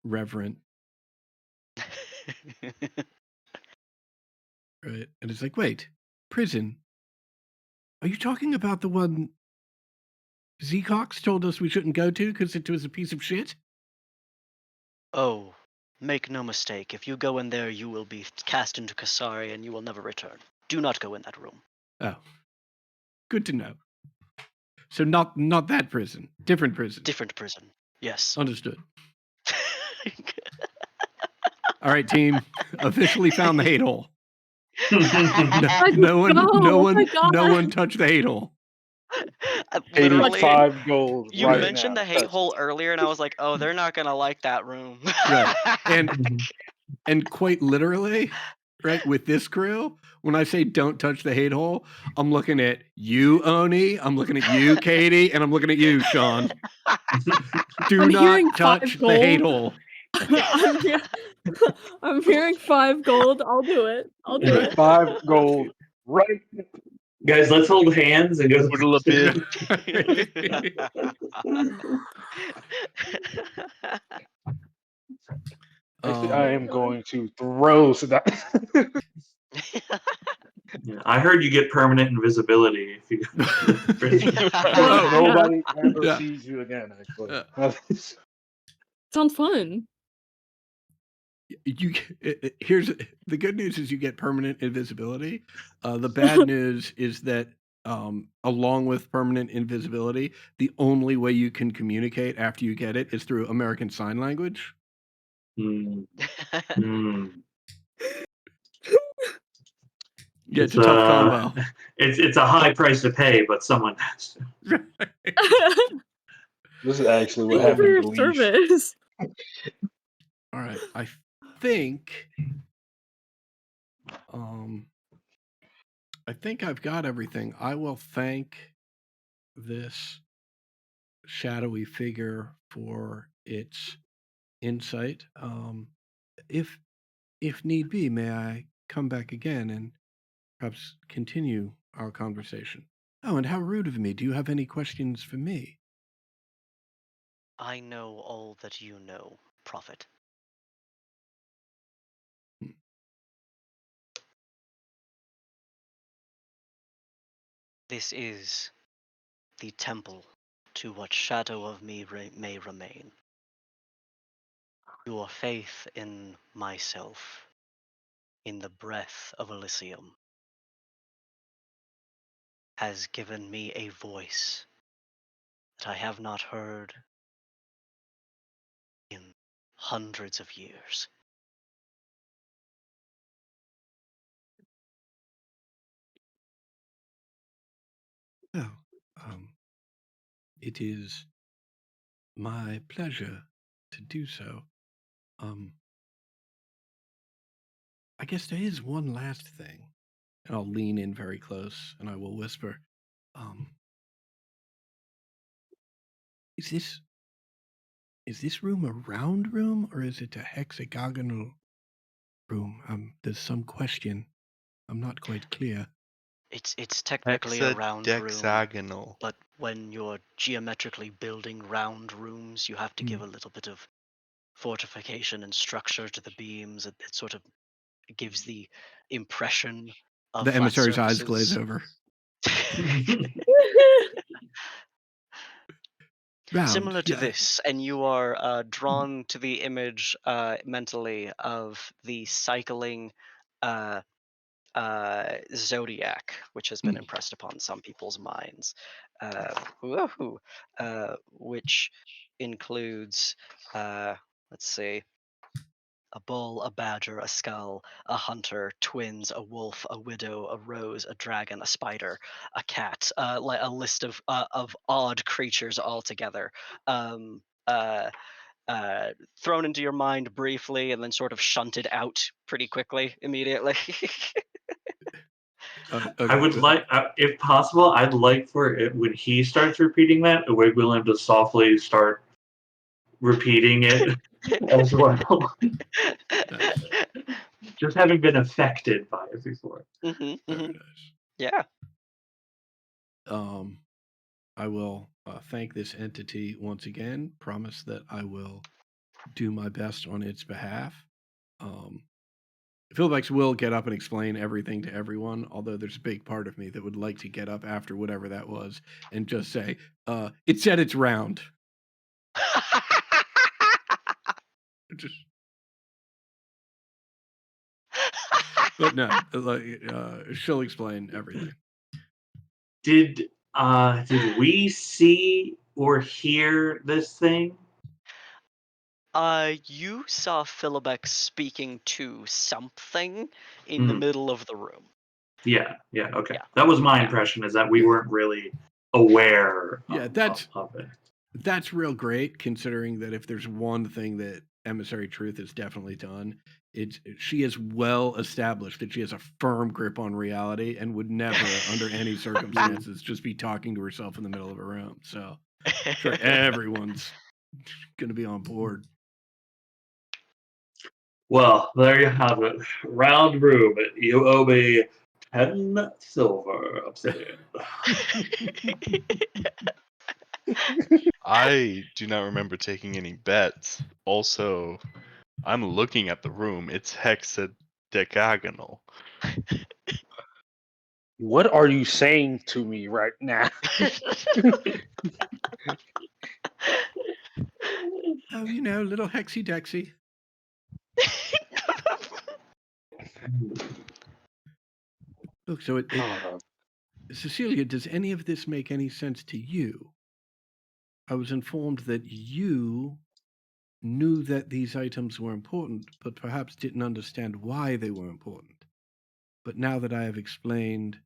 Speaker 4: reverent, right? And it's like, wait, prison? Are you talking about the one Cox told us we shouldn't go to because it was a piece of shit?
Speaker 1: Oh, make no mistake. If you go in there, you will be cast into Kasari and you will never return. Do not go in that room.
Speaker 4: Oh, good to know. So not that prison, different prison.
Speaker 1: Different prison. Yes.
Speaker 4: Understood. All right, team. Officially found the hate hole. No one touched the hate hole.
Speaker 1: Literally,
Speaker 6: 85 gold.
Speaker 1: you
Speaker 6: right
Speaker 1: mentioned
Speaker 6: now.
Speaker 1: the hate hole earlier, and I was like, "Oh, they're not gonna like that room."
Speaker 4: Right. And quite literally, right, with this crew, when I say don't touch the hate hole, I'm looking at you, Oni, I'm looking at you, Katie, and I'm looking at you, Sean. Do
Speaker 2: I'm
Speaker 4: not
Speaker 2: hearing
Speaker 4: touch
Speaker 2: 5
Speaker 4: the hate
Speaker 2: gold.
Speaker 4: hole.
Speaker 2: I'm hearing 5 gold. I'll do it.
Speaker 6: 5 gold. Right.
Speaker 3: Guys, let's hold hands and go.
Speaker 5: Poodle a bid.
Speaker 6: Actually, I am going to throw Sadat.
Speaker 3: Yeah, I heard you get permanent invisibility if you.
Speaker 6: Nobody ever sees you again. Actually,
Speaker 2: Sounds fun.
Speaker 4: Here's the good news is you get permanent invisibility. The bad news is that along with permanent invisibility, the only way you can communicate after you get it is through American Sign Language. Yeah, it's a tough combo.
Speaker 3: It's a high price to pay, but someone has to.
Speaker 6: This is actually what
Speaker 2: Thank you for
Speaker 6: happened
Speaker 2: your
Speaker 6: to Leaf.
Speaker 2: service.
Speaker 4: All right, I think I've got everything. I will thank this shadowy figure for its insight. If need be, may I come back again and perhaps continue our conversation? Oh, and how rude of me. Do you have any questions for me?
Speaker 1: I know all that you know, Prophet. This is the temple to what shadow of me may remain. Your faith in myself, in the breath of Elysium, has given me a voice that I have not heard in hundreds of years.
Speaker 4: Oh, it is my pleasure to do so. I guess there is one last thing, and I'll lean in very close and I will whisper, is this room a round room or is it a hexagonal room? There's some question. I'm not quite clear.
Speaker 1: It's technically a round room,
Speaker 5: Hexagonal.
Speaker 1: but when you're geometrically building round rooms, you have to give a little bit of fortification and structure to the beams. It sort of gives the impression of
Speaker 4: The
Speaker 1: flat
Speaker 4: emissary's eyes
Speaker 1: surfaces.
Speaker 4: glaze over. Round,
Speaker 1: Similar to
Speaker 4: yeah.
Speaker 1: this, and you are drawn to the image mentally of the cycling uh, zodiac, which has been impressed upon some people's minds, which includes, let's see, a bull, a badger, a skull, a hunter, twins, a wolf, a widow, a rose, a dragon, a spider, a cat, like a list of odd creatures altogether. Um, uh, Thrown into your mind briefly and then sort of shunted out pretty quickly immediately.
Speaker 3: I would
Speaker 4: Okay.
Speaker 3: like, if possible, I'd like for it when he starts repeating that, William to softly start repeating it as well.
Speaker 4: Nice.
Speaker 3: Just having been affected by it before.
Speaker 4: Very nice.
Speaker 1: Yeah.
Speaker 4: I will thank this entity once again. Promise that I will do my best on its behalf. Philbex will get up and explain everything to everyone, although there's a big part of me that would like to get up after whatever that was and just say, it said it's round. Just, but no, she'll explain everything.
Speaker 3: Did we see or hear this thing?
Speaker 1: You saw Philbeck speaking to something in the middle of the room.
Speaker 3: Yeah, okay.
Speaker 1: Yeah.
Speaker 3: That was my
Speaker 1: Yeah.
Speaker 3: impression, is that we weren't really aware of it.
Speaker 4: That's real great, considering that if there's one thing that Emissary Truth has definitely done, she is well established that she has a firm grip on reality and would never, under any circumstances, just be talking to herself in the middle of a room. So sure, everyone's going to be on board.
Speaker 3: Well, there you have it. Round room. You owe me 10 silver obsidian.
Speaker 5: I do not remember taking any bets. Also, I'm looking at the room. It's hexadecagonal.
Speaker 6: What are you saying to me right now?
Speaker 4: Oh, little hexy dexy. Look, so Cecilia, does any of this make any sense to you? I was informed that you knew that these items were important, but perhaps didn't understand why they were important. But now that I have explained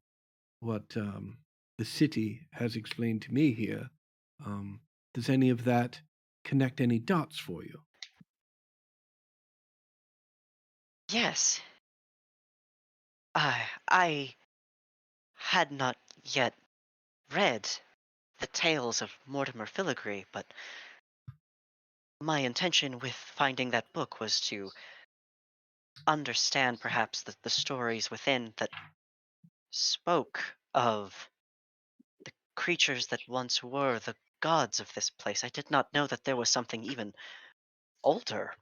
Speaker 4: what the city has explained to me here, does any of that connect any dots for you?
Speaker 7: Yes. I had not yet read the tales of Mortimer Filigree, but my intention with finding that book was to understand perhaps the stories within that spoke of the creatures that once were the gods of this place. I did not know that there was something even older.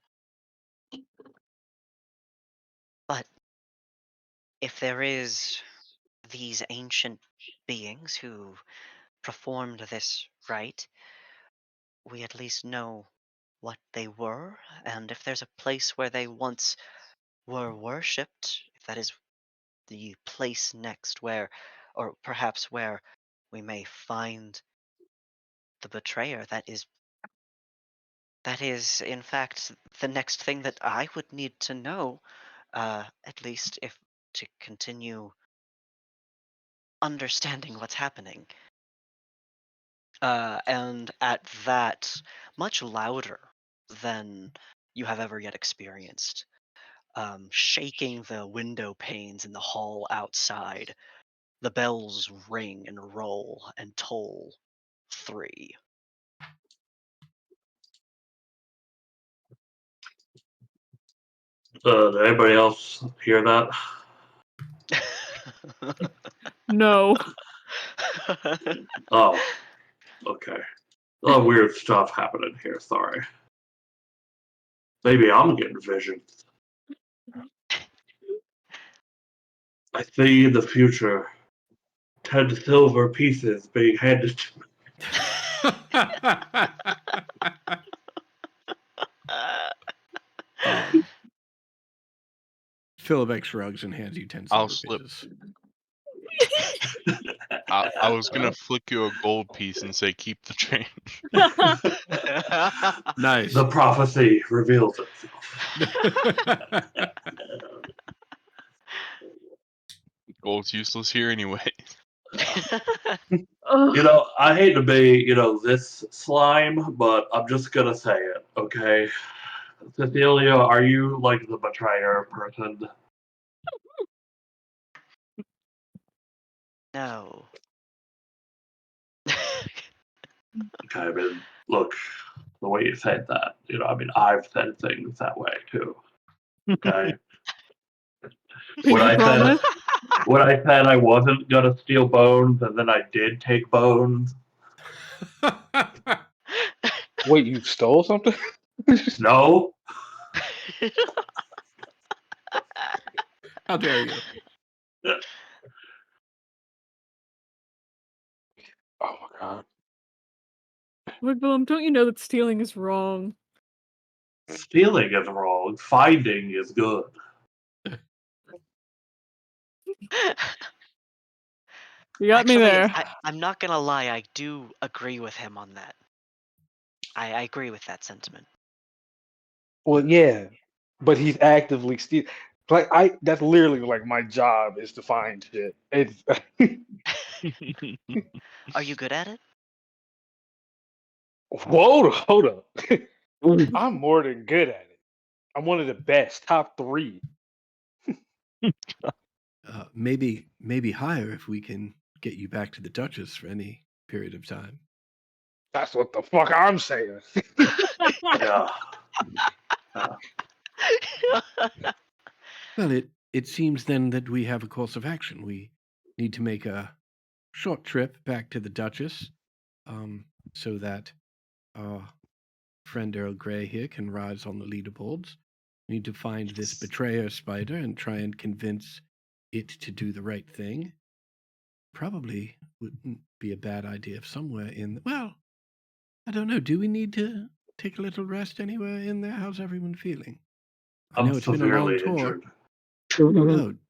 Speaker 7: But if there is these ancient beings who performed this rite, we at least know what they were, and if there's a place where they once were worshipped, if that is the place next where, or perhaps where we may find the betrayer, that is in fact the next thing that I would need to know, at least if to continue understanding what's happening. And at that, much louder than you have ever yet experienced, shaking the window panes in the hall outside, the bells ring and roll and toll 3.
Speaker 3: Did anybody else hear that?
Speaker 2: No.
Speaker 3: Oh, okay. A lot of weird stuff happening here, sorry. Maybe I'm getting visions. I see the future 10 silver pieces being handed to me.
Speaker 4: Philip shrugs and hands you 10
Speaker 5: I'll
Speaker 4: silver
Speaker 5: slip.
Speaker 4: pieces.
Speaker 5: I was gonna flick you a gold piece and say keep the change.
Speaker 4: Nice.
Speaker 3: The prophecy reveals itself.
Speaker 5: Gold's useless here anyway.
Speaker 3: You know, I hate to be, this slime, but I'm just gonna say it, okay? Cecilia, are you like the betrayer person?
Speaker 7: No.
Speaker 3: Okay, I mean, look, the way you said that, I've said things that way too. Okay? When
Speaker 2: Pinky
Speaker 3: I said
Speaker 2: promise.
Speaker 3: when I said I wasn't gonna steal bones and then I did take bones.
Speaker 6: Wait, you stole something?
Speaker 3: No.
Speaker 4: How dare you?
Speaker 6: Oh my god.
Speaker 2: Look, Willem, don't you know that stealing is wrong?
Speaker 3: Stealing is wrong. Finding is good.
Speaker 2: You got me
Speaker 7: Actually,
Speaker 2: there.
Speaker 7: I'm not gonna lie, I do agree with him on that. I agree with that sentiment.
Speaker 6: Well, yeah, but he's actively stealing. Like that's literally like my job is to find shit. It's
Speaker 7: Are you good at it?
Speaker 6: hold up. I'm more than good at it. I'm one of the best, top 3.
Speaker 4: Maybe higher if we can get you back to the Duchess for any period of time.
Speaker 6: That's what the fuck I'm saying.
Speaker 3: Yeah.
Speaker 4: Well, it seems then that we have a course of action. We need to make a short trip back to the Duchess, so that our friend Earl Grey here can rise on the leaderboards. We need to find this betrayer spider and try and convince it to do the right thing. Probably wouldn't be a bad idea if somewhere well, I don't know. Do we need to take a little rest anywhere in there? How's everyone feeling? I
Speaker 3: I'm
Speaker 4: know it's been a long
Speaker 3: severely
Speaker 4: tour.
Speaker 3: injured.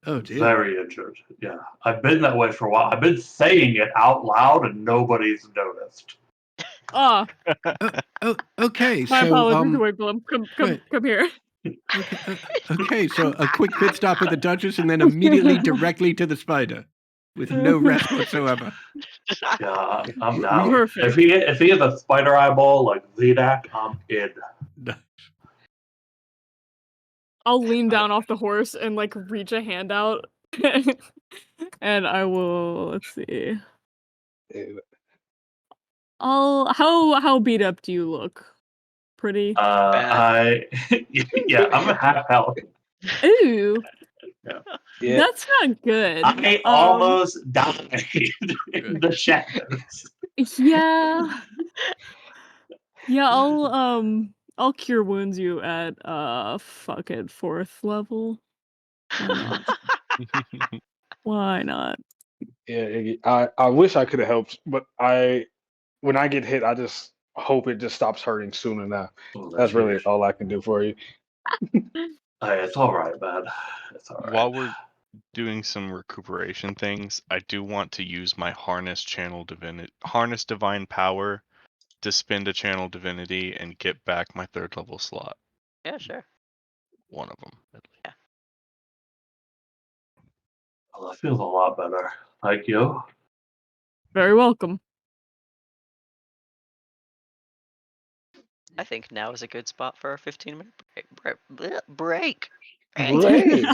Speaker 4: Oh dear.
Speaker 3: Very injured. Yeah. I've been that way for a while. I've been saying it out loud and nobody's noticed.
Speaker 2: Ah,
Speaker 4: Okay.
Speaker 2: my
Speaker 4: So
Speaker 2: apologies. Wait, Willem,
Speaker 4: right.
Speaker 2: come here.
Speaker 4: Okay. So a quick pit stop with the Duchess and then immediately directly to the spider with no rest whatsoever.
Speaker 3: Yeah, I'm down.
Speaker 2: Perfect.
Speaker 3: If he has a spider eyeball like Zedak, I'm in.
Speaker 2: I'll lean down off the horse and like reach a hand out, and I will. Let's see. How beat up do you look? Pretty.
Speaker 3: I'm a half health.
Speaker 2: Ooh,
Speaker 6: Yeah.
Speaker 2: that's not good.
Speaker 3: I almost died in the shadows.
Speaker 2: Yeah. Yeah, I'll cure wounds you at fuck it, 4th level. Why not? Why not?
Speaker 6: Yeah, I wish I could have helped, but when I get hit, I just hope it just stops hurting soon enough. That's really all I can do for you.
Speaker 3: Hey, it's all right, man. It's all right.
Speaker 5: While we're doing some recuperation things, I do want to use my harness divine power to spend a channel divinity and get back my 3rd level slot.
Speaker 7: Yeah, sure.
Speaker 5: One of them.
Speaker 7: Yeah.
Speaker 3: Well, that feels a lot better. Thank you.
Speaker 2: Very welcome.
Speaker 7: I think now is a good spot for a 15-minute break.
Speaker 6: Great.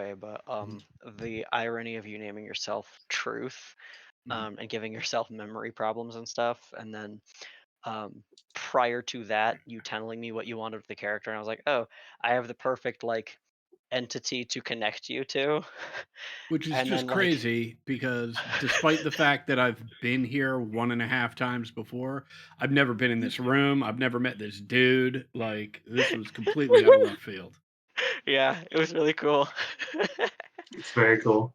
Speaker 1: way, but the irony of you naming yourself Truth,
Speaker 4: Mhm.
Speaker 1: and giving yourself memory problems and stuff, and then prior to that, you telling me what you wanted with the character, and I was like, oh, I have the perfect like entity to connect you to,
Speaker 4: Which is
Speaker 1: and
Speaker 4: just
Speaker 1: then like
Speaker 4: crazy because despite the fact that I've been here 1.5 times before, I've never been in this room. I've never met this dude. Like, this was completely out of left field.
Speaker 1: yeah, it was really cool.
Speaker 3: It's very cool.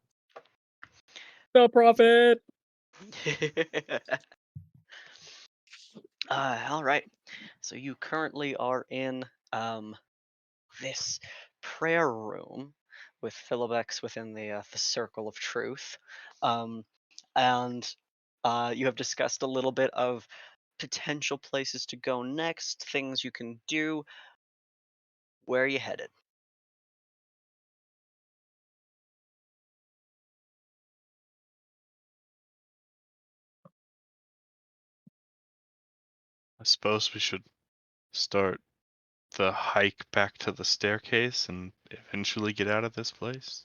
Speaker 2: The prophet.
Speaker 1: All right. So you currently are in this prayer room with Philobex within the circle of truth, um, and you have discussed a little bit of potential places to go next, things you can do. Where are you headed?
Speaker 5: I suppose we should start the hike back to the staircase and eventually get out of this place.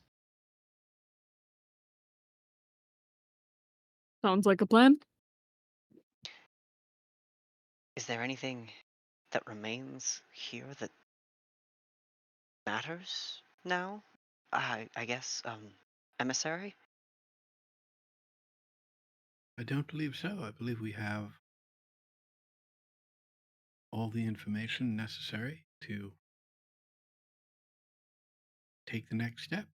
Speaker 2: Sounds like a plan.
Speaker 1: Is there anything that remains here that matters now? I guess emissary.
Speaker 4: I don't believe so. I believe we have all the information necessary to take the next step.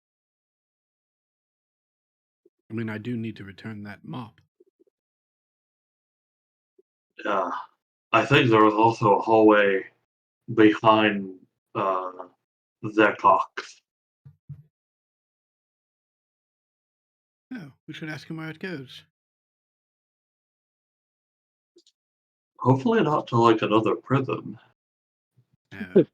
Speaker 4: I mean, I do need to return that mop.
Speaker 3: Yeah. I think there was also a hallway behind the cox.
Speaker 4: Oh, we should ask him where it goes.
Speaker 3: Hopefully not to like another prison.
Speaker 4: No.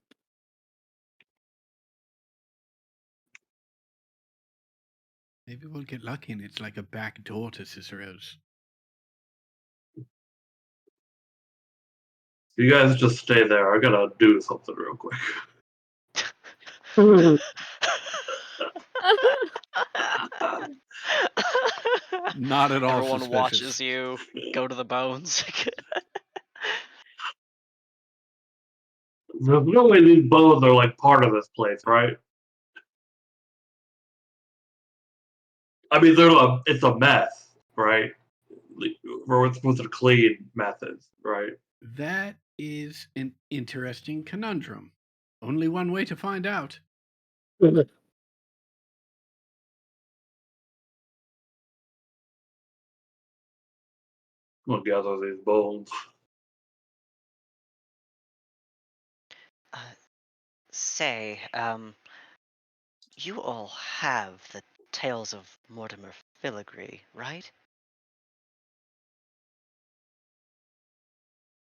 Speaker 4: Maybe we'll get lucky and it's like a back door to Cicero's.
Speaker 3: You guys just stay there. I gotta do something real quick.
Speaker 4: Not at all
Speaker 1: Everyone
Speaker 4: suspicious.
Speaker 1: watches you go to the bones.
Speaker 3: There's no way these bones are like part of this place, right? I mean, it's a mess, right? We're supposed to clean methods, right?
Speaker 4: That is an interesting conundrum. Only one way to find out.
Speaker 3: I'm gonna gather these bones.
Speaker 1: uh, say, you all have the Tales of Mortimer Filigree, right?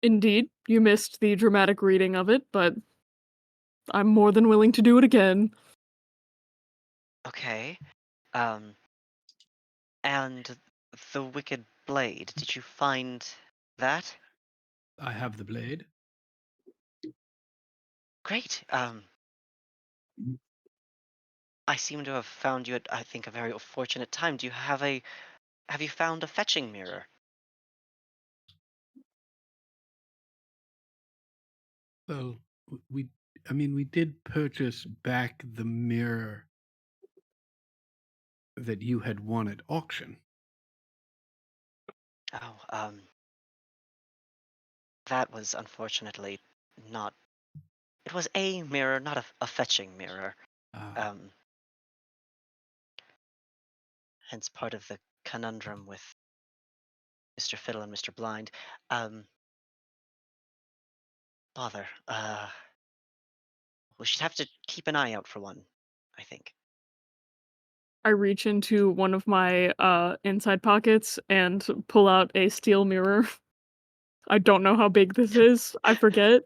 Speaker 2: Indeed, you missed the dramatic reading of it, but I'm more than willing to do it again.
Speaker 1: Okay. And the Wicked Blade, did you find that?
Speaker 4: I have the blade.
Speaker 1: Great. I seem to have found you at, I think, a very fortunate time. Have you found a fetching mirror?
Speaker 4: Well, we did purchase back the mirror that you had won at auction.
Speaker 1: Oh, that was unfortunately not. It was a mirror, not a fetching mirror.
Speaker 4: Ah,
Speaker 1: Hence part of the conundrum with Mr. Fiddle and Mr. Blind. Um, Bother. We should have to keep an eye out for one, I think.
Speaker 2: I reach into one of my inside pockets and pull out a steel mirror. I don't know how big this is. I forget.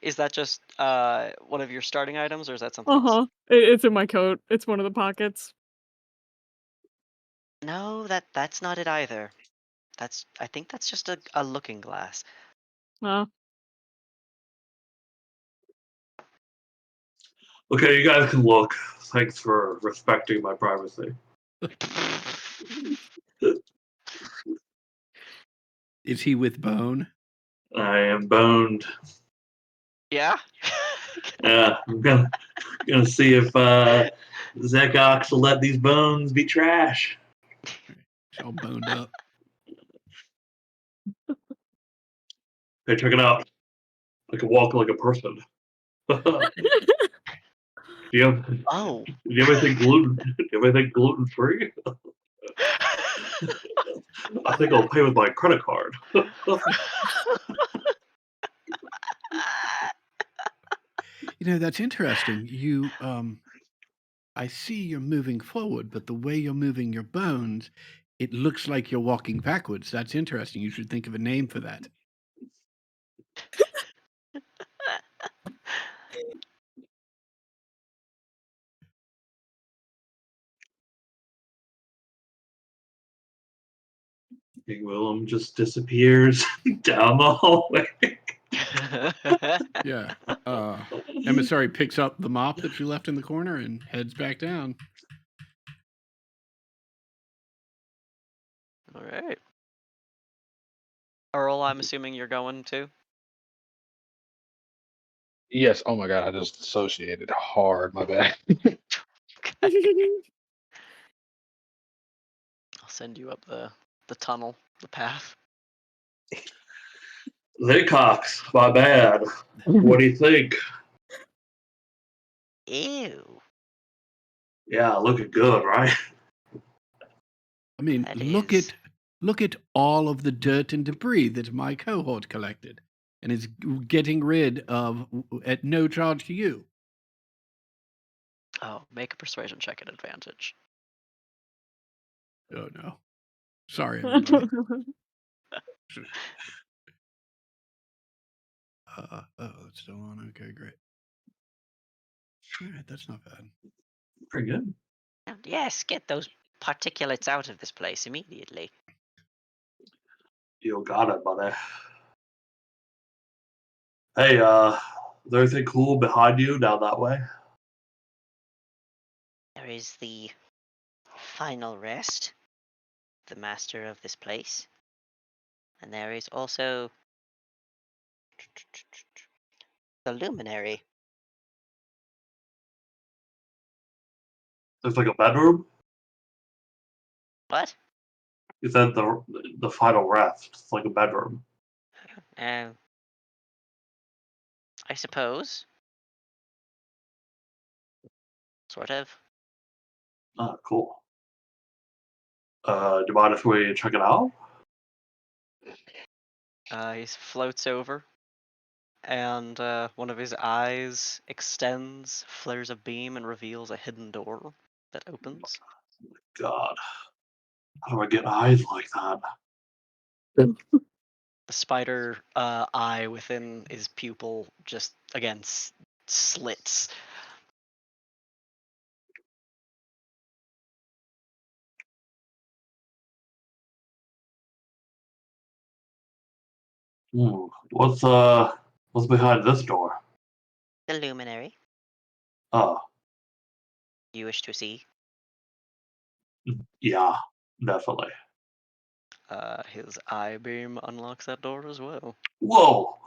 Speaker 1: Is that just one of your starting items, or is that something else?
Speaker 2: Uh-huh. It's in my coat. It's one of the pockets.
Speaker 1: No, that's not it either. I think that's just a looking glass.
Speaker 2: Uh,
Speaker 3: Okay, you guys can look. Thanks for respecting my privacy.
Speaker 4: Is he with Bone?
Speaker 3: I am boned.
Speaker 1: Yeah.
Speaker 3: Yeah, I'm gonna see if Zekox will let these bones be trash.
Speaker 4: He's all boned up.
Speaker 3: Hey, check it out. I can walk like a person. do you have
Speaker 1: Oh.
Speaker 3: do you have anything gluten? Do you have anything gluten free? I think I'll pay with my credit card.
Speaker 4: That's interesting. I see you're moving forward, but the way you're moving your bones, it looks like you're walking backwards. That's interesting. You should think of a name for that.
Speaker 3: King Willem just disappears down the hallway.
Speaker 4: Yeah. Emissary picks up the mop that you left in the corner and heads back down.
Speaker 1: All right. Earl, I'm assuming you're going to.
Speaker 6: Yes. Oh my god, I just associated hard. My bad.
Speaker 1: I'll send you up the tunnel, the path.
Speaker 3: Zekox, my bad. What do you think?
Speaker 7: Ew.
Speaker 3: Yeah, looking good, right?
Speaker 4: I mean,
Speaker 7: That
Speaker 4: look
Speaker 7: is-
Speaker 4: at all of the dirt and debris that my cohort collected, and is getting rid of at no charge to you.
Speaker 1: Oh, make a persuasion check at advantage.
Speaker 4: Oh no, sorry everybody. It's still on. Okay, great. All right, that's not bad.
Speaker 3: Pretty good.
Speaker 7: Yes, get those particulates out of this place immediately.
Speaker 3: You got it, buddy. Hey, is there anything cool behind you down that way?
Speaker 7: There is the final rest, the master of this place. And there is also the luminary.
Speaker 3: There's like a bedroom?
Speaker 7: What?
Speaker 3: You said the final rest. It's like a bedroom.
Speaker 7: I suppose. Sort of.
Speaker 3: Ah, cool. Do you mind if we check it out?
Speaker 1: He floats over, and one of his eyes extends, flares a beam, and reveals a hidden door that opens.
Speaker 3: God, how do I get eyes like that?
Speaker 1: The spider eye within his pupil just, again, slits.
Speaker 3: What's behind this door?
Speaker 7: The luminary.
Speaker 3: Oh,
Speaker 7: You wish to see?
Speaker 3: yeah, definitely.
Speaker 1: His eye beam unlocks that door as well.
Speaker 3: Whoa!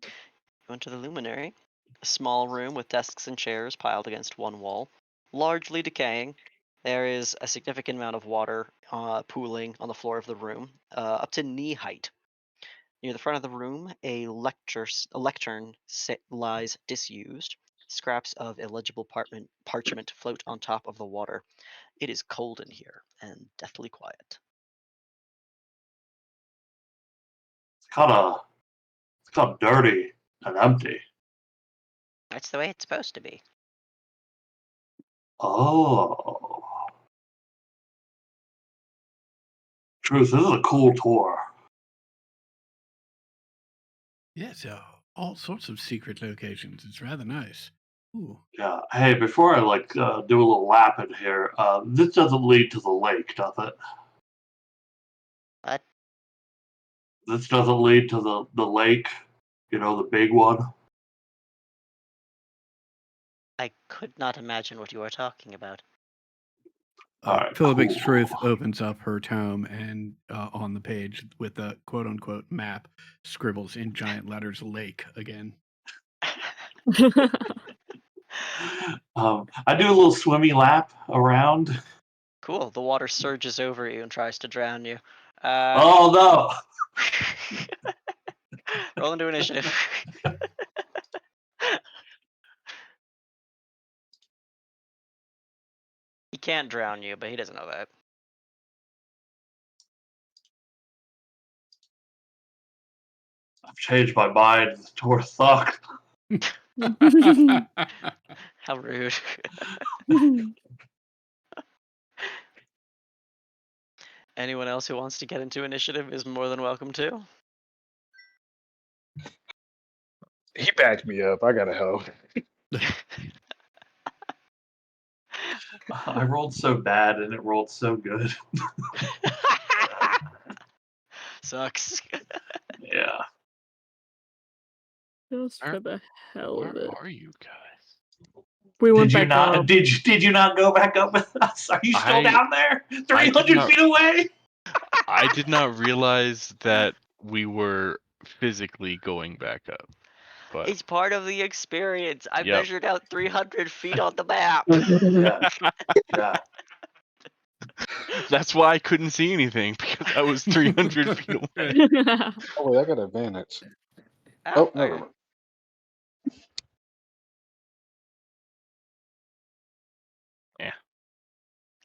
Speaker 1: You enter the luminary, a small room with desks and chairs piled against one wall, largely decaying. There is a significant amount of water pooling on the floor of the room, up to knee height. Near the front of the room, a lectern lies disused. Scraps of illegible parchment float on top of the water. It is cold in here and deathly quiet.
Speaker 3: It's kind of dirty and empty.
Speaker 7: That's the way it's supposed to be.
Speaker 3: Oh, Truth, this is a cool tour.
Speaker 4: Yeah, so all sorts of secret locations. It's rather nice. Ooh.
Speaker 3: Yeah. Hey, before I do a little lap in here, this doesn't lead to the lake, does it?
Speaker 7: What?
Speaker 3: This doesn't lead to the lake, the big one.
Speaker 7: I could not imagine what you are talking about.
Speaker 3: Alright,
Speaker 4: Philip's
Speaker 3: cool.
Speaker 4: Truth opens up her tome and on the page with the quote unquote map scribbles in giant letters lake again.
Speaker 3: I do a little swimmy lap around.
Speaker 1: Cool. The water surges over you and tries to drown you.
Speaker 3: Oh no!
Speaker 1: Roll into initiative. He can't drown you, but he doesn't know that.
Speaker 3: I've changed my mind toward Thuck.
Speaker 1: How rude. Anyone else who wants to get into initiative is more than welcome to.
Speaker 6: He backed me up. I gotta help.
Speaker 3: I rolled so bad and it rolled so good.
Speaker 1: Sucks.
Speaker 3: Yeah.
Speaker 2: Just for the hell of
Speaker 5: Where
Speaker 2: it.
Speaker 5: are you guys?
Speaker 2: We went
Speaker 3: Did you
Speaker 2: back
Speaker 3: not?
Speaker 2: up.
Speaker 3: Did you not go back up with us? Are you still down there?
Speaker 5: I did
Speaker 3: 300
Speaker 5: not-
Speaker 3: feet away.
Speaker 5: I did not realize that we were physically going back up. But
Speaker 1: It's part of the experience. I
Speaker 5: Yep.
Speaker 1: measured out 300 feet on the map.
Speaker 3: Yeah. Yeah.
Speaker 5: that's why I couldn't see anything because I was 300 feet away.
Speaker 6: Oh wait, I got advantage.
Speaker 1: Oh,
Speaker 6: Never
Speaker 1: okay.
Speaker 6: mind.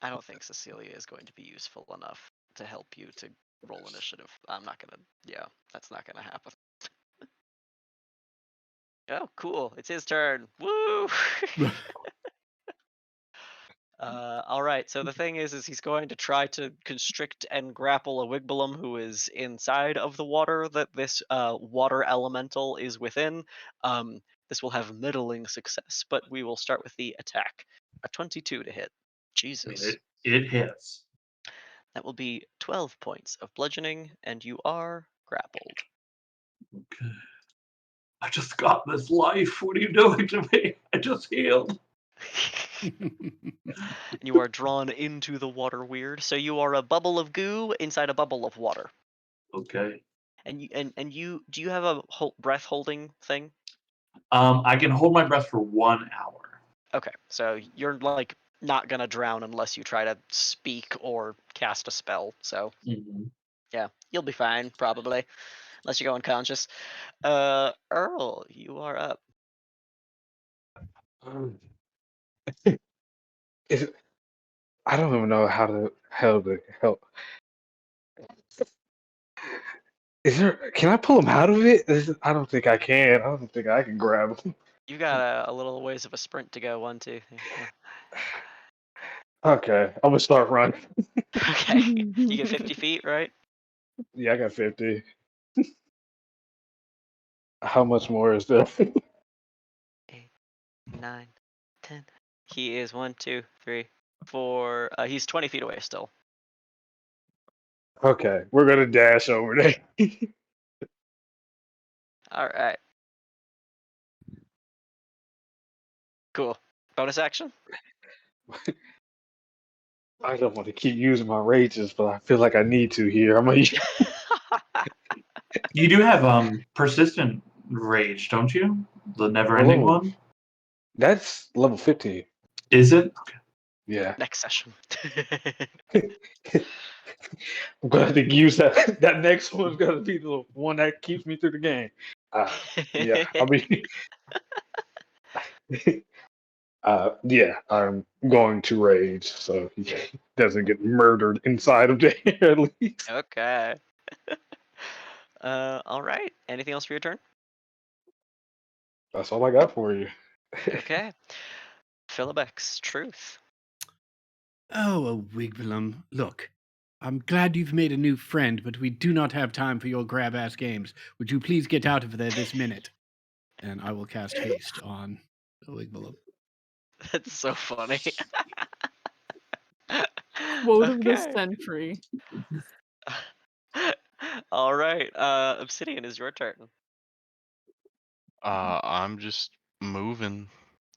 Speaker 1: I don't think Cecilia is going to be useful enough to help you to roll initiative. I'm not gonna. Yeah, that's not gonna happen. Oh, cool. It's his turn. Woo! All right. So the thing is he's going to try to constrict and grapple a Wigbalum who is inside of the water that this water elemental is within. This will have middling success, but we will start with the attack. A 22 to hit. Jesus.
Speaker 3: It hits.
Speaker 1: That will be 12 points of bludgeoning, and you are grappled.
Speaker 3: Okay. I just got this life. What are you doing to me? I just healed.
Speaker 1: And you are drawn into the water weird. So you are a bubble of goo inside a bubble of water.
Speaker 3: Okay.
Speaker 1: And you do you have a breath holding thing?
Speaker 3: I can hold my breath for 1 hour.
Speaker 1: Okay, so you're like not gonna drown unless you try to speak or cast a spell. So
Speaker 3: Mhm.
Speaker 1: yeah, you'll be fine probably, unless you go unconscious. Earl, you are up.
Speaker 6: Is I don't even know how to help. Is there? Can I pull him out of it? I don't think I can. I don't think I can grab him.
Speaker 1: You got a little ways of a sprint to go. 1, 2.
Speaker 6: Okay, I'm gonna start running.
Speaker 1: Okay, you get 50 feet, right?
Speaker 6: Yeah, I got 50. How much more is there?
Speaker 1: 8, 9, 10. He is 1, 2, 3, 4. He's 20 feet away still.
Speaker 6: Okay, we're gonna dash over there.
Speaker 1: All right. Cool. Bonus action.
Speaker 6: I don't want to keep using my rages, but I feel like I need to here. I'm gonna.
Speaker 3: You do have persistent rage, don't you? The never-ending
Speaker 6: level?
Speaker 3: one.
Speaker 6: That's level 15.
Speaker 3: Is it?
Speaker 6: Yeah,
Speaker 1: Next session.
Speaker 6: I'm gonna have to use that. That next one's gonna be the one that keeps me through the game. Yeah, I mean, yeah, I'm going to rage so he doesn't get murdered inside of there at least.
Speaker 1: Okay. All right. Anything else for your turn?
Speaker 6: That's all I got for you.
Speaker 1: Okay. Philibex, truth.
Speaker 4: Oh, a Wigbalum. Look, I'm glad you've made a new friend, but we do not have time for your grab-ass games. Would you please get out of there this minute? And I will cast haste on the Wigbalum.
Speaker 1: That's so funny.
Speaker 2: Quote of the
Speaker 1: Okay.
Speaker 2: century.
Speaker 1: All right, Obsidian is your turn.
Speaker 5: I'm just moving.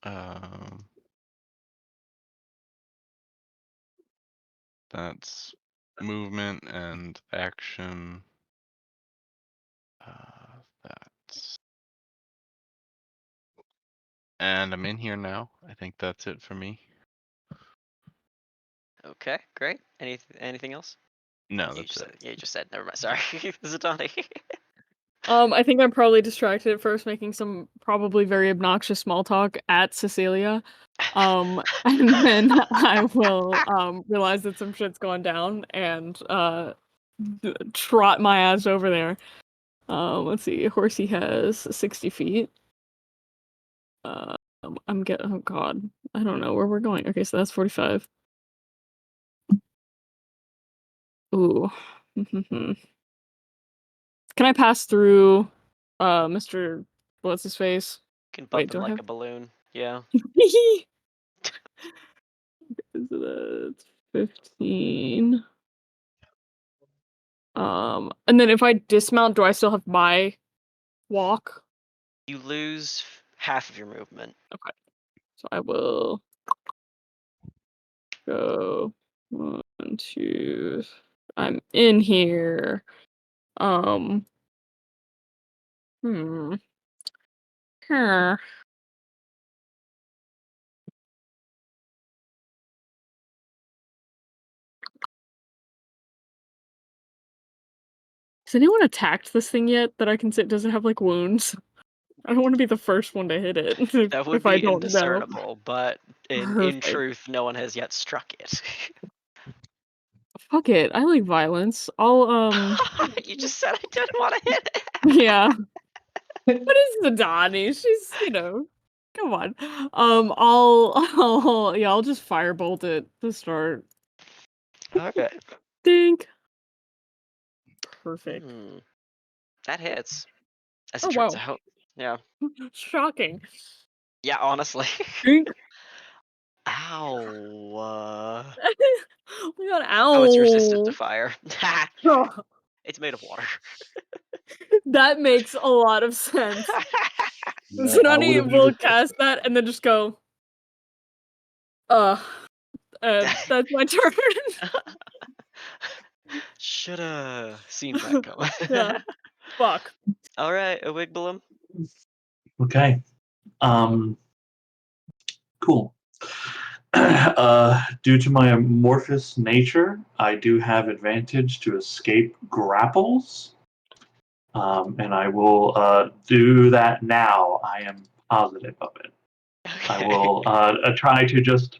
Speaker 5: Um, that's movement and action. That's and I'm in here now. I think that's it for me.
Speaker 1: Okay, great. Anything else?
Speaker 5: No,
Speaker 1: You
Speaker 5: that's
Speaker 1: just
Speaker 5: it.
Speaker 1: said, yeah, you just said. Never mind. Sorry, Zatani.
Speaker 2: I think I'm probably distracted at first, making some probably very obnoxious small talk at Cecilia. And then I will realize that some shit's gone down and trot my ass over there. Let's see, Horsey has 60 feet. Oh god, I don't know where we're going. Okay, so that's 45. Ooh. Can I pass through Mr. What's his face?
Speaker 1: Can bump
Speaker 2: Wait,
Speaker 1: him
Speaker 2: do I
Speaker 1: like
Speaker 2: have
Speaker 1: a balloon. Yeah.
Speaker 2: Is it 15? And then if I dismount, do I still have my walk?
Speaker 1: You lose half of your movement.
Speaker 2: Okay. So I will go 1, 2. I'm in here. Um. Hmm. Huh. Has anyone attacked this thing yet that I can say doesn't have like wounds? I don't want to be the first one to hit it
Speaker 1: That would
Speaker 2: if I
Speaker 1: be
Speaker 2: don't know.
Speaker 1: indiscernible, but in
Speaker 2: Perfect.
Speaker 1: truth, no one has yet struck it.
Speaker 2: Fuck it. I like violence. I'll
Speaker 1: You just said I didn't want to hit it.
Speaker 2: yeah. What is the Donnie? She's, come on. I'll just firebolt it to start.
Speaker 1: Okay.
Speaker 2: Dink. Perfect.
Speaker 1: That hits. As
Speaker 2: Oh
Speaker 1: it turns
Speaker 2: wow.
Speaker 1: out. Yeah.
Speaker 2: Shocking.
Speaker 1: Yeah, honestly.
Speaker 2: Dink.
Speaker 1: Ow.
Speaker 2: Oh my god,
Speaker 1: Oh, it's resistant to
Speaker 2: ow.
Speaker 1: fire.
Speaker 2: Oh,
Speaker 1: It's made of water.
Speaker 2: that makes a lot of sense.
Speaker 3: Yeah, I would
Speaker 2: Tsunami
Speaker 3: have never
Speaker 2: will
Speaker 3: guessed.
Speaker 2: cast that and then just go, that's my turn.
Speaker 1: Shoulda seen that coming.
Speaker 2: Yeah. Fuck.
Speaker 1: All right, Awigbalum.
Speaker 3: Okay. Cool. Due to my amorphous nature, I do have advantage to escape grapples. And I will do that now. I am positive of it. I
Speaker 1: Okay.
Speaker 3: will try to just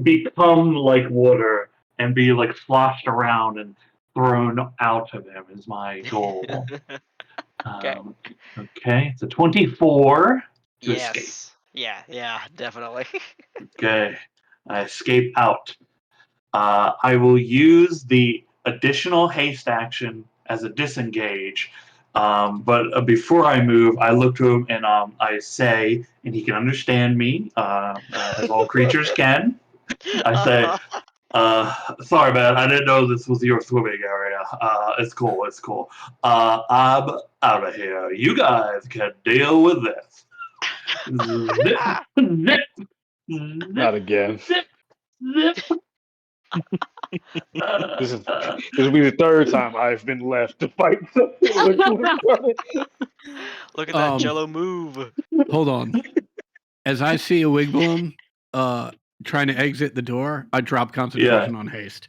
Speaker 3: become like water and be like sloshed around and thrown out of him is my goal.
Speaker 1: Okay.
Speaker 3: Okay, it's a 24 to escape.
Speaker 1: Yes. Yeah, definitely.
Speaker 3: Okay, I escape out. I will use the additional haste action as a disengage. But before I move, I look to him and I say, and he can understand me, as all creatures can. I say, sorry, man, I didn't know this was your swimming area. It's cool, it's cool. I'm out of here. You guys can deal with this. Zip, zip,
Speaker 6: Not
Speaker 3: zip,
Speaker 6: again.
Speaker 3: zip, zip.
Speaker 6: This will be the third time I've been left to fight something.
Speaker 1: Look at that Jello move.
Speaker 4: Hold on. As I see a Wigbalum trying to exit the door, I drop
Speaker 3: Yeah.
Speaker 4: concentration on haste.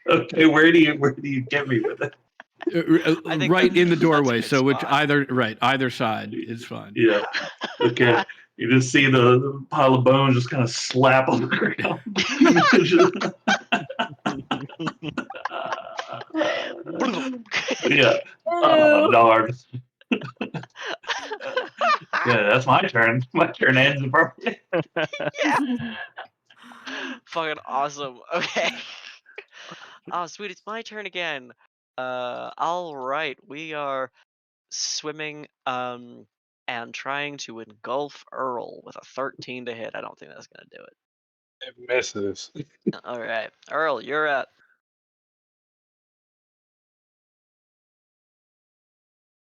Speaker 3: Okay, where do you get me with it?
Speaker 1: I think
Speaker 4: Right in the
Speaker 1: that's a
Speaker 4: doorway.
Speaker 1: good
Speaker 4: So
Speaker 1: spot.
Speaker 4: either side is fine.
Speaker 3: Yeah. Okay. You just see the pile of bones just kind of slap on the ground. Yeah. Oh,
Speaker 2: Ew.
Speaker 3: darn. Yeah, that's my turn. My turn ends abruptly.
Speaker 1: Yeah. Fucking awesome. Okay. Oh, sweet. It's my turn again. All right. We are swimming and trying to engulf Earl with a 13 to hit. I don't think that's gonna do it.
Speaker 6: It misses.
Speaker 1: All right, Earl, you're up.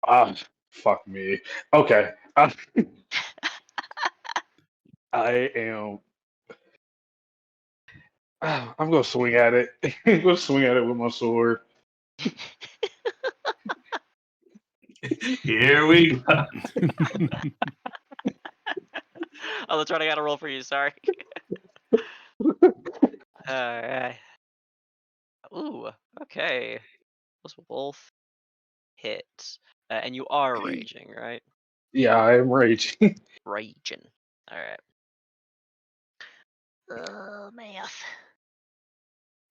Speaker 6: Ah, fuck me. Okay. I am. I'm gonna swing at it. I'm gonna swing at it with my sword.
Speaker 3: Here we go.
Speaker 7: Oh, that's right. I got to roll for you. Sorry. All right. Ooh. Okay. Those both hit, and you are raging, right?
Speaker 6: Yeah, I am raging.
Speaker 7: Raging. All right. Math.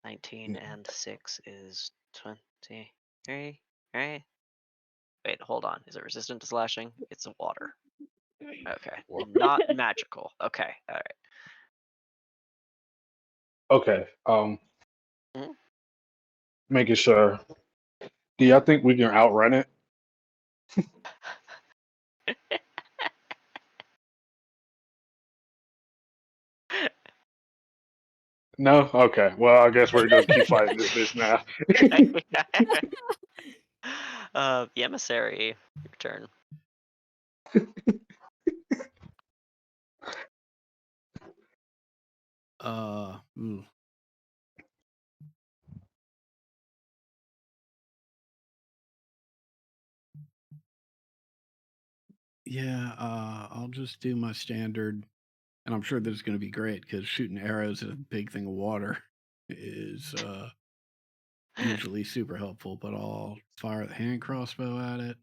Speaker 7: 19 and 6 is 23. Right? Wait, hold on. Is it resistant to slashing? It's a water. Okay. And not magical. Okay. All right.
Speaker 6: Okay.
Speaker 7: Mhm.
Speaker 6: Making sure. Do y'all think we can outrun it? No. Okay. Well, I guess we're gonna keep fighting this bitch now.
Speaker 7: The emissary. Your turn.
Speaker 4: Hmm. Yeah, I'll just do my standard, and I'm sure this is going to be great because shooting arrows at a big thing of water is usually super helpful. But I'll fire the hand crossbow at it.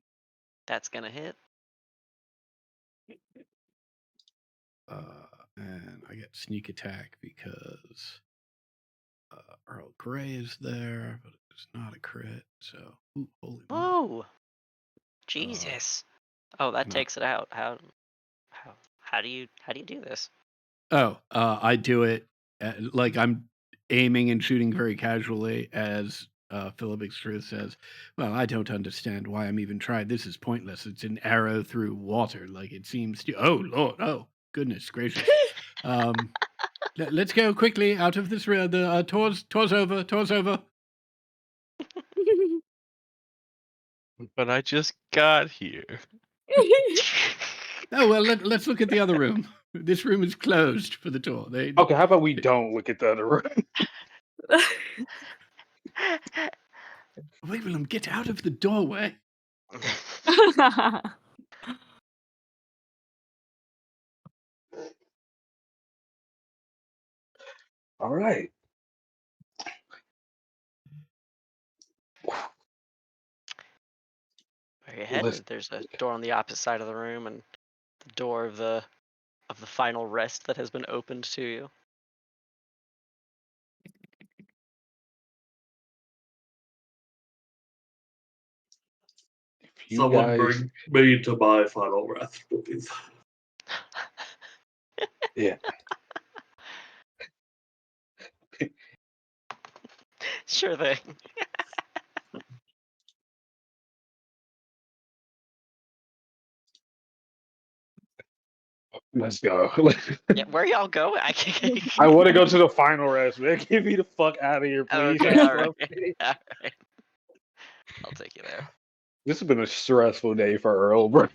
Speaker 7: That's gonna hit.
Speaker 4: And I get sneak attack because Earl Grey is there, but it's not a crit. So, ooh, holy moly!
Speaker 7: Whoa! Jesus. Oh, that
Speaker 4: No.
Speaker 7: takes it out. How do you do this?
Speaker 4: Oh, I do it like I'm aiming and shooting very casually, as Philip Truth says. Well, I don't understand why I'm even trying. This is pointless. It's an arrow through water. Like it seems to. Oh Lord! Oh goodness gracious! Let's go quickly out of this room. The tour's over. Tour's over.
Speaker 5: But I just got here.
Speaker 4: Oh well, let's look at the other room. This room is closed for the tour.
Speaker 6: Okay. How about we don't look at the other room?
Speaker 4: Wait, Willem, get out of the doorway.
Speaker 6: All right.
Speaker 7: Where you
Speaker 6: Let's.
Speaker 7: headed? There's a door on the opposite side of the room, and the door of the final rest that has been opened to you.
Speaker 6: If you
Speaker 3: Someone
Speaker 6: guys.
Speaker 3: bring me to my final rest, please.
Speaker 6: Yeah.
Speaker 7: Sure thing.
Speaker 6: Let's go.
Speaker 7: Yeah, where y'all going? I can't.
Speaker 6: I want to go to the final rest, man. Get me the fuck out of here, please.
Speaker 7: Okay, all right, all right. I'll take you there.
Speaker 6: This has been a stressful day for Earl, bro.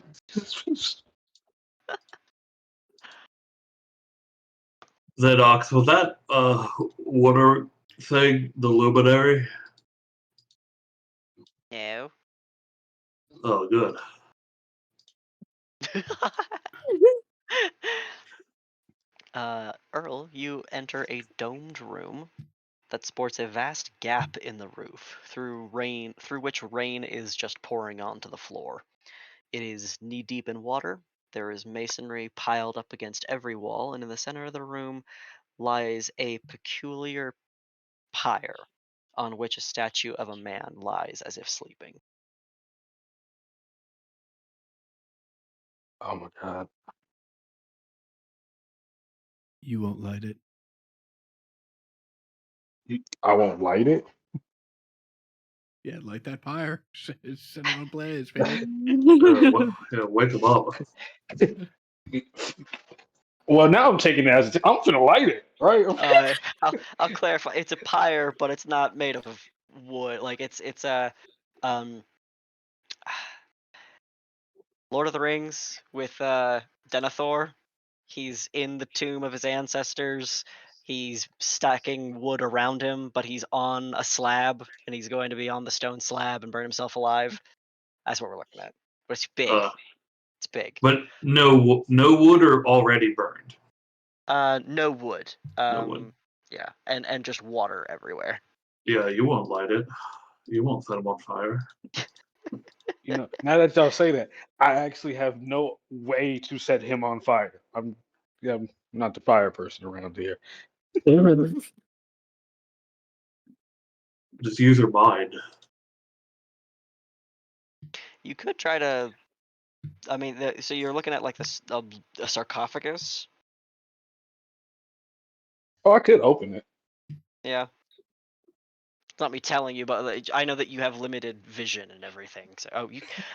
Speaker 3: Zedox, was that water thing the luminary?
Speaker 7: No.
Speaker 3: Oh, good.
Speaker 7: Earl, you enter a domed room that sports a vast gap in the roof through which rain is just pouring onto the floor. It is knee deep in water. There is masonry piled up against every wall, and in the center of the room lies a peculiar pyre on which a statue of a man lies as if sleeping.
Speaker 6: Oh my god.
Speaker 4: You won't light it.
Speaker 6: I won't light it.
Speaker 4: Yeah, light that fire. Set it on blaze, baby.
Speaker 3: Wake them up.
Speaker 6: Well, now I'm taking it as I'm gonna light it, right?
Speaker 7: I'll clarify. It's a pyre, but it's not made of wood. Like it's a um
Speaker 1: Lord of the Rings with Denethor. He's in the tomb of his ancestors. He's stacking wood around him, but he's on a slab, and he's going to be on the stone slab and burn himself alive. That's what we're looking at. But it's big.
Speaker 3: Uh,
Speaker 1: It's big.
Speaker 3: but no wood are already burned.
Speaker 1: No wood.
Speaker 3: No wood.
Speaker 1: Yeah, and just water everywhere.
Speaker 3: Yeah, you won't light it. You won't set them on fire.
Speaker 6: Now that y'all say that, I actually have no way to set him on fire. I'm not the fire person around here.
Speaker 3: Just use your mind.
Speaker 1: You could try to. I mean, so you're looking at like this a sarcophagus.
Speaker 6: Oh, I could open it.
Speaker 1: Yeah. It's not me telling you, but I know that you have limited vision and everything. So,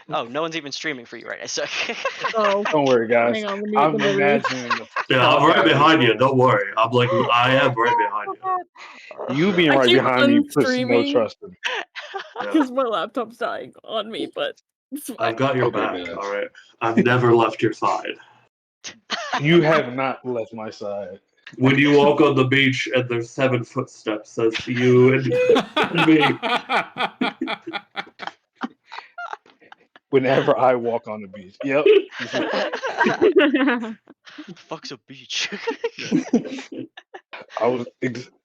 Speaker 1: no one's even streaming for you right now. So,
Speaker 2: Oh,
Speaker 6: Don't worry, guys.
Speaker 2: hang on, let me
Speaker 6: I'm
Speaker 2: over.
Speaker 6: imagining the
Speaker 3: Yeah,
Speaker 6: fuck
Speaker 3: I'm right
Speaker 6: out of this
Speaker 3: behind you.
Speaker 6: room.
Speaker 3: Don't worry. I am right behind you.
Speaker 6: You being
Speaker 2: I
Speaker 6: right
Speaker 2: keep
Speaker 6: behind me puts no
Speaker 2: unstreaming
Speaker 6: trust in me.
Speaker 3: Yeah,
Speaker 2: because my laptop's dying on me, but it's fine.
Speaker 3: I've got your
Speaker 6: Okay,
Speaker 3: back.
Speaker 6: guys.
Speaker 3: All right. I've never left your side.
Speaker 6: You have not left my side.
Speaker 3: When you walk on the beach and there's 7 footsteps as you and me.
Speaker 6: Whenever I walk on the beach. Yep.
Speaker 1: fuck's a beach.
Speaker 6: That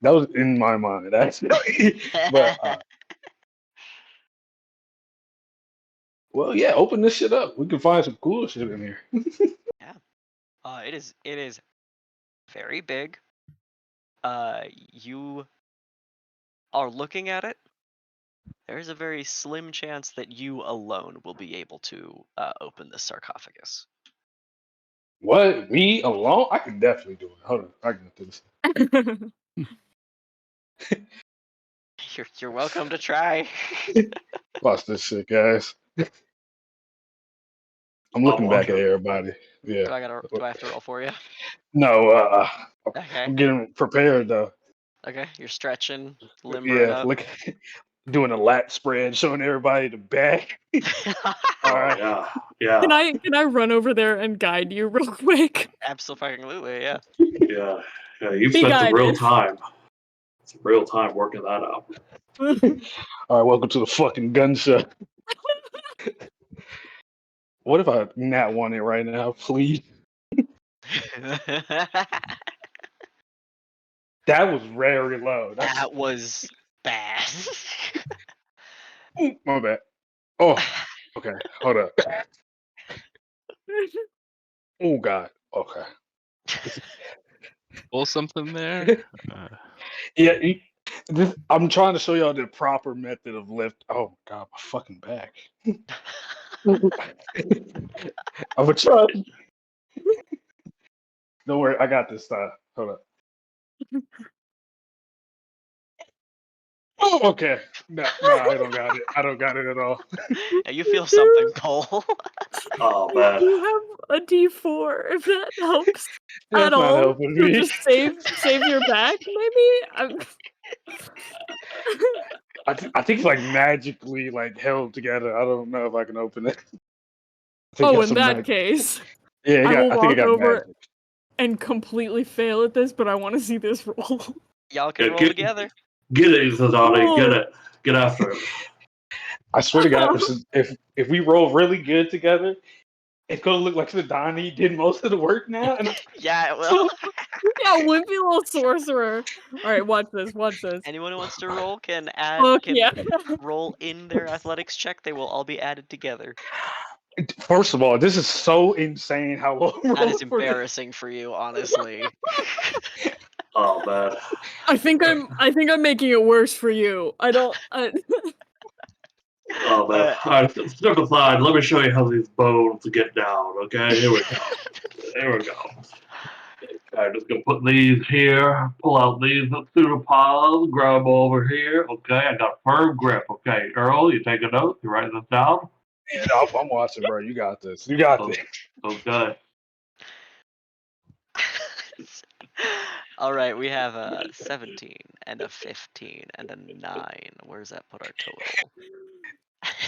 Speaker 6: was in my mind actually. But well, yeah, open this shit up. We can find some cool shit in here.
Speaker 1: Yeah. It is very big. You are looking at it. There's a very slim chance that you alone will be able to open this sarcophagus.
Speaker 6: What? Me alone? I can definitely do it. Hold on, I can do this.
Speaker 1: You're welcome to try.
Speaker 6: Watch this shit, guys. I'm
Speaker 3: I'll
Speaker 6: looking
Speaker 3: watch
Speaker 6: back at
Speaker 3: it.
Speaker 6: everybody. Yeah.
Speaker 1: Do I have to roll for you?
Speaker 6: No,
Speaker 1: Okay.
Speaker 6: I'm getting prepared though.
Speaker 1: Okay. You're stretching, limbering
Speaker 6: Yeah,
Speaker 1: up.
Speaker 6: look, doing a lat spread, showing everybody the back. All right.
Speaker 3: Oh, yeah.
Speaker 2: Can I run over there and guide you real quick?
Speaker 1: Absolutely, yeah.
Speaker 3: Yeah. Yeah. You've
Speaker 2: Be
Speaker 3: spent some real
Speaker 2: guided.
Speaker 3: time. Some real time working that out.
Speaker 6: All right, welcome to the fucking gun show. What if I nat one it right now, please? That was very low.
Speaker 1: That was bad.
Speaker 6: Ooh, my bad. Oh, okay. Hold up. Oh God. Okay.
Speaker 5: Pull something there.
Speaker 6: Yeah. I'm trying to show y'all the proper method of lift. Oh my God, my fucking back. I'm gonna try. Don't worry, I got this time. Hold up. Oh, okay. No, I don't got it. I don't got it at all.
Speaker 1: Now you feel something, Cole.
Speaker 3: Oh, man.
Speaker 2: You have a D4 if that helps
Speaker 6: That's
Speaker 2: at
Speaker 6: not
Speaker 2: all.
Speaker 6: helping
Speaker 2: To
Speaker 6: me.
Speaker 2: just save your back, maybe.
Speaker 6: I think it's like magically like held together. I don't know if I can open it. I think
Speaker 2: Oh,
Speaker 6: got
Speaker 2: in
Speaker 6: some
Speaker 2: that
Speaker 6: magic.
Speaker 2: case,
Speaker 6: Yeah,
Speaker 2: I will
Speaker 6: I think it
Speaker 2: walk
Speaker 6: got
Speaker 2: over
Speaker 6: magic.
Speaker 2: and completely fail at this, but I want to see this roll.
Speaker 1: Y'all can
Speaker 3: Yeah,
Speaker 1: roll together.
Speaker 3: Get it, Zadani. Get
Speaker 2: Cool.
Speaker 3: it. Get after it.
Speaker 6: I swear to God, if we roll really good together, it's gonna look like Donnie did most of the work now. And
Speaker 1: Yeah, it will.
Speaker 2: Yeah, wimpy little sorcerer. All right, watch this. Watch this.
Speaker 1: Anyone who wants to roll can
Speaker 2: Fuck yeah.
Speaker 1: roll in their athletics check. They will all be added together.
Speaker 6: first of all, this is so insane how low I'm
Speaker 1: That is
Speaker 6: rolling for this.
Speaker 1: embarrassing for you, honestly.
Speaker 3: Oh, man.
Speaker 2: I think I'm making it worse for you. I don't.
Speaker 3: Oh, man. All right, step aside. Let me show you how these bones get down, okay? Here we go. There we go. Okay, just gonna put these here, pull out these pseudopods, grab them over here. Okay, I got a firm grip. Okay, Earl, you take a note, you write this down.
Speaker 6: Yeah, I'm watching, bro. You got this. You got this.
Speaker 3: Okay.
Speaker 1: All right, we have a 17 and a 15 and a 9. Where does that put our total?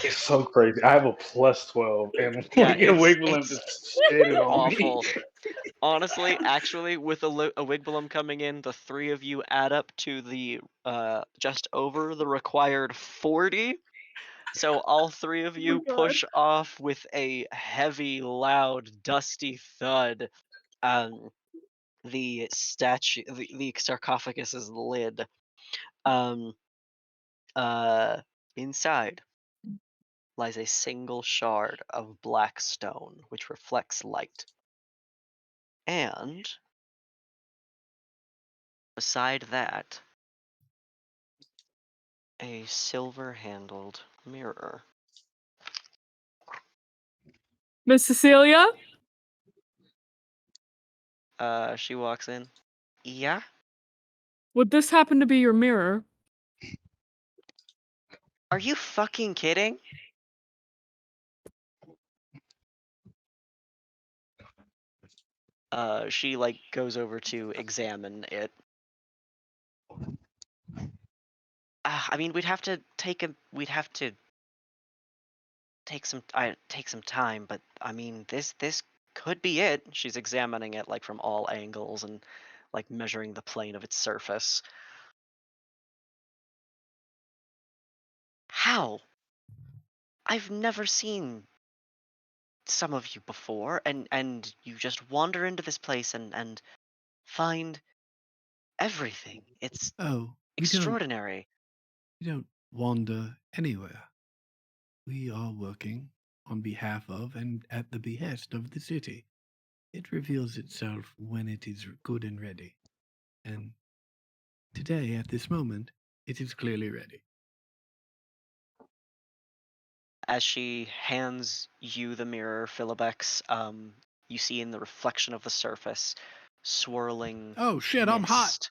Speaker 6: It's so crazy. I have a +12, and
Speaker 1: Yeah,
Speaker 6: like a Wigglytuff
Speaker 1: it's
Speaker 6: just shitted on me.
Speaker 1: awful. Honestly, actually, with a Wigbulum coming in, the three of you add up to the just over the required 40. So all three of
Speaker 2: Oh my
Speaker 1: you
Speaker 2: god.
Speaker 1: push off with a heavy, loud, dusty thud. The statue, the sarcophagus's lid. Um, Inside lies a single shard of black stone, which reflects light. And beside that, a silver-handled mirror.
Speaker 2: Miss Cecilia?
Speaker 1: She walks in. Yeah?
Speaker 2: Would this happen to be your mirror?
Speaker 1: Are you fucking kidding? She like goes over to examine it. I mean, we'd have to take some time, but I mean, this could be it. She's examining it like from all angles and like measuring the plane of its surface. How? I've never seen some of you before, and you just wander into this place and find everything. It's
Speaker 4: Oh,
Speaker 1: extraordinary.
Speaker 4: we don't wander anywhere. We are working on behalf of and at the behest of the city. It reveals itself when it is good and ready. And today, at this moment, it is clearly ready.
Speaker 1: As she hands you the mirror, Philobex, you see in the reflection of the surface swirling
Speaker 4: Oh shit, I'm hot.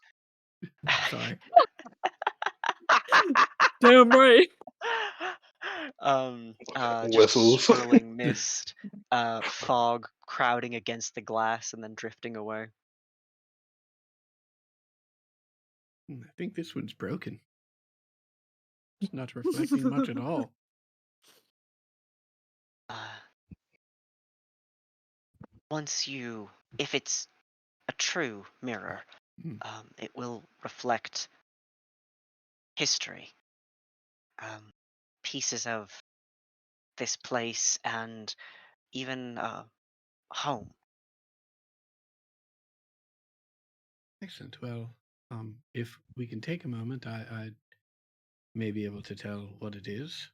Speaker 1: mist.
Speaker 4: Sorry.
Speaker 2: Damn right.
Speaker 1: Just
Speaker 6: Whistles.
Speaker 1: swirling mist, fog crowding against the glass and then drifting away.
Speaker 4: I think this one's broken. It's not reflecting much at all.
Speaker 1: If it's a true mirror,
Speaker 4: Hmm.
Speaker 1: it will reflect history, pieces of this place, and even home.
Speaker 4: Excellent. Well, if we can take a moment, I may be able to tell what it is,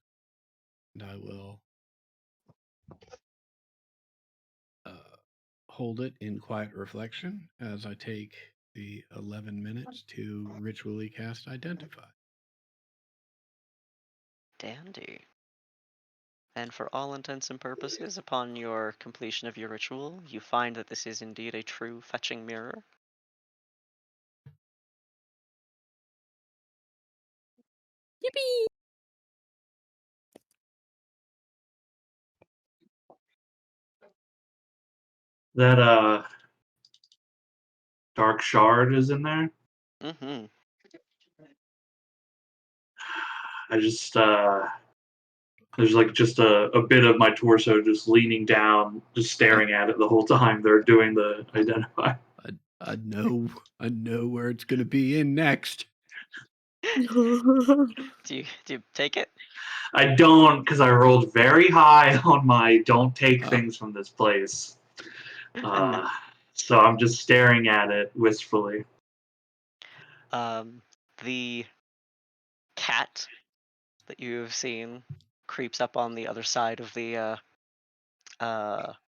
Speaker 4: and I will hold it in quiet reflection as I take the 11 minutes to ritually cast Identify.
Speaker 1: Dandy. And for all intents and purposes, upon your completion of your ritual, you find that this is indeed a true fetching mirror.
Speaker 2: Yippee!
Speaker 3: That dark shard is in there.
Speaker 1: Mm-hmm.
Speaker 3: I just there's like just a bit of my torso just leaning down, just staring at it the whole time they're doing the identify.
Speaker 4: I know where it's gonna be in next.
Speaker 1: Do you take it?
Speaker 3: I don't, because I rolled very high on my don't take
Speaker 4: Oh.
Speaker 3: things from this place. So I'm just staring at it wistfully.
Speaker 1: The cat that you have seen creeps up on the other side of the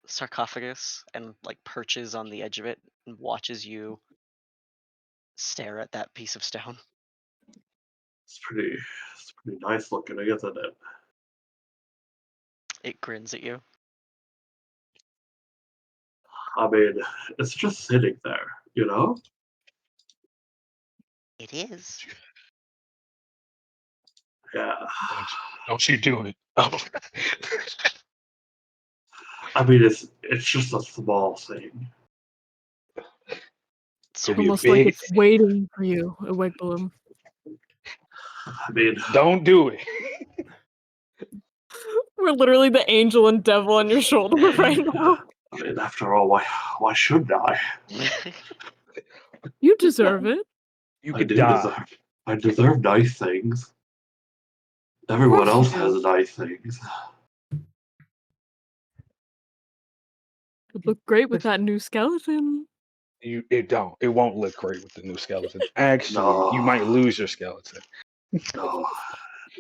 Speaker 1: sarcophagus and like perches on the edge of it and watches you stare at that piece of stone.
Speaker 3: It's pretty nice looking, I guess it is.
Speaker 1: It grins at you.
Speaker 3: I mean, it's just sitting there, you know?
Speaker 1: It is.
Speaker 3: Yeah.
Speaker 6: Don't you do it.
Speaker 3: I mean, it's just a small thing.
Speaker 1: It's
Speaker 6: Could be a
Speaker 2: Almost like
Speaker 6: big
Speaker 2: it's waiting for you, a Wigbulum.
Speaker 3: I mean,
Speaker 6: Don't do it.
Speaker 2: We're literally the angel and devil on your shoulder right now.
Speaker 3: I mean, after all, why shouldn't I?
Speaker 2: You deserve it.
Speaker 6: You
Speaker 3: I
Speaker 6: could
Speaker 3: do
Speaker 6: die.
Speaker 3: I deserve nice things. Everyone else has nice things.
Speaker 2: It'd look great with that new skeleton.
Speaker 6: It won't look great with the new skeleton. Actually, you
Speaker 3: No.
Speaker 6: might lose your skeleton.
Speaker 3: No,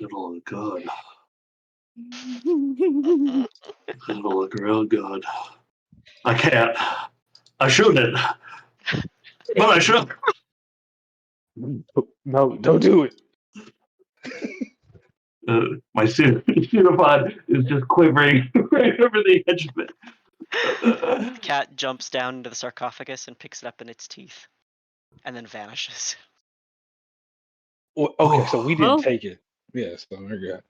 Speaker 3: it'll look good. It'll look real good. I can't. I shouldn't. But I should.
Speaker 6: No, don't do it.
Speaker 3: My pseudopod is just quivering right over the edge of it.
Speaker 1: The cat jumps down into the sarcophagus and picks it up in its teeth, and then vanishes.
Speaker 6: Well, okay, so we didn't
Speaker 2: Well.
Speaker 6: take it. Yes, so we're good.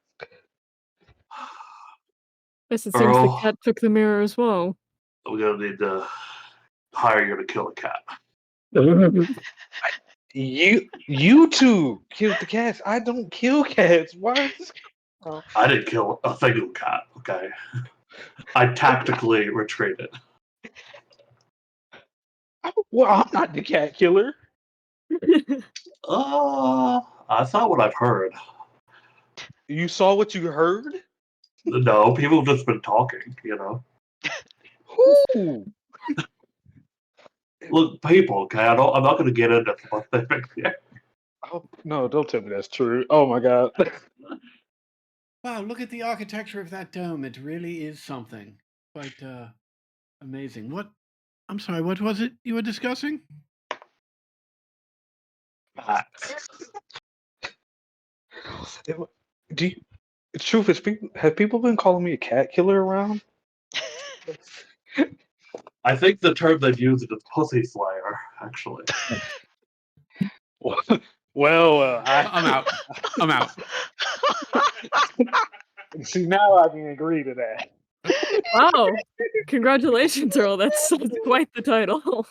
Speaker 2: Yes, it seems the
Speaker 3: Earl,
Speaker 2: cat took the mirror as well.
Speaker 3: we're gonna need to hire you to kill a cat.
Speaker 6: You two killed the cats. I don't kill cats. Why is this?
Speaker 3: I didn't kill a single cat, okay? I tactically retreated.
Speaker 6: Well, I'm not the cat killer.
Speaker 3: That's not what I've heard.
Speaker 6: You saw what you heard?
Speaker 3: No, people have just been talking, you know?
Speaker 6: Who?
Speaker 3: Look, people, okay? I'm not going to get into specifics here.
Speaker 6: Oh, no, don't tell me that's true. Oh my god.
Speaker 4: Wow, look at the architecture of that dome. It really is something. Quite amazing. I'm sorry, what was it you were discussing?
Speaker 6: Truth is, have people been calling me a cat killer around?
Speaker 3: I think the term they've used is pussy slayer, actually.
Speaker 6: Well,
Speaker 4: I'm out. I'm out.
Speaker 6: See, now I can agree to that.
Speaker 2: Wow. Congratulations, Earl. That's quite the title.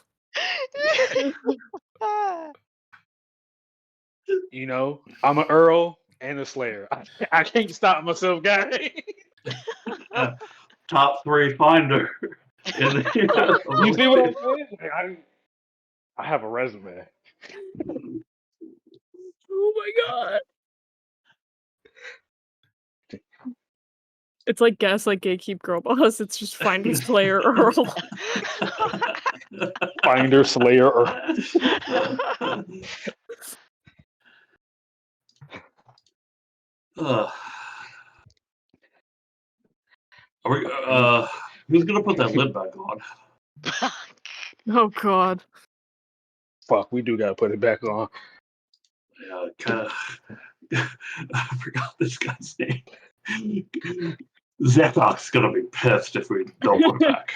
Speaker 6: You know, I'm an Earl and a Slayer. I can't stop myself, guys.
Speaker 3: Top 3 finder.
Speaker 6: You see what I'm saying? I have a resume.
Speaker 2: Oh my god. It's like Gaslight Gatekeep Girl Boss. It's just Finder Slayer Earl.
Speaker 6: Finder Slayer Earl.
Speaker 3: Who's gonna put that lid back on?
Speaker 2: Oh god.
Speaker 6: Fuck, we do gotta put it back on.
Speaker 3: Yeah, kind of. I forgot this guy's name. Zekok's gonna be pissed if we don't put it back.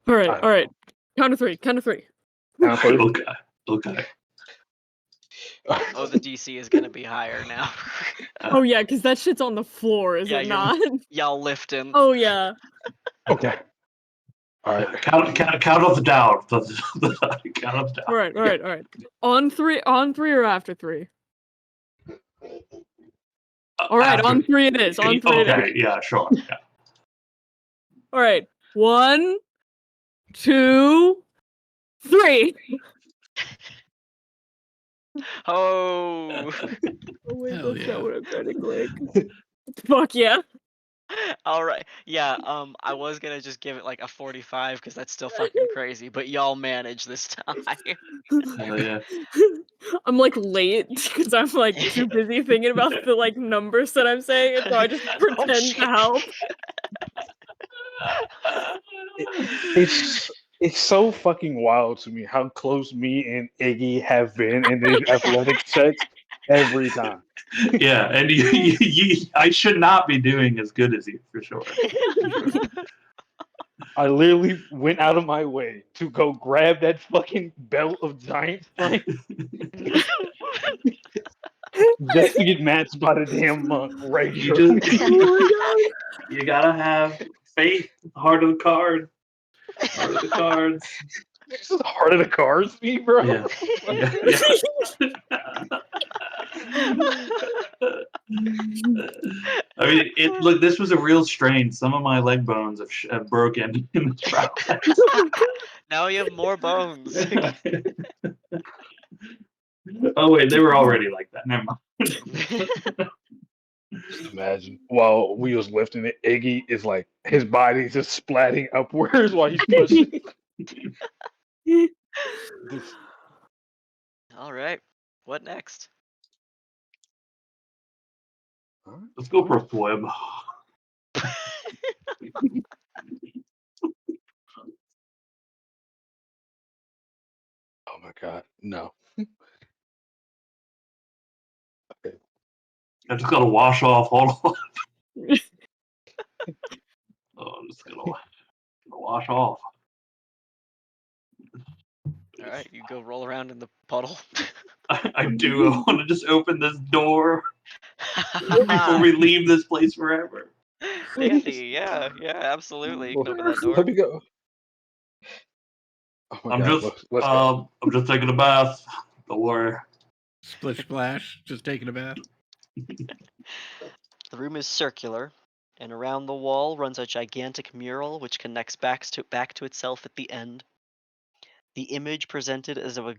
Speaker 2: All right. Count of three.
Speaker 3: Okay.
Speaker 1: Oh, the DC is gonna be higher now.
Speaker 2: Oh yeah, because that shit's on the floor, is
Speaker 1: Yeah,
Speaker 2: it not?
Speaker 1: Y'all lift him.
Speaker 2: Oh yeah.
Speaker 6: Okay. All right.
Speaker 3: Count us down. Count us down.
Speaker 2: All right. On three or after 3? All right,
Speaker 3: After-
Speaker 2: on 3 it is. On 3 it is.
Speaker 3: Okay, yeah, sure. Yeah.
Speaker 2: All right. 1, 2, 3.
Speaker 1: Oh.
Speaker 2: Oh wait,
Speaker 4: Hell
Speaker 2: that's
Speaker 4: yeah.
Speaker 2: not what I'm trying to click. Fuck yeah.
Speaker 1: All right. Yeah. I was gonna just give it like a 45 because that's still fucking crazy, but y'all manage this time.
Speaker 3: Hell yeah.
Speaker 2: I'm like late because I'm like too busy thinking about the like numbers that I'm saying, and so I just pretend
Speaker 1: shit.
Speaker 2: to help.
Speaker 6: It's so fucking wild to me how close me and Iggy have been in these athletic checks every time.
Speaker 3: Yeah, and I should not be doing as good as you for sure.
Speaker 6: I literally went out of my way to go grab that fucking belt of giant strength just to get matched by the damn monk right
Speaker 3: You
Speaker 6: here.
Speaker 3: You gotta have faith, heart of the card. Heart of the cards.
Speaker 6: This is the heart of the cards, me, bro.
Speaker 3: Yeah. I mean, look. This was a real strain. Some of my leg bones have broken in this process.
Speaker 1: Now you have more bones.
Speaker 3: Oh wait, they were already like that. Never mind.
Speaker 6: Just imagine while we was lifting it, Iggy is like his body's just splatting upwards while he's pushing. This-
Speaker 1: All right. What next?
Speaker 3: Let's go for a swim.
Speaker 6: Oh my god, no. Okay.
Speaker 3: I just gotta wash off. Hold on. Oh, I'm just gonna wash off.
Speaker 1: All right, you go roll around in the puddle.
Speaker 3: I do. I want to just open this door before we leave this place forever.
Speaker 1: Dandy, yeah, absolutely. You can open that door.
Speaker 6: Let me go. Oh my god, let's go.
Speaker 3: I'm just taking a bath. Don't worry.
Speaker 4: Splish splash, just taking a bath.
Speaker 1: The room is circular, and around the wall runs a gigantic mural which connects back to itself at the end. The image presented is of a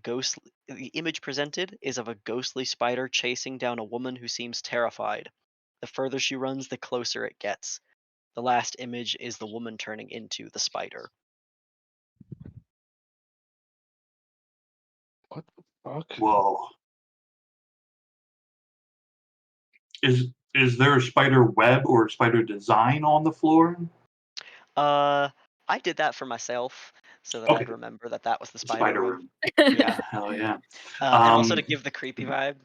Speaker 1: ghostly spider chasing down a woman who seems terrified. The further she runs, the closer it gets. The last image is the woman turning into the spider.
Speaker 6: What the fuck?
Speaker 3: Whoa. Is there a spider web or spider design on the floor?
Speaker 1: I did that for myself so that
Speaker 3: Okay.
Speaker 1: I'd remember that was the spider
Speaker 3: Spider
Speaker 1: room.
Speaker 3: room.
Speaker 1: Yeah.
Speaker 3: Hell yeah.
Speaker 1: And also to give the creepy vibe.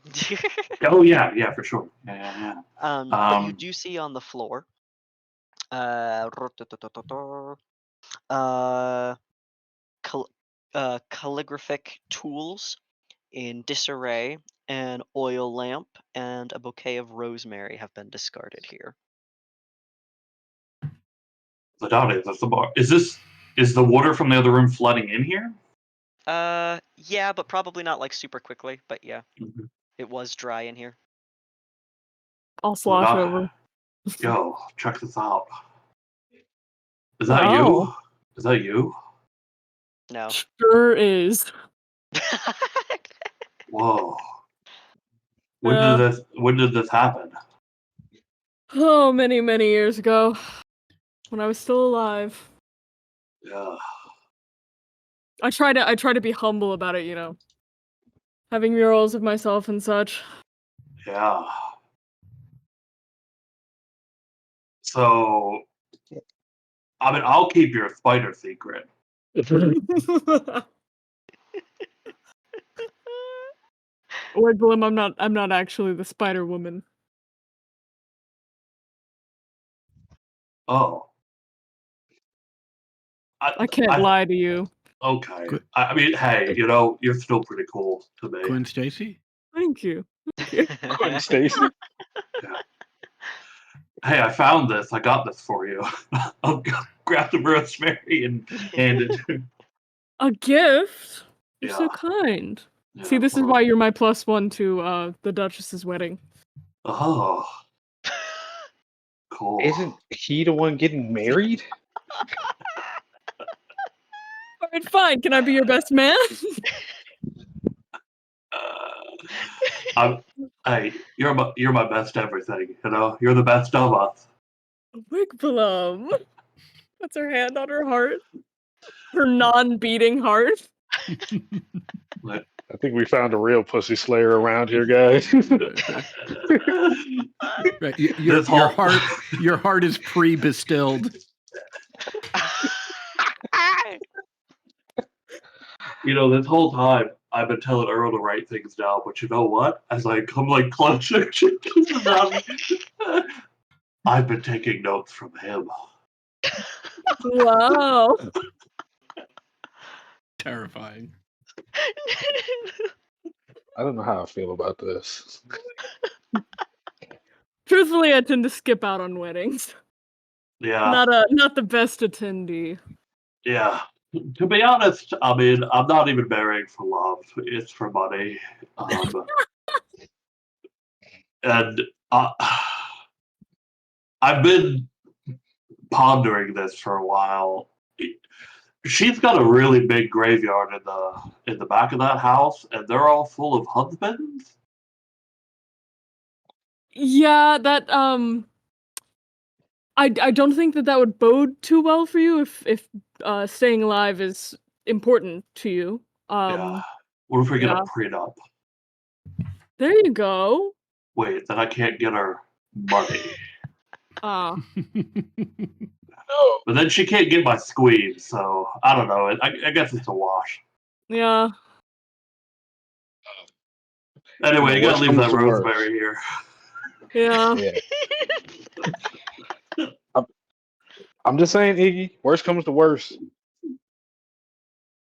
Speaker 3: Oh yeah, for sure. Yeah.
Speaker 1: But you do see on the floor, uh, calligraphic tools in disarray, an oil lamp, and a bouquet of rosemary have been discarded here.
Speaker 3: That's the bar. Is the water from the other room flooding in here?
Speaker 1: Yeah, but probably not like super quickly. But yeah,
Speaker 3: Mm-hmm.
Speaker 1: it was dry in here.
Speaker 2: I'll slosh over.
Speaker 3: Yo, check this out. Is that
Speaker 2: Oh.
Speaker 3: you? Is that you?
Speaker 1: No.
Speaker 2: Sure is.
Speaker 3: Whoa.
Speaker 2: Yeah.
Speaker 3: When did this happen?
Speaker 2: Oh, many, many years ago. When I was still alive.
Speaker 3: Yeah.
Speaker 2: I try to be humble about it, having murals of myself and such.
Speaker 3: Yeah. So, I mean, I'll keep your spider secret.
Speaker 2: Wait, Blim, I'm not actually the Spider Woman.
Speaker 3: Oh.
Speaker 2: I can't lie to you.
Speaker 3: Okay. I mean, hey, you're still pretty cool to me.
Speaker 4: Gwen Stacy?
Speaker 2: Thank you. Thank you.
Speaker 6: Gwen Stacy.
Speaker 3: Yeah. Hey, I found this. I got this for you. I'll grab the rosemary and hand it.
Speaker 2: A gift? You're
Speaker 3: Yeah.
Speaker 2: so kind.
Speaker 3: Yeah,
Speaker 2: See, this is why you're my +1 to the Duchess's wedding.
Speaker 3: Oh. Cool.
Speaker 6: Isn't he the one getting married?
Speaker 2: Alright, fine. Can I be your best man?
Speaker 3: Hey, you're my best everything. You're the best of us.
Speaker 2: Wigblum. Puts her hand on her heart. Her non-beating heart.
Speaker 6: I think we found a real pussy slayer around here, guys.
Speaker 4: Right, your heart is pre-distilled.
Speaker 3: This whole time I've been telling Earl to write things down, but you know what? As I come closer to I've been taking notes from him.
Speaker 2: Wow.
Speaker 4: Terrifying.
Speaker 6: I don't know how I feel about this.
Speaker 2: Truthfully, I tend to skip out on weddings.
Speaker 3: Yeah.
Speaker 2: Not the best attendee.
Speaker 3: Yeah. To be honest, I mean, I'm not even marrying for love. It's for money. And I've been pondering this for a while. She's got a really big graveyard in the back of that house, and they're all full of husbands.
Speaker 2: Yeah, that I don't think that would bode too well for you if staying alive is important to you.
Speaker 3: Yeah. What if we get
Speaker 2: yeah.
Speaker 3: a prenup?
Speaker 2: There you go.
Speaker 3: Wait, then I can't get her money.
Speaker 2: Ah.
Speaker 3: But then she can't get my squeeze, so I don't know. I guess it's a wash.
Speaker 2: Yeah.
Speaker 3: Anyway, you gotta
Speaker 6: Worst
Speaker 3: leave
Speaker 6: comes
Speaker 3: that
Speaker 6: to worst.
Speaker 3: rosemary here.
Speaker 2: Yeah.
Speaker 6: Yeah. I'm just saying, Iggy. Worst comes to worst.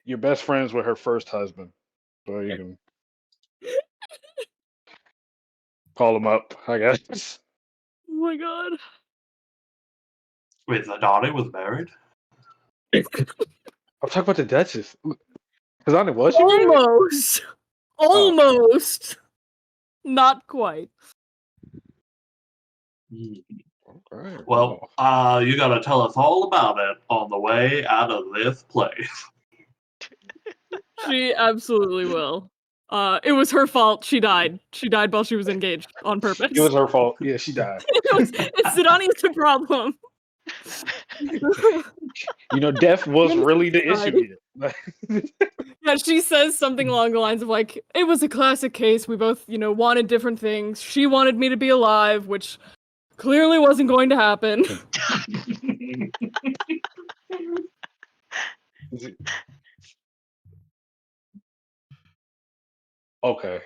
Speaker 6: You're best friends with her first husband, so you can call him up. I guess.
Speaker 2: Oh my god.
Speaker 3: Wait, the Donnie was married?
Speaker 6: I'm talking about the Duchess. Because I know was she married?
Speaker 2: Almost. Almost. Not quite.
Speaker 6: Okay,
Speaker 3: Well, you gotta tell us all about it on the way out of this place.
Speaker 2: She absolutely will. It was her fault. She died. She died while she was engaged on purpose.
Speaker 6: it was her fault. Yeah, she died.
Speaker 2: It's Sidani's the problem.
Speaker 6: Death was
Speaker 2: Women's
Speaker 6: really the issue
Speaker 2: society.
Speaker 6: here.
Speaker 2: Yeah, she says something along the lines of like, it was a classic case. We both, wanted different things. She wanted me to be alive, which clearly wasn't going to happen.
Speaker 6: Okay.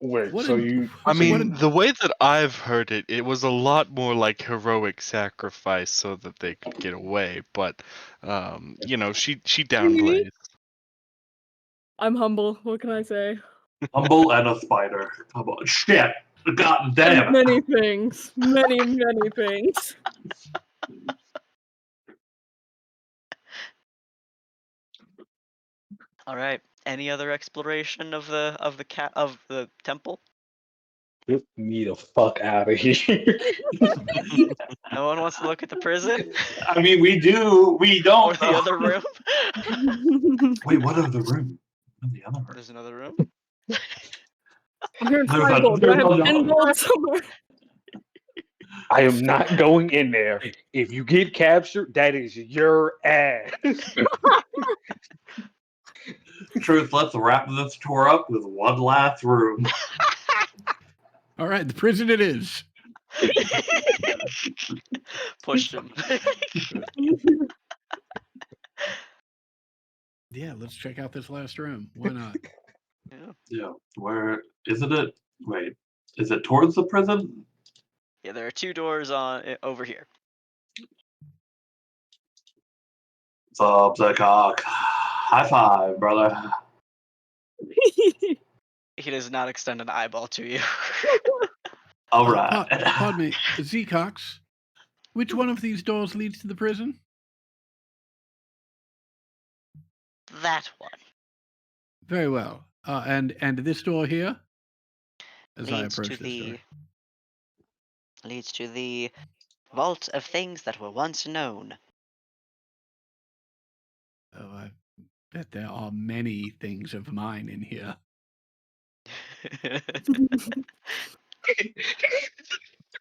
Speaker 6: Wait,
Speaker 4: What
Speaker 6: so
Speaker 4: an-
Speaker 6: you
Speaker 5: I
Speaker 4: so what
Speaker 5: mean,
Speaker 4: an-
Speaker 5: the way that I've heard it, it was a lot more like heroic sacrifice so that they could get away. But, she downplays.
Speaker 2: I'm humble. What can I say?
Speaker 3: Humble and a spider. Come on. Shit. God damn
Speaker 2: And
Speaker 3: it.
Speaker 2: many things. Many, many things.
Speaker 1: All right. Any other exploration of the temple?
Speaker 6: get me the fuck out of here.
Speaker 1: No one wants to look at the prison
Speaker 3: I mean, we do. We
Speaker 1: or
Speaker 3: don't
Speaker 1: the
Speaker 3: know.
Speaker 1: other room.
Speaker 3: Wait, what other room? What the other room?
Speaker 1: There's another room.
Speaker 2: I'm hearing
Speaker 3: There's
Speaker 2: 5 gold. Do I have
Speaker 3: another
Speaker 2: 10
Speaker 3: room.
Speaker 2: gold somewhere?
Speaker 6: I am not going in there. If you get captured, that is your ass.
Speaker 3: Truth, let's wrap this tour up with one last room.
Speaker 4: All right, the prison it is.
Speaker 1: Pushed him.
Speaker 4: Yeah, let's check out this last room. Why not?
Speaker 3: Yeah. Where isn't it? Wait, is it towards the prison?
Speaker 1: Yeah, there are 2 doors over here.
Speaker 3: What's up, Cock? High five, brother.
Speaker 1: He does not extend an eyeball to you.
Speaker 3: All right.
Speaker 4: Pardon me, Zecox. Which one of these doors leads to the prison?
Speaker 7: That one
Speaker 4: Very well. And this door here? As I
Speaker 7: leads
Speaker 4: approach
Speaker 7: to
Speaker 4: this door.
Speaker 7: leads to the vault of things that were once known.
Speaker 4: Oh, I bet there are many things of mine in here.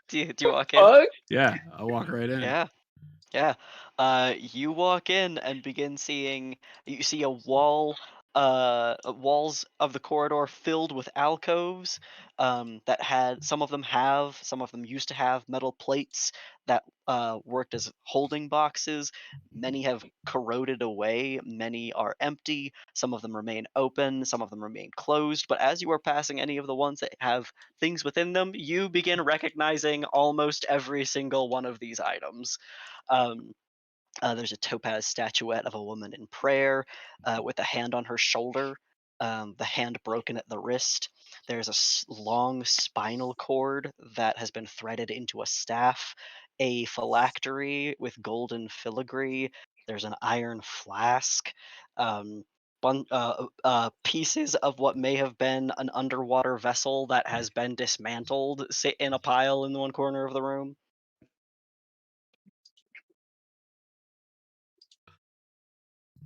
Speaker 1: Do you walk in?
Speaker 6: Fuck.
Speaker 4: Yeah, I'll walk right in.
Speaker 1: Yeah. Yeah. You walk in and begin seeing. You see a walls of the corridor filled with alcoves. That had some of them used to have metal plates that worked as holding boxes. Many have corroded away. Many are empty. Some of them remain open. Some of them remain closed. But as you are passing any of the ones that have things within them, you begin recognizing almost every single one of these items. Um, there's a topaz statuette of a woman in prayer with a hand on her shoulder, the hand broken at the wrist. There's a long spinal cord that has been threaded into a staff, a phylactery with golden filigree. There's an iron flask. Um, Pieces of what may have been an underwater vessel that has been dismantled sit in a pile in the one corner of the room.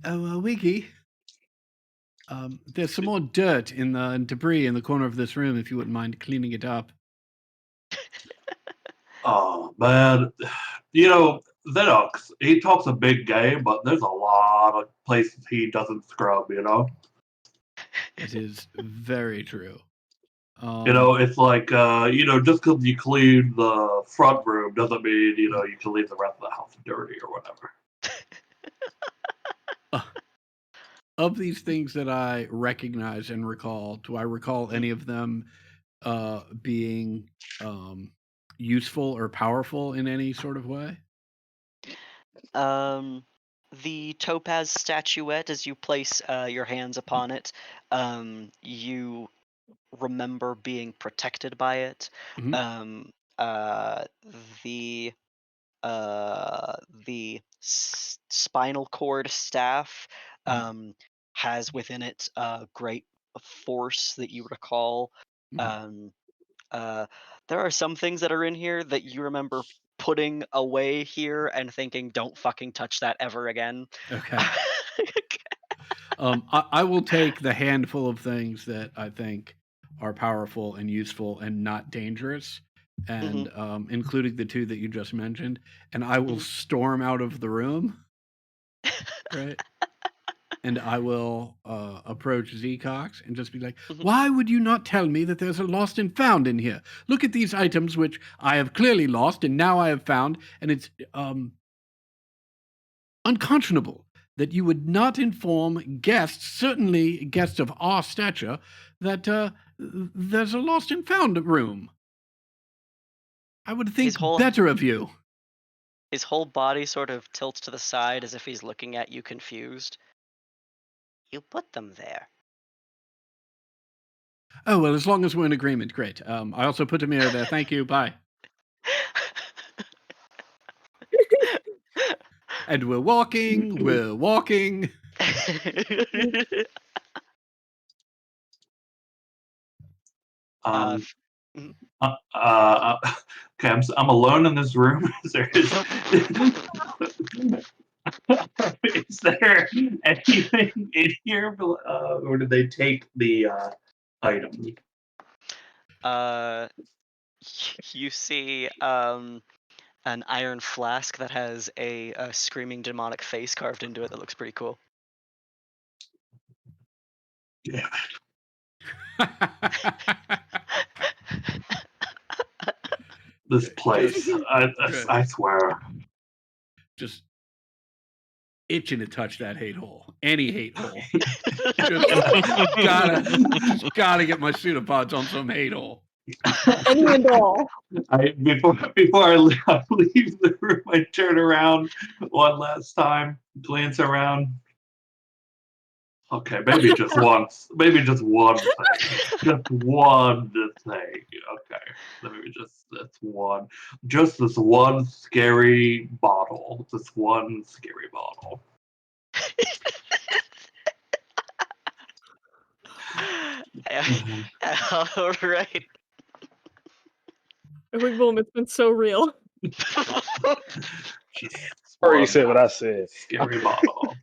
Speaker 4: Oh, Wiggy. There's some more dirt in the debris in the corner of this room. If you wouldn't mind cleaning it up.
Speaker 3: Oh man, Xenox, he talks a big game, but there's a lot of places he doesn't scrub.
Speaker 4: It is very true.
Speaker 3: It's like just because you clean the front room doesn't mean you can leave the rest of the house dirty or whatever.
Speaker 4: Of these things that I recognize and recall, do I recall any of them being useful or powerful in any sort of way?
Speaker 1: The topaz statuette, as you place your hands upon it, you remember being protected by it.
Speaker 4: Mhm.
Speaker 1: Um, uh, the spinal cord staff has within it great force that you recall.
Speaker 4: Mhm.
Speaker 1: Um, uh, there are some things that are in here that you remember putting away here and thinking, "Don't fucking touch that ever again."
Speaker 4: Okay. I will take the handful of things that I think are powerful and useful and not dangerous, and including the two that you just mentioned, and I will storm out of the room. Right. And I will approach Z Cox and just be like, why would you not tell me that there's a lost and found in here? Look at these items which I have clearly lost and now I have found, and it's unconscionable that you would not inform guests, certainly guests of our stature, that there's a lost and found room. I would think better of you.
Speaker 1: His whole body sort of tilts to the side as if he's looking at you confused. You put them there.
Speaker 4: Oh, well, as long as we're in agreement, great. I also put a mirror there. Thank you. Bye. And we're walking.
Speaker 3: Okay, I'm alone in this room. Is there anything in here, or did they take the item?
Speaker 1: You see an iron flask that has a screaming demonic face carved into it that looks pretty cool.
Speaker 3: Yeah. This place, I swear.
Speaker 4: Just itching to touch that hate hole. Any hate hole. gotta get my pseudopods on some hate hole.
Speaker 2: Any and all.
Speaker 3: Before I leave the room, I turn around one last time, glance around. Okay, maybe just once. Maybe just one thing. Just one thing. Okay. That's one. Just this one scary bottle. This one scary bottle.
Speaker 1: All right.
Speaker 2: Wig Boom, it's been so real.
Speaker 6: Already said what I said.
Speaker 3: Scary bottle.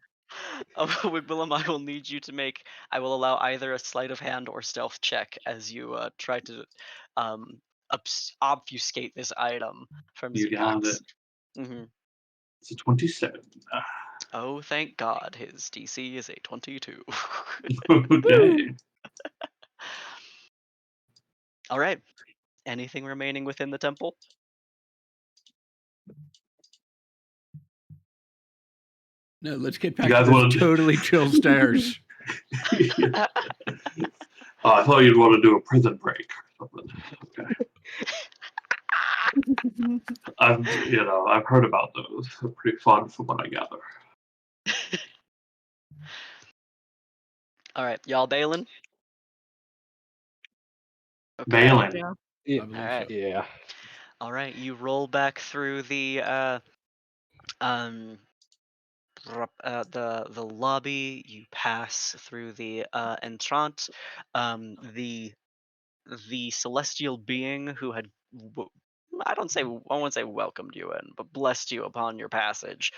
Speaker 1: Willem, I will need you to make. I will allow either a sleight of hand or stealth check as you try to obfuscate this item from
Speaker 3: You got
Speaker 1: Zcox.
Speaker 3: it. It's a 27.
Speaker 1: Oh, thank God, his DC is a 22.
Speaker 3: Okay.
Speaker 1: All right. Anything remaining within the temple?
Speaker 4: No, let's get back to those totally chill stairs.
Speaker 3: Yeah. Oh, I thought you'd want to do a prison break or something. Okay. I've heard about those. They're pretty fun from what I gather.
Speaker 1: All right, y'all bailing?
Speaker 3: Okay. Bailing.
Speaker 2: Yeah.
Speaker 6: Yeah.
Speaker 1: All right.
Speaker 6: So. Yeah.
Speaker 1: All right, you roll back through the lobby. You pass through the entrance. The celestial being who had I won't say welcomed you in, but blessed you upon your passage.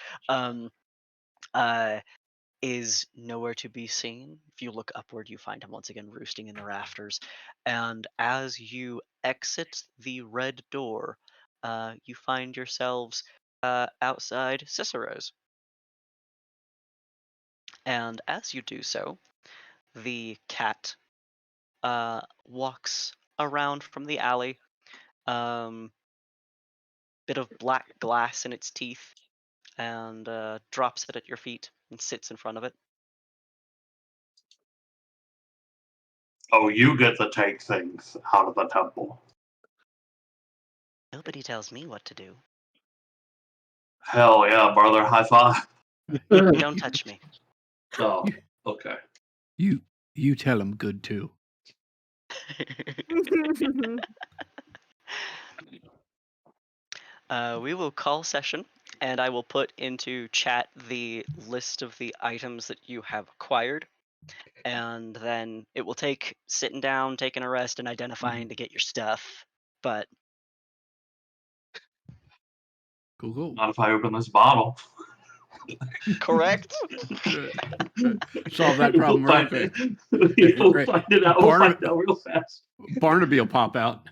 Speaker 1: is nowhere to be seen. If you look upward, you find him once again roosting in the rafters. And as you exit the red door, you find yourselves outside Cicero's. And as you do so, the cat walks around from the alley, bit of black glass in its teeth, and drops it at your feet and sits in front of it.
Speaker 3: Oh, you get to take things out of the temple.
Speaker 7: Nobody tells me what to do.
Speaker 3: Hell yeah, brother. High five.
Speaker 7: Don't touch me.
Speaker 3: Oh, okay.
Speaker 4: You tell him good too.
Speaker 1: We will call session, and I will put into chat the list of the items that you have acquired. And then it will take sitting down, taking a rest, and identifying to get your stuff. But
Speaker 4: Cool.
Speaker 3: Not if I open this bottle.
Speaker 1: correct?
Speaker 4: Solve that problem right there.
Speaker 3: We'll
Speaker 4: Right.
Speaker 3: find it out. We'll find out real fast.
Speaker 4: Barnaby will pop out.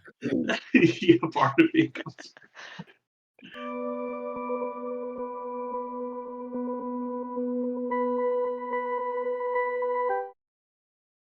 Speaker 3: Yeah, Barnaby comes.